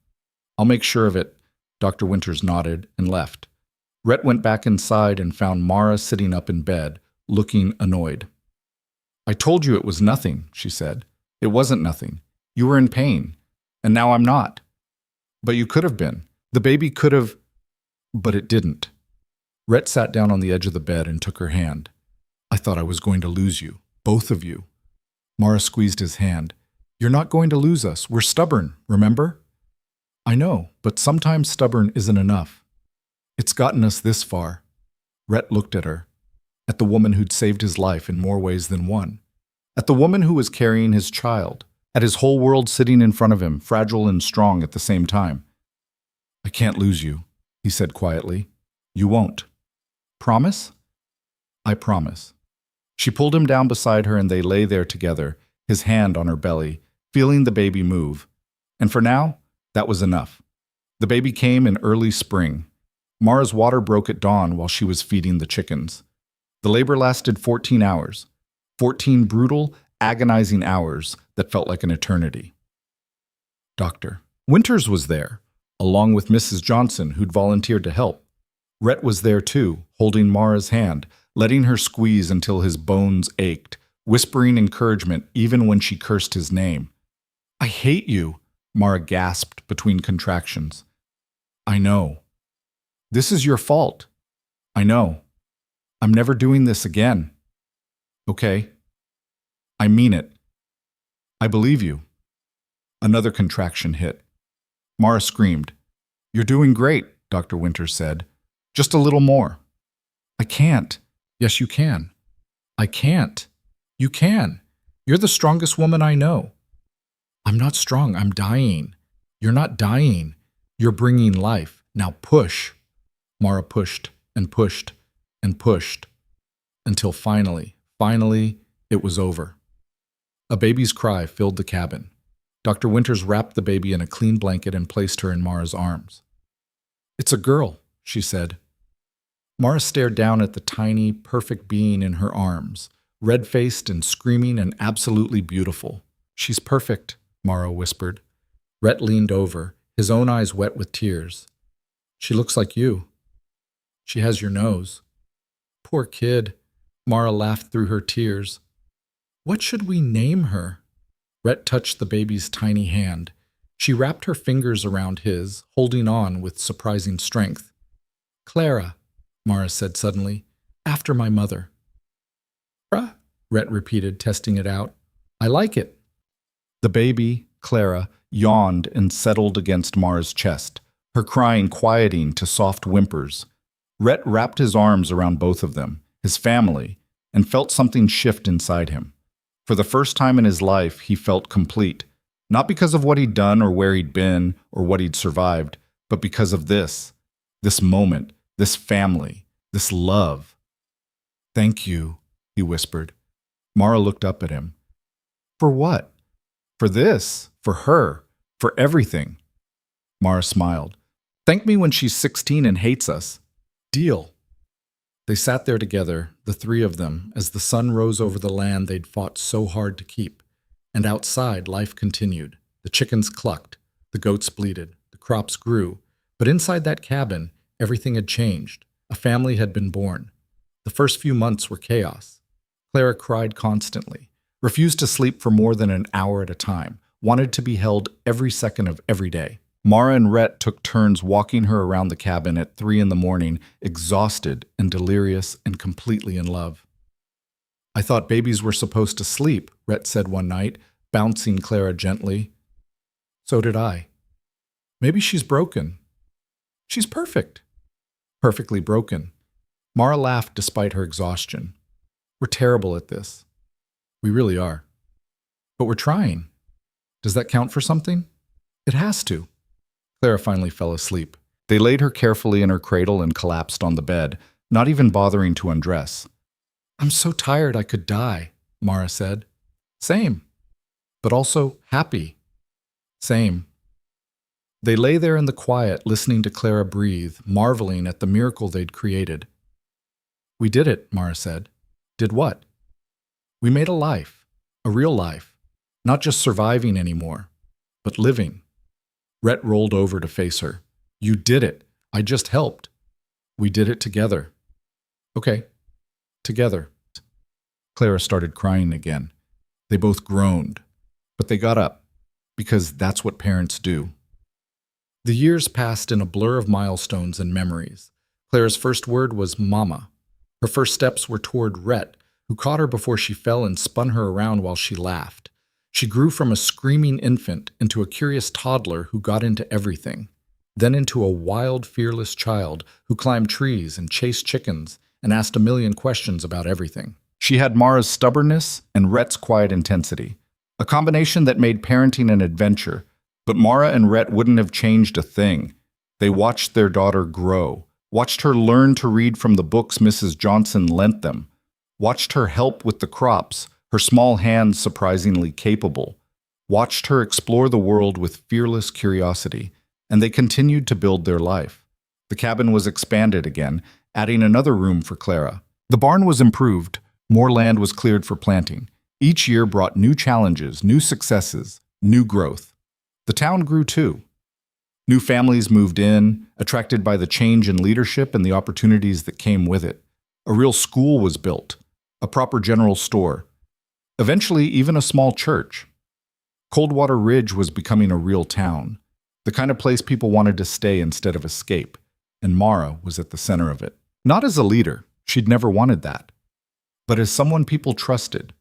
"I'll make sure of it." Dr. Winters nodded and left. Rhett went back inside and found Mara sitting up in bed, looking annoyed. "I told you it was nothing," she said. "It wasn't nothing. You were in pain. And now I'm not." "But you could have been. The baby could have—" "But it didn't." Rhett sat down on the edge of the bed and took her hand. I thought I was going to lose you, both of you. Mara squeezed his hand. You're not going to lose us. We're stubborn, remember? I know, but sometimes stubborn isn't enough. It's gotten us this far. Rhett looked at her, at the woman who'd saved his life in more ways than one, at the woman who was carrying his child, at his whole world sitting in front of him, fragile and strong at the same time. I can't lose you, he said quietly. You won't. Promise? I promise. She pulled him down beside her and they lay there together, his hand on her belly, feeling the baby move. And for now, that was enough. The baby came in early spring. Mara's water broke at dawn while she was feeding the chickens. The labor lasted 14 hours. 14 brutal, agonizing hours that felt like an eternity. Dr. Winters was there, along with Mrs. Johnson, who'd volunteered to help. Rhett was there too, holding Mara's hand, letting her squeeze until his bones ached, whispering encouragement even when she cursed his name. I hate you, Mara gasped between contractions. I know. This is your fault. I know. I'm never doing this again. Okay. I mean it. I believe you. Another contraction hit. Mara screamed. You're doing great, Dr. Winters said. Just a little more. I can't. Yes, you can. I can't. You can. You're the strongest woman I know. I'm not strong. I'm dying. You're not dying. You're bringing life. Now push. Mara pushed and pushed and pushed until finally, it was over. A baby's cry filled the cabin. Dr. Winters wrapped the baby in a clean blanket and placed her in Mara's arms. It's a girl, she said. Mara stared down at the tiny, perfect being in her arms, red-faced and screaming and absolutely beautiful. She's perfect, Mara whispered. Rhett leaned over, his own eyes wet with tears. She looks like you. She has your nose. Poor kid, Mara laughed through her tears. What should we name her? Rhett touched the baby's tiny hand. She wrapped her fingers around his, holding on with surprising strength. Clara, Mara said suddenly, after my mother. Clara, Rhett repeated, testing it out. I like it. The baby, Clara, yawned and settled against Mara's chest, her crying quieting to soft whimpers. Rhett wrapped his arms around both of them, his family, and felt something shift inside him. For the first time in his life, he felt complete, not because of what he'd done or where he'd been or what he'd survived, but because of this moment, this family, this love. Thank you, he whispered. Mara looked up at him. For what? For this, for her, for everything. Mara smiled. Thank me when she's 16 and hates us. Deal. They sat there together, the three of them, as the sun rose over the land they'd fought so hard to keep. And outside, life continued. The chickens clucked, the goats bleated, the crops grew. But inside that cabin, everything had changed. A family had been born. The first few months were chaos. Clara cried constantly, refused to sleep for more than an hour at a time, wanted to be held every second of every day. Mara and Rhett took turns walking her around the cabin at 3 a.m, exhausted and delirious and completely in love. I thought babies were supposed to sleep, Rhett said one night, bouncing Clara gently. So did I. Maybe she's broken. She's perfect. Perfectly broken. Mara laughed despite her exhaustion. We're terrible at this. We really are. But we're trying. Does that count for something? It has to. Clara finally fell asleep. They laid her carefully in her cradle and collapsed on the bed, not even bothering to undress. I'm so tired I could die, Mara said. Same. But also happy. Same. They lay there in the quiet, listening to Clara breathe, marveling at the miracle they'd created. We did it, Mara said. Did what? We made a life, a real life, not just surviving anymore, but living. Rhett rolled over to face her. You did it. I just helped. We did it together. Okay. Together. Clara started crying again. They both groaned, but they got up, because that's what parents do. The years passed in a blur of milestones and memories. Clara's first word was mama. Her first steps were toward Rhett, who caught her before she fell and spun her around while she laughed. She grew from a screaming infant into a curious toddler who got into everything, then into a wild, fearless child who climbed trees and chased chickens and asked a million questions about everything. She had Mara's stubbornness and Rhett's quiet intensity, a combination that made parenting an adventure, but Mara and Rhett wouldn't have changed a thing. They watched their daughter grow, watched her learn to read from the books Mrs. Johnson lent them, watched her help with the crops, her small hands surprisingly capable, watched her explore the world with fearless curiosity, and they continued to build their life. The cabin was expanded again, adding another room for Clara. The barn was improved, more land was cleared for planting. Each year brought new challenges, new successes, new growth. The town grew too. New families moved in, attracted by the change in leadership and the opportunities that came with it. A real school was built, a proper general store. Eventually, even a small church. Coldwater Ridge was becoming a real town, the kind of place people wanted to stay instead of escape, and Mara was at the center of it. Not as a leader, she'd never wanted that, but as someone people trusted,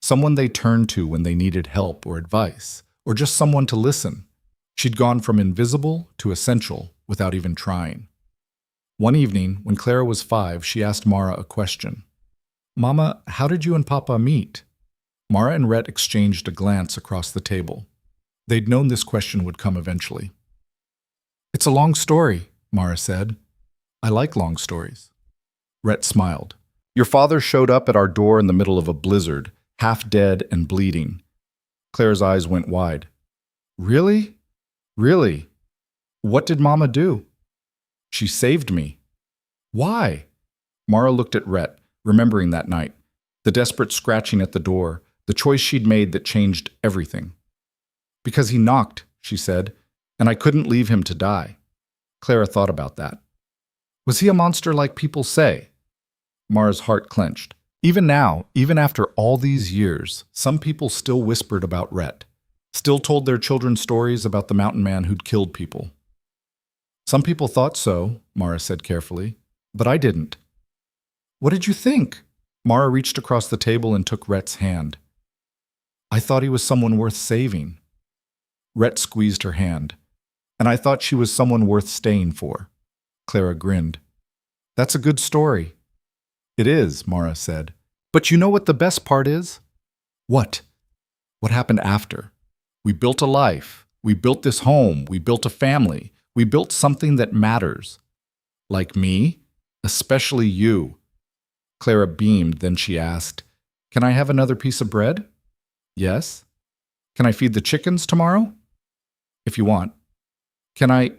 someone they turned to when they needed help or advice, or just someone to listen. She'd gone from invisible to essential without even trying. One evening, when Clara was 5, she asked Mara a question. "Mama, how did you and Papa meet?" Mara and Rhett exchanged a glance across the table. They'd known this question would come eventually. "It's a long story," Mara said. "I like long stories." Rhett smiled. "Your father showed up at our door in the middle of a blizzard, half dead and bleeding." Clara's eyes went wide. "Really? Really? What did Mama do?" "She saved me." "Why?" Mara looked at Rhett, remembering that night, the desperate scratching at the door, the choice she'd made that changed everything. "Because he knocked," she said, "and I couldn't leave him to die." Clara thought about that. "Was he a monster like people say?" Mara's heart clenched. Even now, even after all these years, some people still whispered about Rhett, still told their children stories about the mountain man who'd killed people. "Some people thought so," Mara said carefully, "but I didn't." "What did you think?" Mara reached across the table and took Rhett's hand. "I thought he was someone worth saving." Rhett squeezed her hand. "And I thought she was someone worth staying for." Clara grinned. "That's a good story." "It is," Mara said. "But you know what the best part is?" "What?" "What happened after? We built a life. We built this home. We built a family. We built something that matters." "Like me? Especially you." Clara beamed, then she asked, "Can I have another piece of bread?" "Yes." "Can I feed the chickens tomorrow?" "If you want." "Can I—"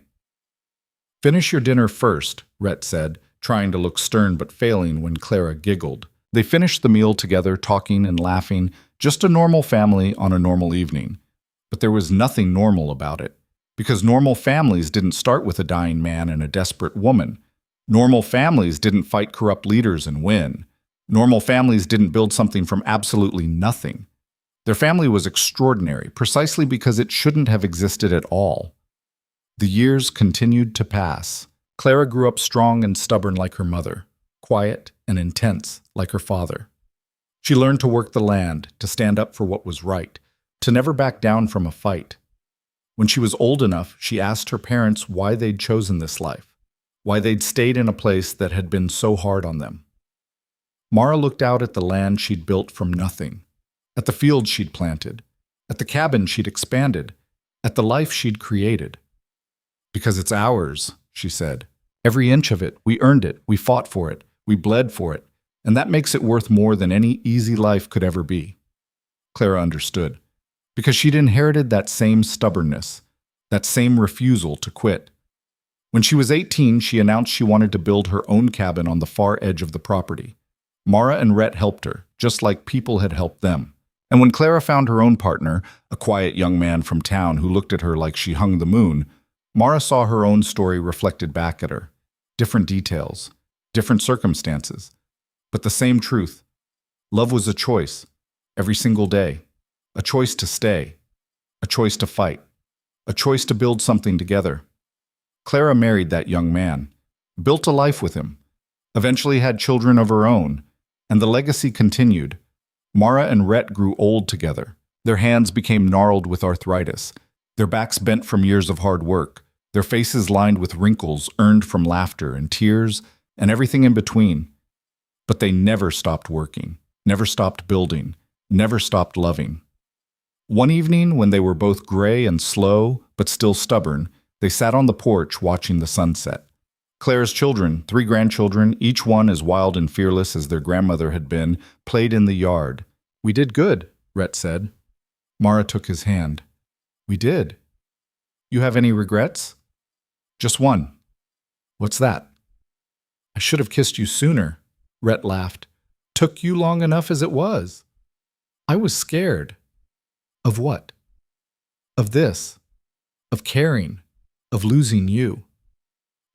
"Finish your dinner first," Rhett said, trying to look stern but failing when Clara giggled. They finished the meal together, talking and laughing, just a normal family on a normal evening. But there was nothing normal about it, because normal families didn't start with a dying man and a desperate woman. Normal families didn't fight corrupt leaders and win. Normal families didn't build something from absolutely nothing. Their family was extraordinary, precisely because it shouldn't have existed at all. The years continued to pass. Clara grew up strong and stubborn like her mother, quiet and intense like her father. She learned to work the land, to stand up for what was right, to never back down from a fight. When she was old enough, she asked her parents why they'd chosen this life, why they'd stayed in a place that had been so hard on them. Mara looked out at the land she'd built from nothing, at the fields she'd planted, at the cabin she'd expanded, at the life she'd created. "Because it's ours," she said. "Every inch of it, we earned it, we fought for it, we bled for it, and that makes it worth more than any easy life could ever be." Clara understood, because she'd inherited that same stubbornness, that same refusal to quit. When she was 18, she announced she wanted to build her own cabin on the far edge of the property. Mara and Rhett helped her, just like people had helped them. And when Clara found her own partner, a quiet young man from town who looked at her like she hung the moon, Mara saw her own story reflected back at her. Different details, different circumstances, but the same truth. Love was a choice, every single day. A choice to stay, a choice to fight, a choice to build something together. Clara married that young man, built a life with him, eventually had children of her own, and the legacy continued. Mara and Rhett grew old together. Their hands became gnarled with arthritis, their backs bent from years of hard work, their faces lined with wrinkles earned from laughter and tears and everything in between. But they never stopped working, never stopped building, never stopped loving. One evening, when they were both gray and slow, but still stubborn, they sat on the porch watching the sunset. Claire's children, 3 grandchildren, each one as wild and fearless as their grandmother had been, played in the yard. "We did good," Rhett said. Mara took his hand. "We did. You have any regrets?" "Just one." "What's that?" "I should have kissed you sooner," Rhett laughed. "Took you long enough as it was." "I was scared." "Of what?" "Of this. Of caring. Of losing you."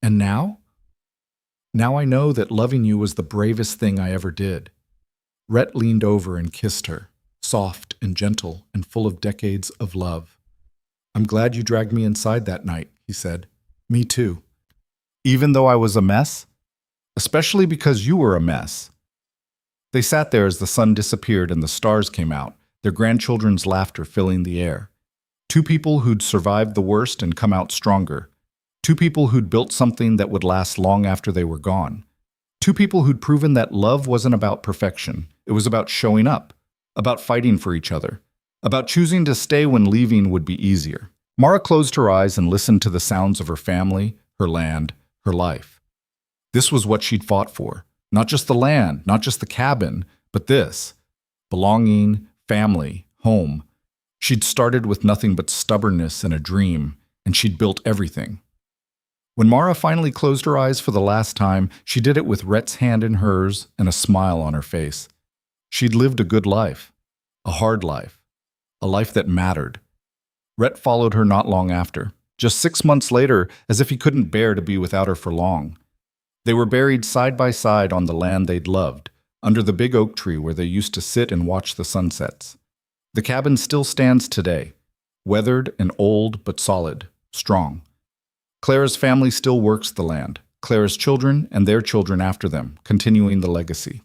"And now?" "Now I know that loving you was the bravest thing I ever did." Rhett leaned over and kissed her, soft and gentle and full of decades of love. "I'm glad you dragged me inside that night," he said. "Me too. Even though I was a mess? Especially because you were a mess." They sat there as the sun disappeared and the stars came out, their grandchildren's laughter filling the air. 2 people who'd survived the worst and come out stronger. 2 people who'd built something that would last long after they were gone. 2 people who'd proven that love wasn't about perfection. It was about showing up, about fighting for each other, about choosing to stay when leaving would be easier. Mara closed her eyes and listened to the sounds of her family, her land, her life. This was what she'd fought for. Not just the land, not just the cabin, but this. Belonging, family, home. She'd started with nothing but stubbornness and a dream, and she'd built everything. When Mara finally closed her eyes for the last time, she did it with Rhett's hand in hers and a smile on her face. She'd lived a good life, a hard life, a life that mattered. Rhett followed her not long after, just 6 months later, as if he couldn't bear to be without her for long. They were buried side by side on the land they'd loved, under the big oak tree where they used to sit and watch the sunsets. The cabin still stands today, weathered and old but solid, strong. Clara's family still works the land, Clara's children and their children after them, continuing the legacy.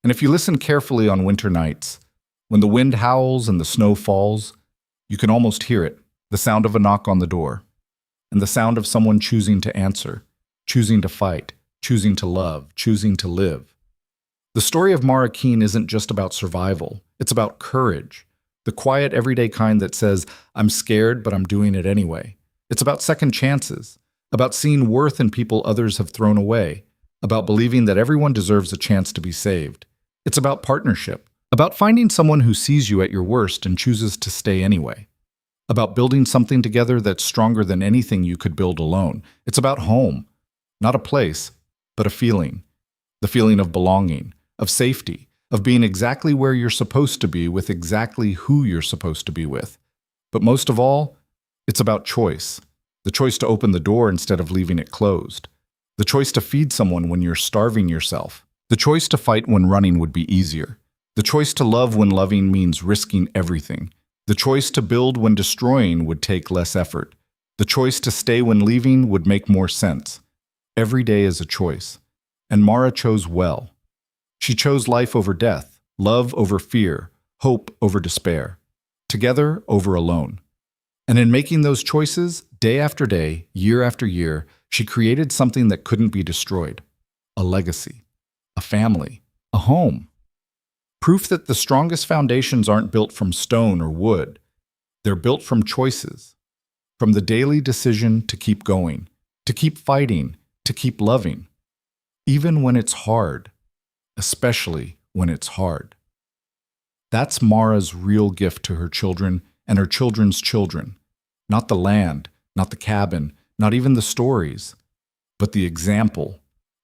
And if you listen carefully on winter nights, when the wind howls and the snow falls, you can almost hear it, the sound of a knock on the door, and the sound of someone choosing to answer, choosing to fight, choosing to love, choosing to live. The story of Mara Keene isn't just about survival, it's about courage, the quiet everyday kind that says, "I'm scared, but I'm doing it anyway." It's about second chances, about seeing worth in people others have thrown away, about believing that everyone deserves a chance to be saved. It's about partnership, about finding someone who sees you at your worst and chooses to stay anyway. About building something together that's stronger than anything you could build alone. It's about home, not a place, but a feeling. The feeling of belonging, of safety, of being exactly where you're supposed to be with exactly who you're supposed to be with. But most of all, it's about choice. The choice to open the door instead of leaving it closed. The choice to feed someone when you're starving yourself. The choice to fight when running would be easier. The choice to love when loving means risking everything. The choice to build when destroying would take less effort. The choice to stay when leaving would make more sense. Every day is a choice. And Mara chose well. She chose life over death, love over fear, hope over despair, together over alone. And in making those choices, day after day, year after year, she created something that couldn't be destroyed. A legacy, a family, a home. Proof that the strongest foundations aren't built from stone or wood. They're built from choices, from the daily decision to keep going, to keep fighting, to keep loving, even when it's hard, especially when it's hard. That's Mara's real gift to her children and her children's children. Not the land, not the cabin, not even the stories, but the example.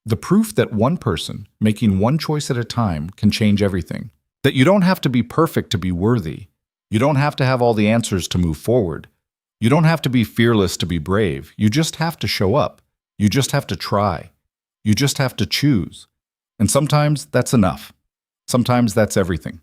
The proof that one person, making one choice at a time, can change everything. That you don't have to be perfect to be worthy. You don't have to have all the answers to move forward. You don't have to be fearless to be brave. You just have to show up. You just have to try. You just have to choose. And sometimes that's enough. Sometimes that's everything.